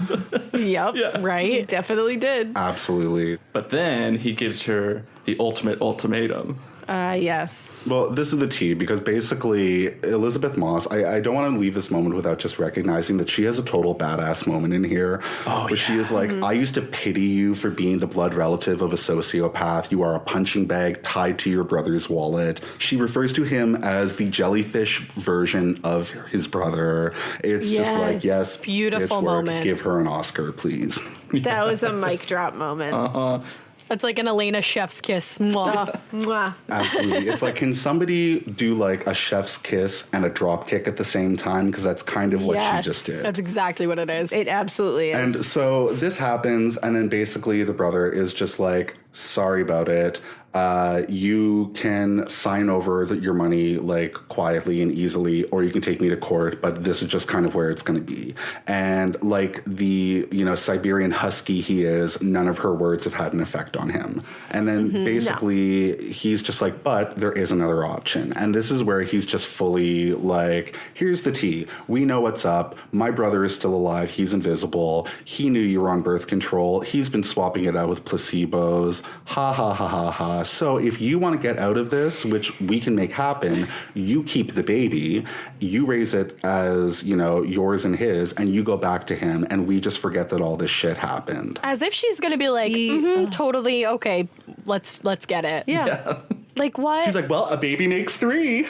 Yep. Yeah. Right? He definitely did. Absolutely. But then he gives her the ultimate ultimatum. Yes. Well, this is the tea, because basically Elizabeth Moss, I don't want to leave this moment without just recognizing that she has a total badass moment in here where she is like, I used to pity you for being the blood relative of a sociopath. You are a punching bag tied to your brother's wallet. She refers to him as the jellyfish version of his brother. It's just like, yes, beautiful bitch work. moment. Give her an Oscar, please. That was a mic drop moment. That's like an Alaina chef's kiss. Mwah. Mwah. Absolutely. It's like, can somebody do like a chef's kiss and a drop kick at the same time? Because that's kind of what she just did. That's exactly what it is. It absolutely is. And so this happens, and then basically the brother is just like, sorry about it. You can sign over your money like quietly and easily, or you can take me to court, but this is just kind of where it's going to be. And like the, Siberian husky he is, none of her words have had an effect on him. And then basically he's just like, but there is another option. And this is where he's just fully like, here's the tea. We know what's up. My brother is still alive. He's invisible. He knew you were on birth control. He's been swapping it out with placebos. Ha ha ha ha ha. So if you want to get out of this, which we can make happen, you keep the baby, you raise it as, yours and his, and you go back to him, and we just forget that all this shit happened. As if she's gonna be like, totally, okay, let's get it. Yeah. Like what? She's like, well, a baby makes 3.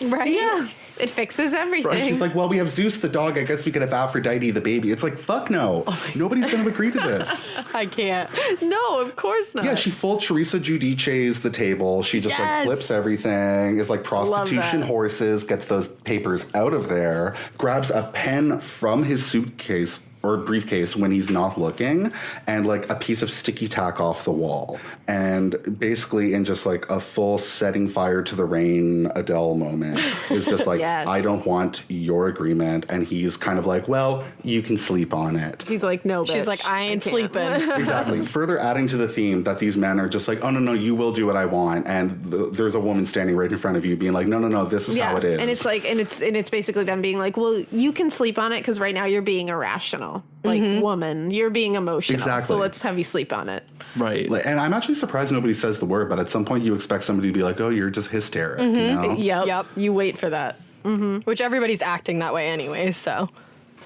Right? Yeah. It fixes everything. Right? She's like, well, we have Zeus the dog. I guess we could have Aphrodite the baby. It's like, fuck no. Nobody's going to agree to this. I can't. No, of course not. Yeah, she full Teresa Giudice's the table. She just like flips everything. Is like prostitution horses, gets those papers out of there, grabs a pen from his suitcase or briefcase when he's not looking, and like a piece of sticky tack off the wall. And basically in just like a full setting fire to the rain Adele moment is just like, I don't want your agreement. And he's kind of like, well, you can sleep on it. She's like, no, bitch. She's like, I ain't sleeping. Exactly. Further adding to the theme that these men are just like, oh, no, you will do what I want. And there's a woman standing right in front of you being like, no, this is how it is. And it's like, and it's basically them being like, well, you can sleep on it because right now you're being irrational. Like, woman, you're being emotional. Exactly. So let's have you sleep on it. Right. And I'm actually surprised nobody says the word, but at some point you expect somebody to be like, oh, you're just hysteric, Yep. You wait for that. Which everybody's acting that way anyway, so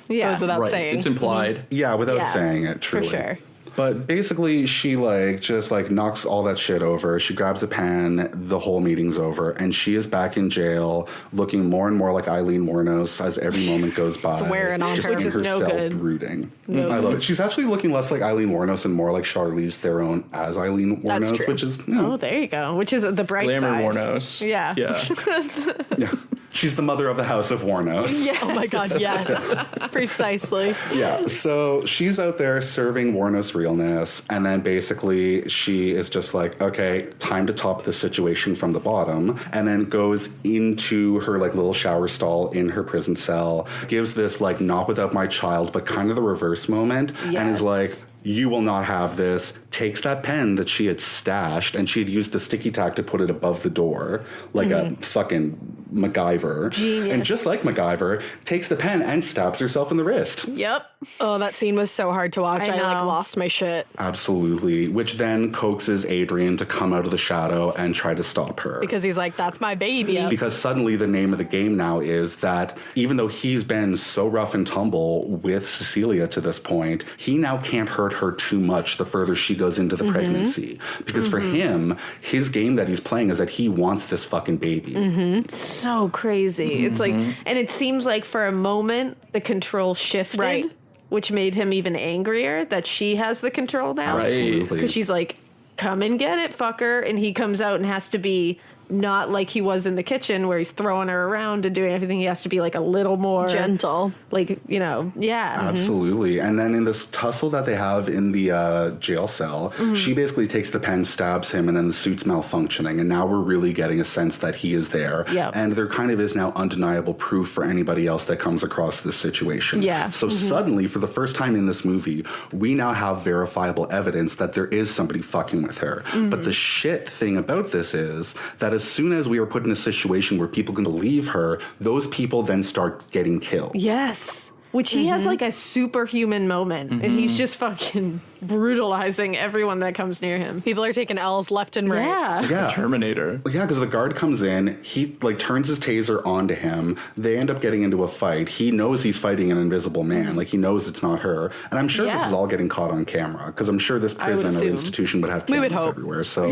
goes without saying. It's implied. Yeah, without saying it, truly. For sure. But basically, she just knocks all that shit over. She grabs a pen. The whole meeting's over, and she is back in jail, looking more and more like Eileen Wuornos as every moment goes by. It's wearing on just her. in Which is her no cell good. brooding. I love it. She's actually looking less like Eileen Wuornos and more like Charlize Theron as Eileen That's Wuornos, true. which is Oh, there you go. Which is the bright Glamour side. Wuornos. Yeah. Yeah. yeah. She's the mother of the House of Wuornos. Yes. Oh my God, yes. Precisely. Yeah, so she's out there serving Wuornos realness, and then basically she is just like, okay, time to top the situation from the bottom, and then goes into her little shower stall in her prison cell, gives this not without my child, but kind of the reverse moment, and is like, you will not have this, takes that pen that she had stashed, and she had used the sticky tack to put it above the door, like a fucking MacGyver. Genius. And just like MacGyver, takes the pen and stabs herself in the wrist. Yep. Oh, that scene was so hard to watch. I know. lost my shit. Absolutely. Which then coaxes Adrian to come out of the shadow and try to stop her. Because he's like, that's my baby. Because suddenly the name of the game now is that even though he's been so rough and tumble with Cecilia to this point, he now can't hurt her too much the further she goes into the pregnancy. Because for him, his game that he's playing is that he wants this fucking baby. So crazy. It's like, and it seems like for a moment the control shifted, Right. which made him even angrier that she has the control now. Right. Absolutely. Because she's like, come and get it, fucker. And he comes out and has to be not like he was in the kitchen where he's throwing her around and doing everything. He has to be a little more Gentle. Absolutely. And then in this tussle that they have in the jail cell, she basically takes the pen, stabs him, and then the suit's malfunctioning. And now we're really getting a sense that he is there. Yep. And there kind of is now undeniable proof for anybody else that comes across this situation. Yeah. So suddenly, for the first time in this movie, we now have verifiable evidence that there is somebody fucking with her. But the shit thing about this is that as soon as we are put in a situation where people can believe her, those people then start getting killed. Yes. Which he has a superhuman moment and he's just fucking brutalizing everyone that comes near him. People are taking L's left and right. Yeah. Yeah. Terminator. Yeah, because the guard comes in, he like turns his taser onto him. They end up getting into a fight. He knows he's fighting an invisible man. Like he knows it's not her. And I'm sure this is all getting caught on camera because I'm sure this prison or institution would have cameras everywhere. So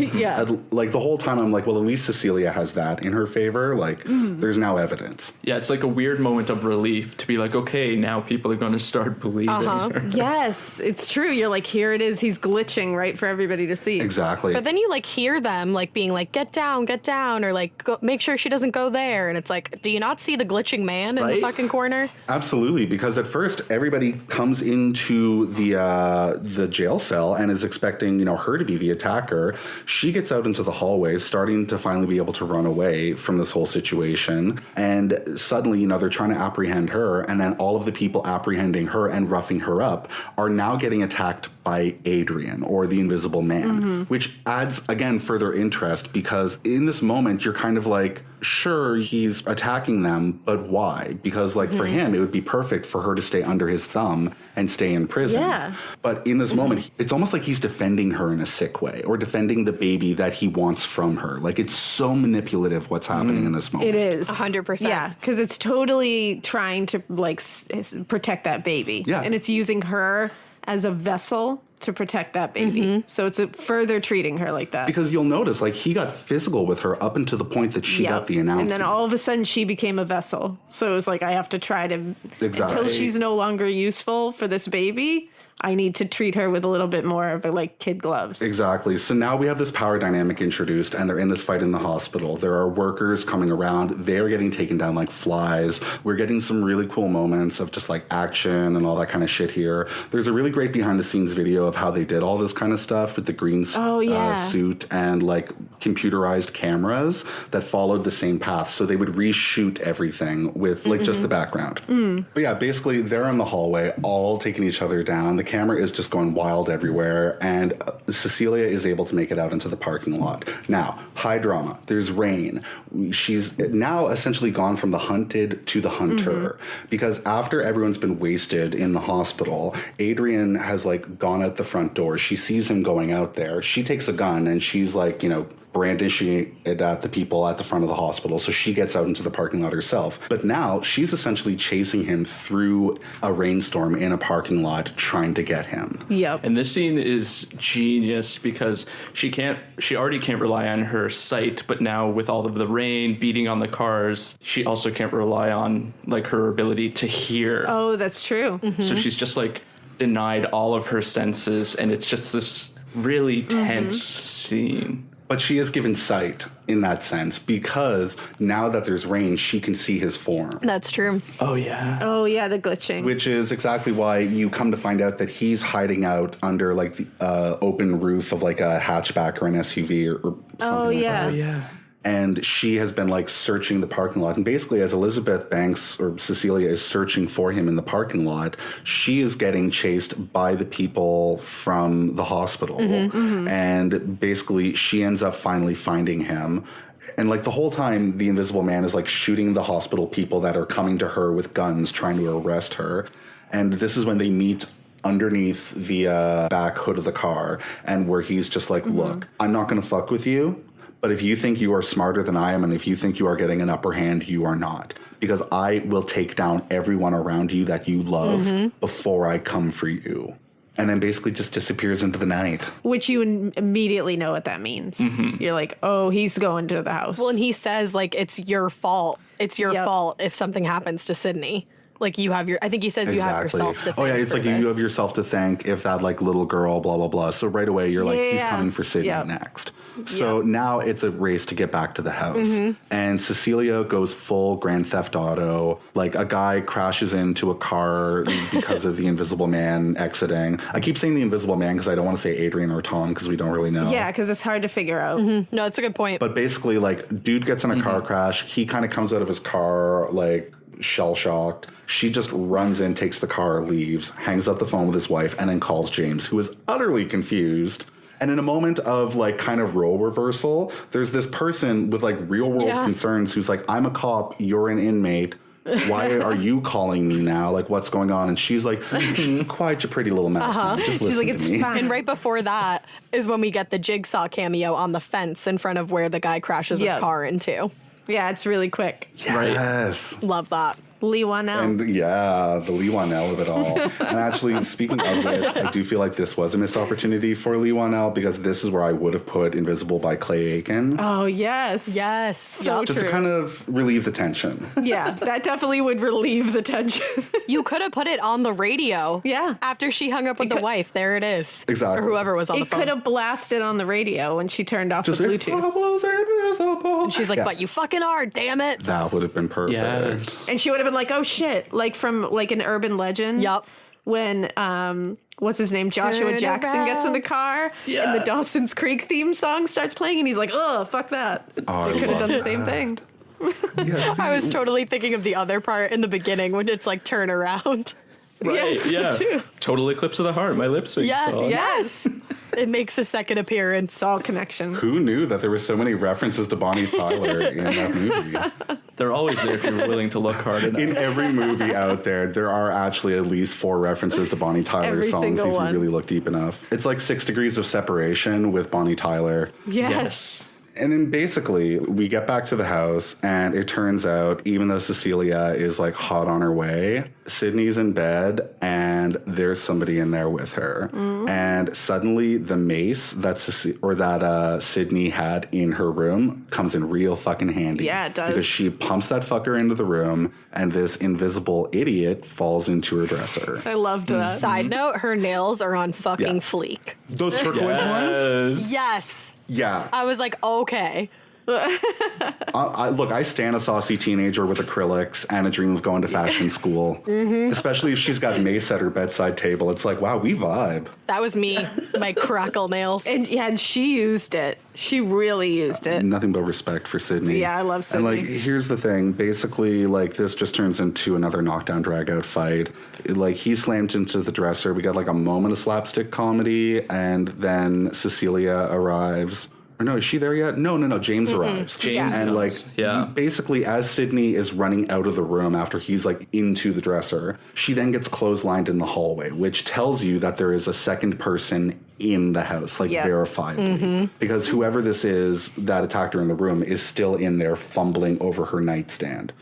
like the whole time I'm like, well, at least Cecilia has that in her favor. Like there's now evidence. Yeah, it's like a weird moment of relief to be like, okay, now people are going to start believing her. Yes, it's true. You're like, here it is. He's glitching right for everybody to see. Exactly. But then you like hear them like being like, get down, or like go, make sure she doesn't go there. And it's like, do you not see the glitching man in the fucking corner? Absolutely, because at first everybody comes into the jail cell and is expecting, you know, her to be the attacker. She gets out into the hallways, starting to finally be able to run away from this whole situation. And suddenly, you know, they're trying to apprehend her, and then all of the people apprehending her and roughing her up are now getting attacked by Adrian, or the Invisible Man, which adds, again, further interest, because in this moment, you're kind of like, sure, he's attacking them, but why? Because, like, for him, it would be perfect for her to stay under his thumb and stay in prison. Yeah. But in this moment, it's almost like he's defending her in a sick way, or defending the baby that he wants from her. Like, it's so manipulative what's happening in this moment. It is. 100%. Yeah, because it's totally trying to, like, protect that baby. Yeah. And it's using her as a vessel to protect that baby. So it's further treating her like that. Because you'll notice, like, he got physical with her up until the point that she got the announcement. And then all of a sudden she became a vessel. So it was like, I have to try to, until she's no longer useful for this baby, I need to treat her with a little bit more of like kid gloves. Exactly. So now we have this power dynamic introduced, and they're in this fight in the hospital. There are workers coming around. They're getting taken down like flies. We're getting some really cool moments of just like action and all that kind of shit here. There's a really great behind the scenes video of how they did all this kind of stuff with the green suit and like computerized cameras that followed the same path. So they would reshoot everything with like just the background. But yeah, basically they're in the hallway, all taking each other down. The camera is just going wild everywhere, and Cecilia is able to make it out into the parking lot. Now, high drama. There's rain. She's now essentially gone from the hunted to the hunter, because after everyone's been wasted in the hospital, Adrian has like gone out the front door. She sees him going out there. She takes a gun and she's like, you know, brandishing it at the people at the front of the hospital. So she gets out into the parking lot herself. But now she's essentially chasing him through a rainstorm in a parking lot, trying to get him. Yep. And this scene is genius because she already can't rely on her sight, but now with all of the rain beating on the cars, she also can't rely on like her ability to hear. Oh, that's true. So she's just like denied all of her senses, and it's just this really tense scene. But she is given sight in that sense, because now that there's rain, she can see his form. That's true. Oh, yeah. Oh, yeah, the glitching. Which is exactly why you come to find out that he's hiding out under like the open roof of like a hatchback or an SUV or something like that. Oh, yeah. And she has been like searching the parking lot. And basically, as Elizabeth Banks or Cecilia is searching for him in the parking lot, she is getting chased by the people from the hospital. And basically, she ends up finally finding him. And like the whole time, the Invisible Man is like shooting the hospital people that are coming to her with guns, trying to arrest her. And this is when they meet underneath the back hood of the car, and where he's just like, look, I'm not going to fuck with you. But if you think you are smarter than I am, and if you think you are getting an upper hand, you are not. Because I will take down everyone around you that you love before I come for you. And then basically just disappears into the night. Which you immediately know what that means. You're like, oh, he's going to the house. Well, and he says, like, it's your fault. It's your fault if something happens to Sydney. Like, you have I think he says you have yourself to thank. Oh, yeah, it's like you have yourself to thank if that, like, little girl, blah, blah, blah. So right away, you're like, he's coming for Sydney next. So now it's a race to get back to the house. And Cecilia goes full Grand Theft Auto. Like, a guy crashes into a car because of the Invisible Man exiting. I keep saying the Invisible Man because I don't want to say Adrian or Tom because we don't really know. Yeah, because it's hard to figure out. No, it's a good point. But basically, like, dude gets in a car crash. He kind of comes out of his car, like, shell-shocked. She just runs in, takes the car, leaves, hangs up the phone with his wife, and then calls James, who is utterly confused. And in a moment of, like, kind of role reversal, there's this person with, like, real-world concerns who's like, I'm a cop, you're an inmate. Why are you calling me now? Like, what's going on? And she's like, quiet your pretty little mouth. Man. Just listen like, to it's me. fine. And right before that is when we get the Jigsaw cameo on the fence in front of where the guy crashes his car into. Yeah, it's really quick. Yes. Love that. Leigh Whannell. And the Leigh Whannell of it all. And actually, speaking of which, I do feel like this was a missed opportunity for Leigh Whannell because this is where I would have put Invisible by Clay Aiken. Oh, yes. Yes. So just true. to kind of relieve the tension. Yeah, that definitely would relieve the tension. You could have put it on the radio. Yeah. After she hung up with the wife. There it is. Exactly. Or whoever was on the It phone. could have blasted on the radio when she turned off Just the like, Bluetooth. Pablo's invisible. And she's like, Yeah. but you fucking are, damn it. That would have been perfect. Yes. And she would have been like, oh shit, like from like an urban legend. Yup. When what's his name? Joshua Turn Jackson gets in the car and the Yeah. Dawson's Creek theme song starts playing and he's like, oh, fuck that. Oh, They I could have love done the same that. thing. Yeah, see, I was totally thinking of the other part in the beginning when it's like turn around. Right, Yes, yeah. too. Total Eclipse of the Heart, my lip sync song. Yes. It makes a second appearance. It's all connection. Who knew that there were so many references to Bonnie Tyler in that movie? They're always there if you're willing to look hard enough. In every movie out there are actually at least 4 references to Bonnie Tyler Every songs single if you one. really look deep enough. It's like 6 Degrees of Separation with Bonnie Tyler. Yes. And then basically, we get back to the house, and it turns out, even though Cecilia is like hot on her way, Sydney's in bed, and there's somebody in there with her. And suddenly, the mace that Sydney had in her room comes in real fucking handy. Yeah, it does. Because she pumps that fucker into the room, and this invisible idiot falls into her dresser. I loved that. Side note, her nails are on fucking Yeah. fleek. Those turquoise ones? Yes. Yes. Yeah. I was like, okay. Look, I stan a saucy teenager with acrylics and a dream of going to fashion school. Especially if she's got mace at her bedside table. It's like, wow, we vibe. That was me. My crackle nails. And she used it. She really used it. Nothing but respect for Sydney. Yeah, I love Sydney. And like, here's the thing. Basically, like, this just turns into another knockdown, drag-out fight. Like, he slammed into the dresser. We got like a moment of slapstick comedy, and then Cecilia arrives. Or no, is she there yet? No. James arrives. James and comes, like, yeah. basically, as Sydney is running out of the room after he's like into the dresser, she then gets clotheslined in the hallway, which tells you that there is a second person in the house, like verifiably, because whoever this is that attacked her in the room is still in there fumbling over her nightstand.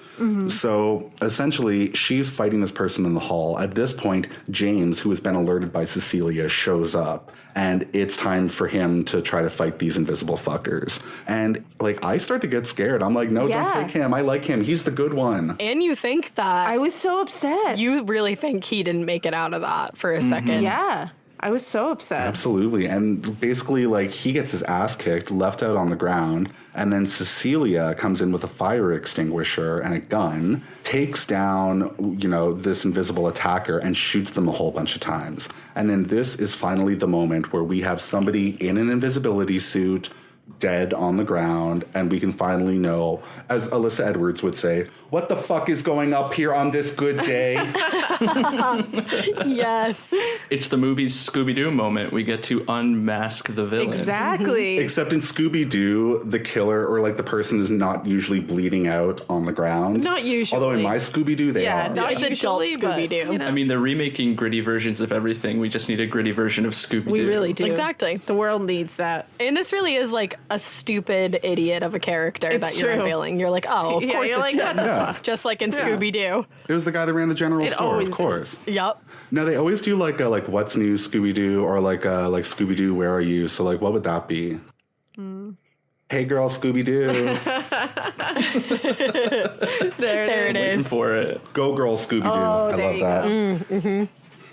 So essentially, she's fighting this person in the hall. At this point, James, who has been alerted by Cecilia, shows up, and it's time for him to try to fight these invisible fuckers. And like, I start to get scared. I'm like, no, Yeah. don't take him. I like him. He's the good one. And you think that I was so upset. you really think he didn't make it out of that for a second. Yeah. I was so upset. Absolutely. And basically, like, he gets his ass kicked, left out on the ground, and then Cecilia comes in with a fire extinguisher and a gun, takes down, this invisible attacker and shoots them a whole bunch of times. And then this is finally the moment where we have somebody in an invisibility suit dead on the ground, and we can finally know, as Alyssa Edwards would say, what the fuck is going up here on this good day? Yes. It's the movie's Scooby-Doo moment. We get to unmask the villain. Exactly. Except in Scooby-Doo, the killer or like the person is not usually bleeding out on the ground. Not usually. Although in my Scooby-Doo, they Yeah, are. not It's adult usually, but, Scooby-Doo. I mean, they're remaking gritty versions of everything. We just need a gritty version of Scooby-Doo. we really do. Exactly. The world needs that. And this really is like a stupid idiot of a character It's that you're true. unveiling. You're like, oh, of Yeah, course you're it's like, what the Yeah. just like in Scooby-Doo. It was the guy that ran the general It store, always of course. Yup. No, they always do like what's new Scooby-Doo or like Scooby-Doo, where are you? So like, what would that be? Hey girl, Scooby-Doo. There it Waiting is. for it. Go girl, Scooby-Doo. I there love you that.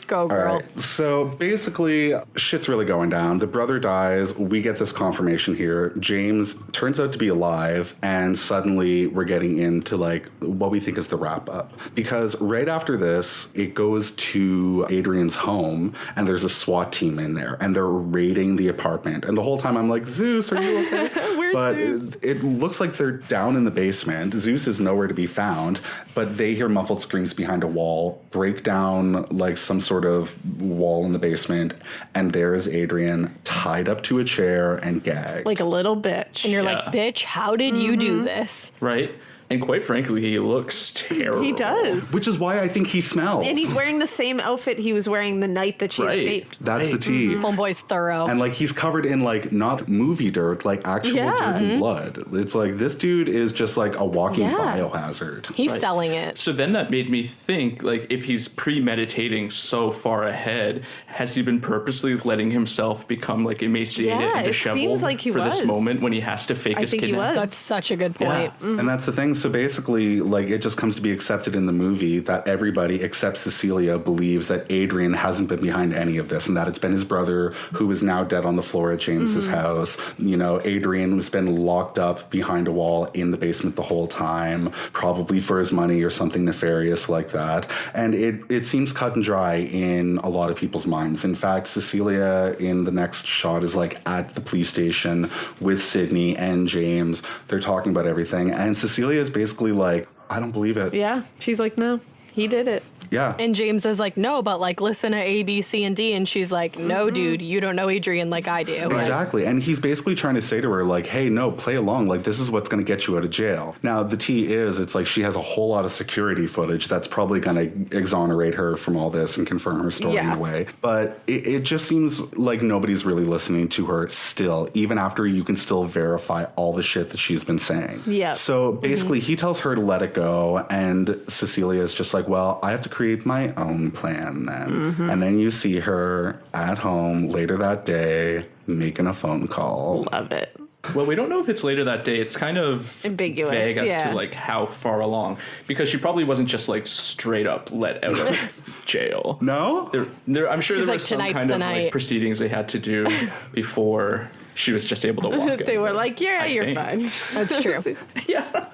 Go, All girl. right. So basically, shit's really going down. The brother dies. We get this confirmation here. James turns out to be alive, and suddenly we're getting into like what we think is the wrap up. Because right after this, it goes to Adrian's home, and there's a SWAT team in there, and they're raiding the apartment. And the whole time I'm like, Zeus, are you okay? Where's but Zeus? it looks like they're down in the basement. Zeus is nowhere to be found, but they hear muffled screams behind a wall, break down like some sort of wall in the basement, and there's Adrian tied up to a chair and gagged. Like a little bitch. And you're like, bitch, how did you do this? Right? And quite frankly, he looks terrible. He does. Which is why I think he smells. And he's wearing the same outfit he was wearing the night that she escaped. That's the tea. Homeboy's thorough. And like he's covered in like not movie dirt, like actual dirt and blood. It's like this dude is just like a walking biohazard. He's selling it. So then that made me think, like, if he's premeditating so far ahead, has he been purposely letting himself become like emaciated and disheveled seems like he for this was. moment when he has to fake his think he kidnapping? was. That's such a good point. And that's the thing. So basically, like, it just comes to be accepted in the movie that everybody except Cecilia believes that Adrian hasn't been behind any of this and that it's been his brother who is now dead on the floor at James's house. You know, Adrian has been locked up behind a wall in the basement the whole time, probably for his money or something nefarious like that. And it seems cut and dry in a lot of people's minds. In fact, Cecilia in the next shot is like at the police station with Sydney and James. They're talking about everything. And Cecilia is basically like, I don't believe it. Yeah. She's like, no, he did it. Yeah. And James is like, no, but like listen to A, B, C, and D. And she's like, no, dude, you don't know Adrian like I do. Exactly. And he's basically trying to say to her, like, hey, no, play along. Like, this is what's going to get you out of jail. Now, the tea is, it's like she has a whole lot of security footage that's probably going to exonerate her from all this and confirm her story in a way. But it just seems like nobody's really listening to her still, even after you can still verify all the shit that she's been saying. Yeah. So basically, he tells her to let it go. And Cecilia is just like, well, I have to create my own plan then. And then you see her at home later that day making a phone call. Love it. Well, we don't know if it's later that day. It's kind of ambiguous, vague as to like how far along, because she probably wasn't just like straight up let out of jail. No? I'm sure She's there like, was some "Tonight's kind the of night." like proceedings they had to do before she was just able to walk in. They were like, yeah, you're think. fine. That's true.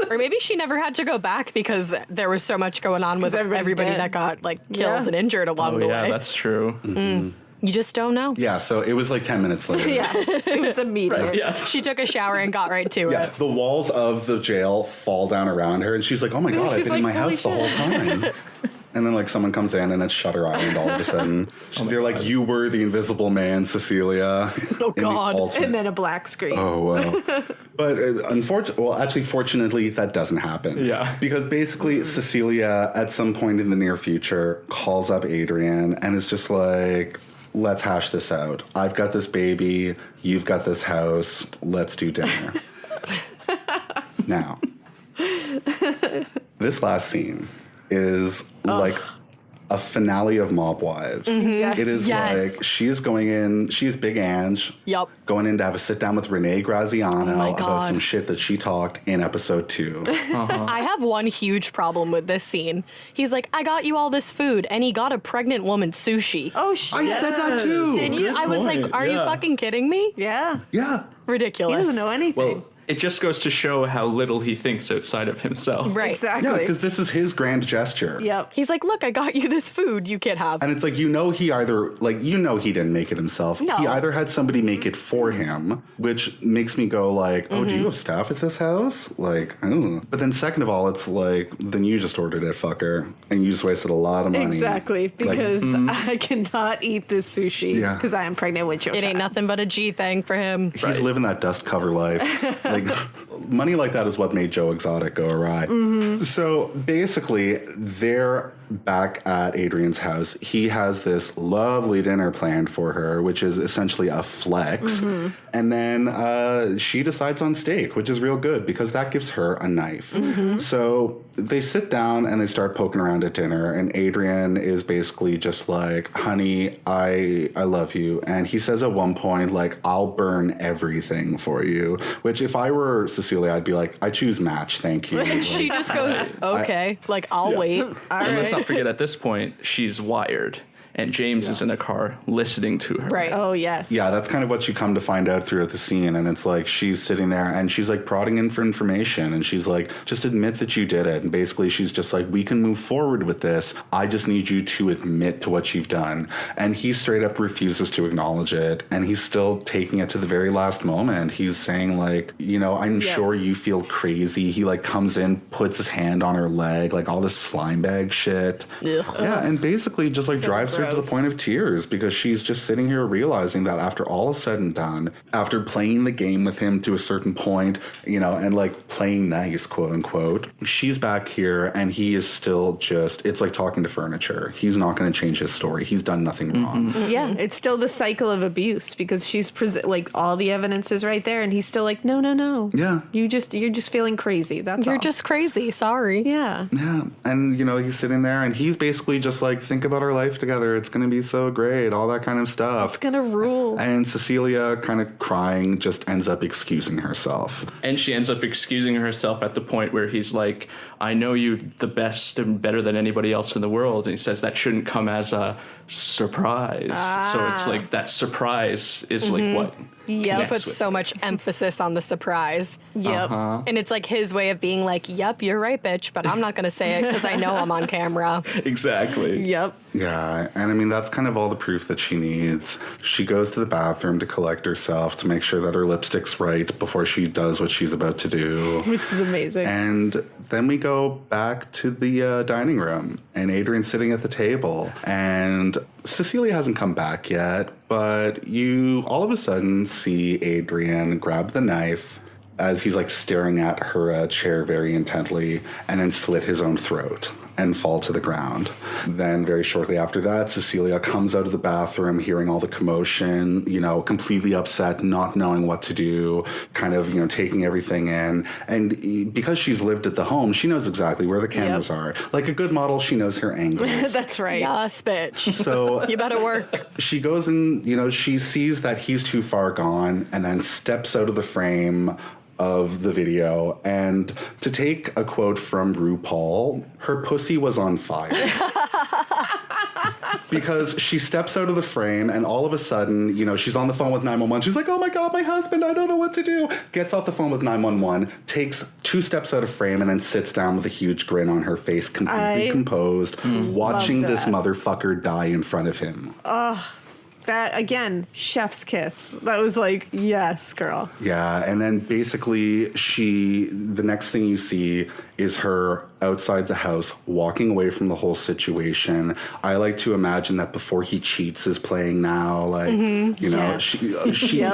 Or maybe she never had to go back because there was so much going on with everybody dead. that got like killed and injured along the way. That's true. You just don't know. Yeah, so it was like 10 minutes later. Yeah. It was immediate. Yeah. She took a shower and got right to Yeah, it. the walls of the jail fall down around her, and she's like, oh my God, I've She's been in like, my "Holy house the whole time. And then, like, someone comes in, and it's Shutter Island all of a sudden. They're like, you were the invisible man, Cecilia. Oh, God. And then a black screen. Oh, well. But fortunately, that doesn't happen. Yeah. Because basically, Cecilia, at some point in the near future, calls up Adrian and is just like, let's hash this out. I've got this baby. You've got this house. Let's do dinner. Now, this last scene is like a finale of Mob Wives. Yes. It is Yes. like she is going in, she's Big Ange. Yup. Going in to have a sit down with Renee Graziano my about God. some shit that she talked in episode 2. I have one huge problem with this scene. He's like, I got you all this food, and he got a pregnant woman sushi. Oh, shit. I said that too. Did you? good I was like, point. are you Yeah. fucking kidding me? Yeah. Yeah. He Ridiculous. doesn't know anything. Well, it just goes to show how little he thinks outside of himself. Right. Exactly. Yeah, because this is his grand gesture. Yep. He's like, look, I got you this food you can't have. And it's like, he didn't make it himself. No. He either had somebody make it for him, which makes me go like, oh, do you have staff at this house? Like, oh. But then second of all, it's like, then you just ordered it, fucker. And you just wasted a lot of money. Exactly. Because I cannot eat this sushi Yeah. because I am pregnant with your It ain't child. nothing but a G thing for him. He's living that dust cover life. Like, money like that is what made Joe Exotic go awry. So basically, they're back at Adrian's house. He has this lovely dinner planned for her, which is essentially a flex. And then she decides on steak, which is real good because that gives her a knife. So they sit down and they start poking around at dinner. And Adrian is basically just like, honey, I love you. And he says at one point, like, I'll burn everything for you. Which if I were Cecilia, I'd be like, I choose match, thank you. And she just goes, okay, like, I'll wait. All And let's right. not forget, at this point, she's wired, and James is in a car listening to her. Right. Oh, yes. Yeah, that's kind of what you come to find out throughout the scene. And it's like she's sitting there and she's like prodding in for information. And she's like, just admit that you did it. And basically she's just like, we can move forward with this. I just need you to admit to what you've done. And he straight up refuses to acknowledge it. And he's still taking it to the very last moment. He's saying like, you know, I'm sure you feel crazy. He like comes in, puts his hand on her leg, like all this slime bag shit. Yeah, and basically just like drives her her to the point of tears because she's just sitting here realizing that after all is said and done, after playing the game with him to a certain point, you know, and like playing nice, quote unquote, she's back here and he is still just, it's like talking to furniture. He's not going to change his story. He's done nothing wrong. Yeah, it's still the cycle of abuse because she's like all the evidence is right there and he's still like, no. Yeah. You're just feeling crazy. That's You're all. just crazy. Sorry. Yeah. Yeah. And, you know, he's sitting there and he's basically just like, think about our life together. It's going to be so great. All that kind of stuff. It's gonna rule. And Cecilia, kind of crying, just ends up excusing herself. And she ends up excusing herself at the point where he's like, I know you the best and better than anybody else in the world. And he says that shouldn't come as a surprise. So it's like that surprise is like what Yeah, connects puts with so it. much emphasis on the surprise. Yep. And it's like his way of being like, yep, you're right, bitch, but I'm not going to say it because I know I'm on camera. Exactly. Yep. Yeah, and I mean, that's kind of all the proof that she needs. She goes to the bathroom to collect herself, to make sure that her lipstick's right before she does what she's about to do. Which is amazing. And then we go back to the dining room, and Adrian's sitting at the table, and Cecilia hasn't come back yet, but you all of a sudden see Adrian grab the knife as he's like staring at her chair very intently, and then slit his own throat and fall to the ground. Then very shortly after that, Cecilia comes out of the bathroom hearing all the commotion, you know, completely upset, not knowing what to do, kind of, you know, taking everything in. And because she's lived at the home, she knows exactly where the cameras are. Like a good model, she knows her angles. That's right. Yes, bitch. So You better work. she goes and, you know, she sees that he's too far gone and then steps out of the frame of the video. And to take a quote from RuPaul, her pussy was on fire. Because she steps out of the frame and all of a sudden, you know, she's on the phone with 911. She's like, oh my God, my husband, I don't know what to do. Gets off the phone with 911, takes 2 steps out of frame and then sits down with a huge grin on her face, completely composed, watching this motherfucker die in front of him. That, again, chef's kiss. That was like, yes, girl. Yeah, and then basically the next thing you see is her outside the house walking away from the whole situation. I like to imagine that Before He Cheats is playing now. Like, you know, Yes. she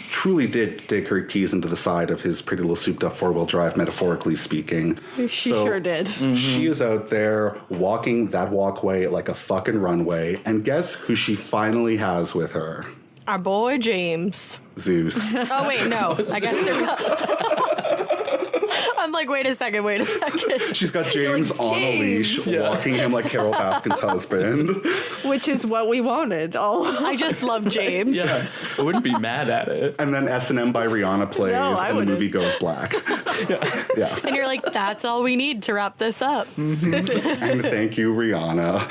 truly did dig her keys into the side of his pretty little souped up 4-wheel drive, metaphorically speaking. She sure did. She is out there walking that walkway like a fucking runway. And guess who she finally has with her? Our boy James. Zeus. Oh, wait, no. I guess there was. I'm like, wait a second. She's got James on a leash, walking him like Carol Baskin's husband. Which is what we wanted. I just love James. Yeah, I wouldn't be mad at it. And then S&M by Rihanna plays, I and the wouldn't. movie goes black. Yeah. And you're like, that's all we need to wrap this up. And thank you, Rihanna.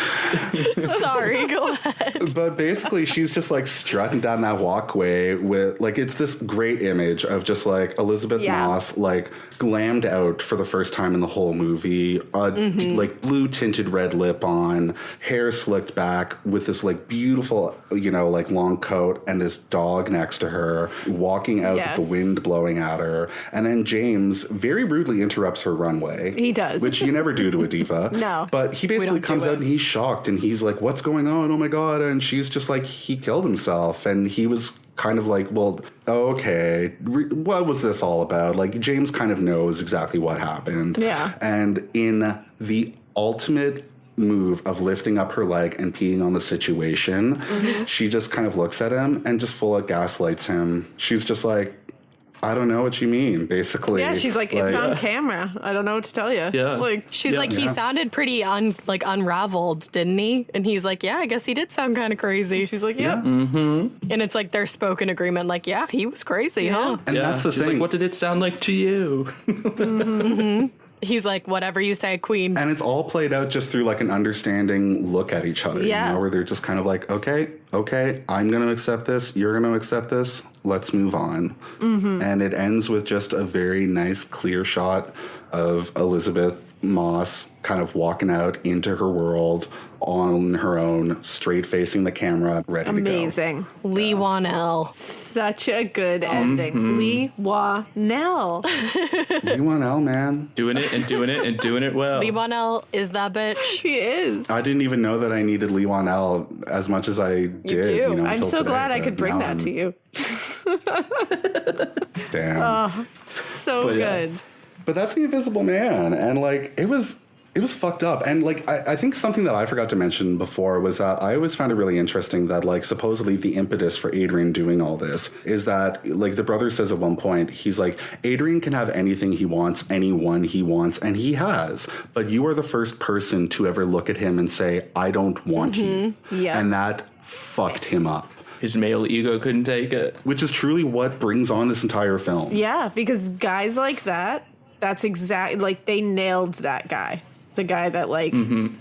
Sorry, go ahead. But basically, she's just like strutting down that walkway with, like, it's this great image of just like Elizabeth Moss, like, glammed out for the first time in the whole movie, like blue tinted red lip on, hair slicked back with this like beautiful, you know, like long coat and this dog next to her walking out with the wind blowing at her. And then James very rudely interrupts her runway. He does. Which you never do to a diva. No. But he basically comes out and he's shocked and he's like, what's going on? Oh my God. And she's just like, he killed himself. And he was kind of like, well, okay, what was this all about? Like, James kind of knows exactly what happened. Yeah. And in the ultimate move of lifting up her leg and peeing on the situation, she just kind of looks at him and just full of gaslights him. She's just like, I don't know what you mean, basically. Yeah, she's like, it's on camera. I don't know what to tell you. Yeah. Like, She's like, he sounded pretty unraveled, didn't he? And he's like, yeah, I guess he did sound kind of crazy. She's like, yep. And it's like their spoken agreement, like, yeah, he was crazy, huh? And that's the She's thing. like, what did it sound like to you? He's like, whatever you say, queen. And it's all played out just through like an understanding look at each other, you know, where they're just kind of like, okay, I'm going to accept this. You're going to accept this. Let's move on. And it ends with just a very nice, clear shot of Elizabeth Moss kind of walking out into her world on her own, straight facing the camera, ready to go. amazing. Leigh Whannell. Such a good ending. Leigh Whannell. Leigh Whannell, man. Doing it and doing it and doing it well. Leigh Whannell is that bitch. He is. I didn't even know that I needed Leigh Whannell as much as I did. do. You know, I'm until so today, glad I but could bring now that to you. Damn. So But yeah. good. But that's The Invisible Man, and like it was fucked up. And like I think something that I forgot to mention before was that I always found it really interesting that like supposedly the impetus for Adrian doing all this is that like the brother says at one point, he's like, Adrian can have anything he wants, anyone he wants, and he has. But you are the first person to ever look at him and say, I don't want you. Yeah. And that fucked him up. His male ego couldn't take it. Which is truly what brings on this entire film. Yeah, because guys like that, that's exactly, like, they nailed that guy. The guy that, like,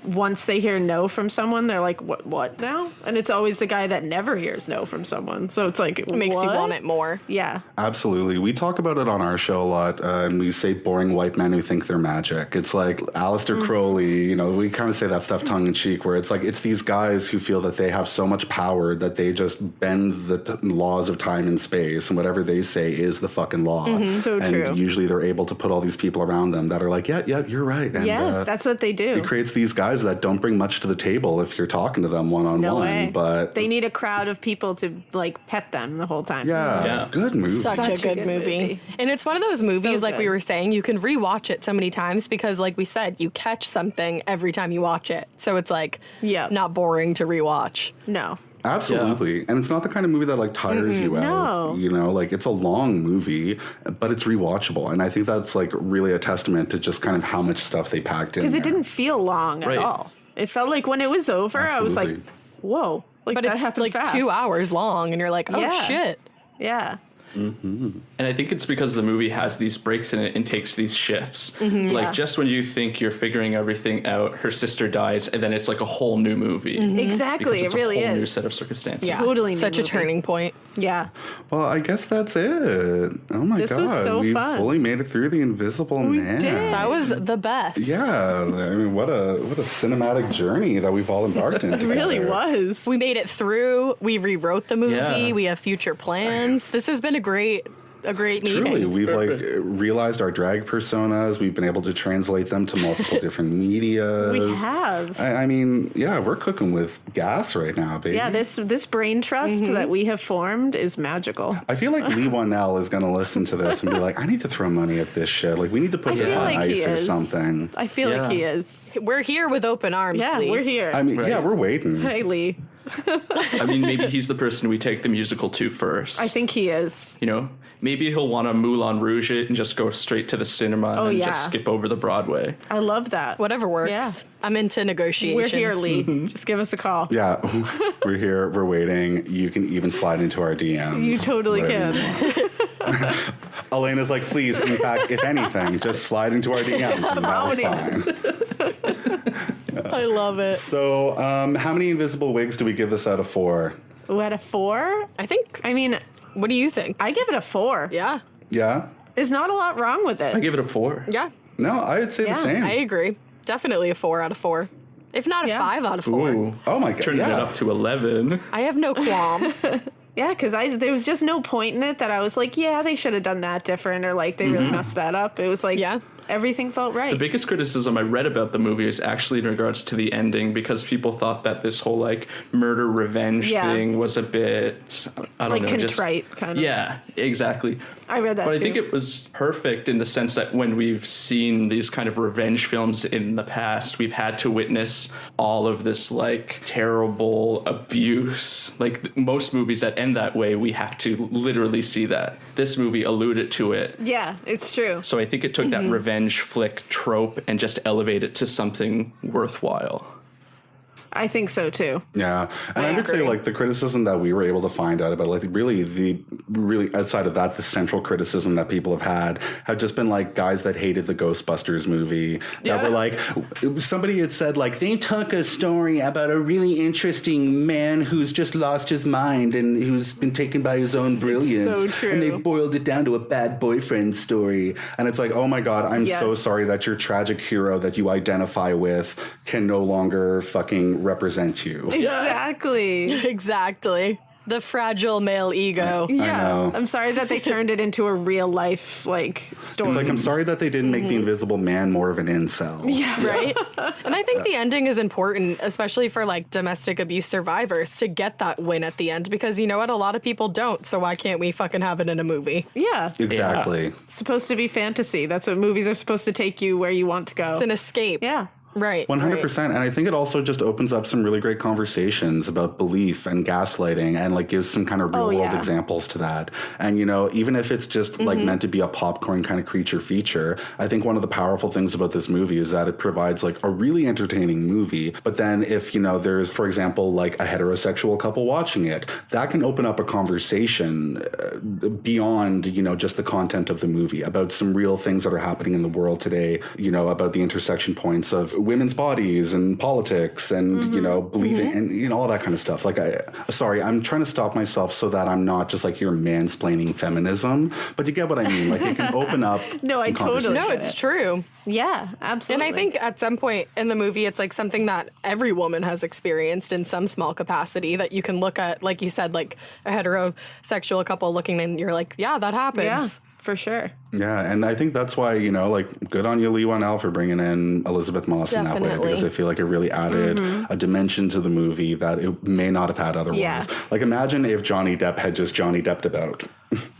once they hear no from someone, they're like, what now? And it's always the guy that never hears no from someone. So it's like, It makes you want it more. Yeah. Absolutely. We talk about it on our show a lot, and we say boring white men who think they're magic. It's like Aleister Crowley, you know, we kind of say that stuff tongue in cheek, where it's like, it's these guys who feel that they have so much power that they just bend the laws of time and space, and whatever they say is the fucking law. So and true. usually they're able to put all these people around them that are like, yeah, you're right. And, Yes, that's what they do. it creates these guys that don't bring much to the table if you're talking to them one-on-one. No way. But They need a crowd of people to, like, pet them the whole time. yeah, good movie. Such a good movie. And it's one of those movies, like we good. were saying, you can rewatch it so many times because, like we said, you catch something every time you watch it. So it's like not boring to rewatch. No. Absolutely. And it's not the kind of movie that like tires you out. No. You know, like it's a long movie, but it's rewatchable. And I think that's like really a testament to just kind of how much stuff they packed in. Because it there. didn't feel long Right. at all. It felt like when it was over, I was like, Absolutely. whoa. Like, But that it's happened like fast. 2 hours long, and you're like, oh Yeah. shit. Yeah. And I think it's because the movie has these breaks in it and takes these shifts. Like just when you think you're figuring everything out, her sister dies, and then it's like a whole new movie. Exactly. Because It it's really a whole new is. set of circumstances. Yeah. Totally new Such a movie. turning point. Yeah. Well, I guess that's it. Oh my This God. was so we fun. fully made it through The Invisible Man. did. That was the best. Yeah. I mean, what a cinematic journey that we've all embarked into. It really was. We made it through. We rewrote the movie. Yeah. We have future plans. This has been a great meeting. Truly, we've like realized our drag personas. We've been able to translate them to multiple different medias. We have. I mean, yeah, we're cooking with gas right now, baby. Yeah, this brain trust that we have formed is magical. I feel like Leigh Whannell is going to listen to this and be like, I need to throw money at this shit. Like, we need to put I this feel on like he ice or is. something. I feel Yeah. like he is. We're here with open arms. Yeah, Lee. we're here. I mean, Right. yeah, we're waiting. Hey, Lee. I mean, maybe he's the person we take the musical to first. I think he is. You know, maybe he'll want to Moulin Rouge it and just go straight to the cinema and yeah. just skip over the Broadway. I love that. Whatever works. Yeah. I'm into negotiations. We're here, Lee. Just give us a call. Yeah, we're here. We're waiting. You can even slide into our DMs. You totally whatever can. you want. Elena's like, please, in fact, if anything, just slide into our DMs. And that's fine. I love it. So, how many invisible wigs do we give this out of 4? Ooh, at a 4? I mean, what do you think? I give it a 4. Yeah. Yeah? There's not a lot wrong with it. I give it a 4. Yeah. No, I would say the same. I agree. Definitely a 4 out of 4. If not a Yeah. 5 out of 4. Ooh. Oh my God. Turning it up to 11. I have no qualm. Yeah, because there was just no point in it that I was like, yeah, they should have done that different, or like they really messed that up. It was like, Yeah. everything felt right. The biggest criticism I read about the movie is actually in regards to the ending, because people thought that this whole like murder revenge Yeah. thing was a bit, I don't Like know, contrite, just, kind of. Yeah, exactly. I read that But too. I think it was perfect in the sense that when we've seen these kind of revenge films in the past, we've had to witness all of this like terrible abuse. Like most movies that end that way, we have to literally see that. This movie alluded to it. Yeah, it's true. So I think it took that revenge flick trope and just elevated it to something worthwhile. I think so too. Yeah, and I would say agree. like the criticism that we were able to find out about, like really outside of that, the central criticism that people have just been like guys that hated the Ghostbusters movie that were like, somebody had said like they took a story about a really interesting man who's just lost his mind and who's been taken by his own brilliance, so true. and they boiled it down to a bad boyfriend story, and it's like, oh my God, I'm so Yes. sorry that your tragic hero that you identify with can no longer fucking represent you. Exactly. Exactly. The fragile male ego. Yeah. know. I'm sorry that they turned it into a real life story. It's like, I'm sorry that they didn't make the Invisible Man more of an incel. yeah. Right? And I think the ending is important, especially for like domestic abuse survivors, to get that win at the end, because you know what? A lot of people don't. So why can't we fucking have it in a movie? Yeah. Exactly. It's supposed to be fantasy. That's what movies are supposed to take you where you want to go. It's an escape. Yeah. Right. 100%. And I think it also just opens up some really great conversations about belief and gaslighting and like gives some kind of real world examples to that. And, you know, even if it's just like meant to be a popcorn kind of creature feature, I think one of the powerful things about this movie is that it provides like a really entertaining movie. But then if, you know, there's, for example, like a heterosexual couple watching it, that can open up a conversation beyond, you know, just the content of the movie about some real things that are happening in the world today, you know, about the intersection points of women's bodies and politics and, you know, believing and, you know, all that kind of stuff. Like, I'm trying to stop myself so that I'm not just like here mansplaining feminism, but you get what I mean. Like, it can open up. No, I totally. No, it's true. Yeah, absolutely. And I think at some point in the movie, it's like something that every woman has experienced in some small capacity that you can look at, like you said, like a heterosexual couple looking and you're like, yeah, that happens. Yeah, for sure. Yeah, and I think that's why, you know, like, good on you, Leigh Whannell, for bringing in Elizabeth Moss in that way, because I feel like it really added a dimension to the movie that it may not have had otherwise. Yeah. Like, imagine if Johnny Depp had just Johnny Depped about.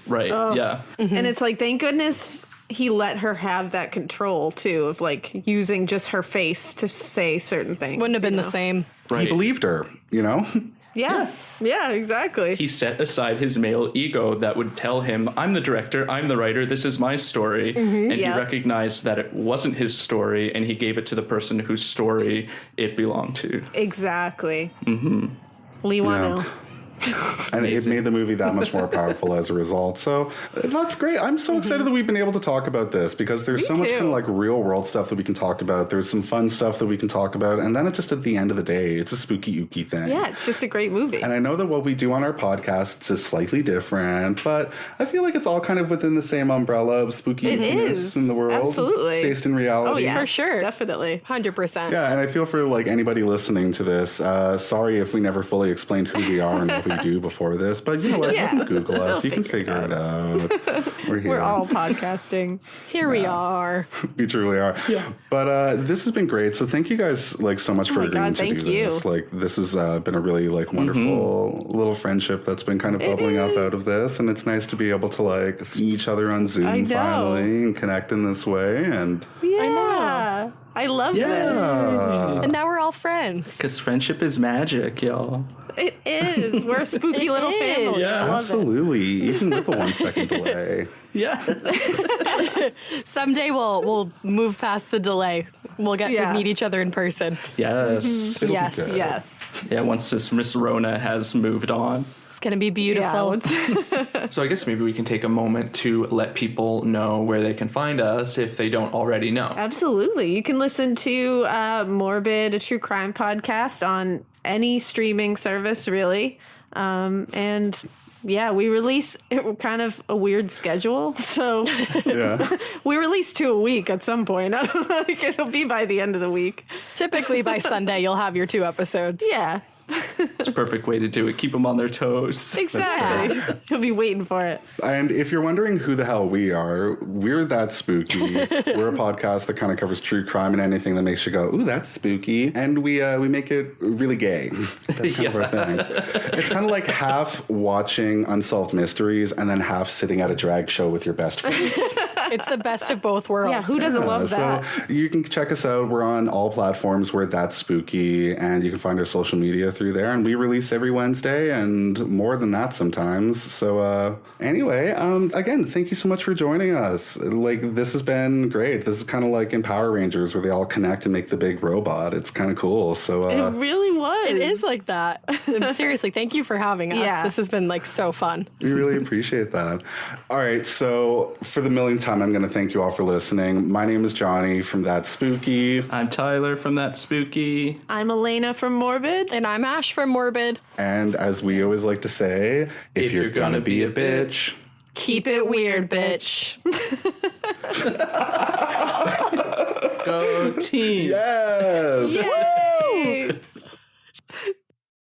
Right. Yeah. And it's like, thank goodness he let her have that control, too, of like using just her face to say certain things. Wouldn't have been the same. Right. He believed her, you know? Yeah. Yeah, exactly. He set aside his male ego that would tell him, I'm the director, I'm the writer, this is my story. And he recognized that it wasn't his story, and he gave it to the person whose story it belonged to. Exactly. Leigh Whannell. And it made the movie that much more powerful as a result. So that's great. I'm so excited that we've been able to talk about this, because there's so much kind of like real world stuff that we can talk about. There's some fun stuff that we can talk about. And then just at the end of the day, it's a spooky ooky thing. Yeah, it's just a great movie. And I know that what we do on our podcasts is slightly different, but I feel like it's all kind of within the same umbrella of spooky ookiness in the world. Absolutely. Based in reality. Oh, yeah. For sure. Definitely. 100%. Yeah, and I feel for like anybody listening to this, sorry if we never fully explained who we are and what we do before this, but you know what? Yeah. You can Google us. You can figure it out. We're here. We're all podcasting. Here we are. We truly are. Yeah. But this has been great. So thank you guys like so much for my agreeing God, to thank do you. this. Like, this has been a really like wonderful little friendship that's been kind of bubbling up out of this, and it's nice to be able to like see each other on Zoom I know. finally and connect in this way. And Yeah. I love this. And now we're all friends. Because friendship is magic, y'all. It is. We're a spooky little family. Yeah. I love it. absolutely, even with a 1 second delay. Yeah. Someday we'll move past the delay. We'll get Yeah. to meet each other in person. Yes. Yes. good. Yes. Yeah, once this Miss Rona has moved on. It's going to be beautiful. So I guess maybe we can take a moment to let people know where they can find us if they don't already know. Absolutely. You can listen to Morbid, a true crime podcast on any streaming service, really. And yeah, we release kind of a weird schedule. So Yeah. we release 2 a week at some point. I don't know, like it'll be by the end of the week. Typically by Sunday, you'll have your 2 episodes. Yeah, It's a perfect way to do it. Keep them on their toes. exactly. You'll be waiting for it. And if you're wondering who the hell we are, we're That Spooky. We're a podcast that kind of covers true crime and anything that makes you go, ooh, that's spooky. And we make it really gay. That's kind of our thing. It's kind of like half watching Unsolved Mysteries and then half sitting at a drag show with your best friends. It's the best of both worlds. Yeah, who doesn't love that? So you can check us out. We're on all platforms. We're That Spooky, and you can find our social media through there. And we release every Wednesday, and more than that sometimes. So anyway, again, thank you so much for joining us. Like, this has been great. This is kind of like in Power Rangers, where they all connect and make the big robot. It's kind of cool. So It really was. It is like that. Seriously, thank you for having us. Yeah. This has been like so fun. we really appreciate that. All right, so for the millionth time, I'm going to thank you all for listening. My name is Johnny from That Spooky. I'm Tyler from That Spooky. I'm Alaina from Morbid. And I'm Ash from Morbid. And as we always like to say, if you're gonna be a bitch, Keep it weird, bitch. Go team. yes!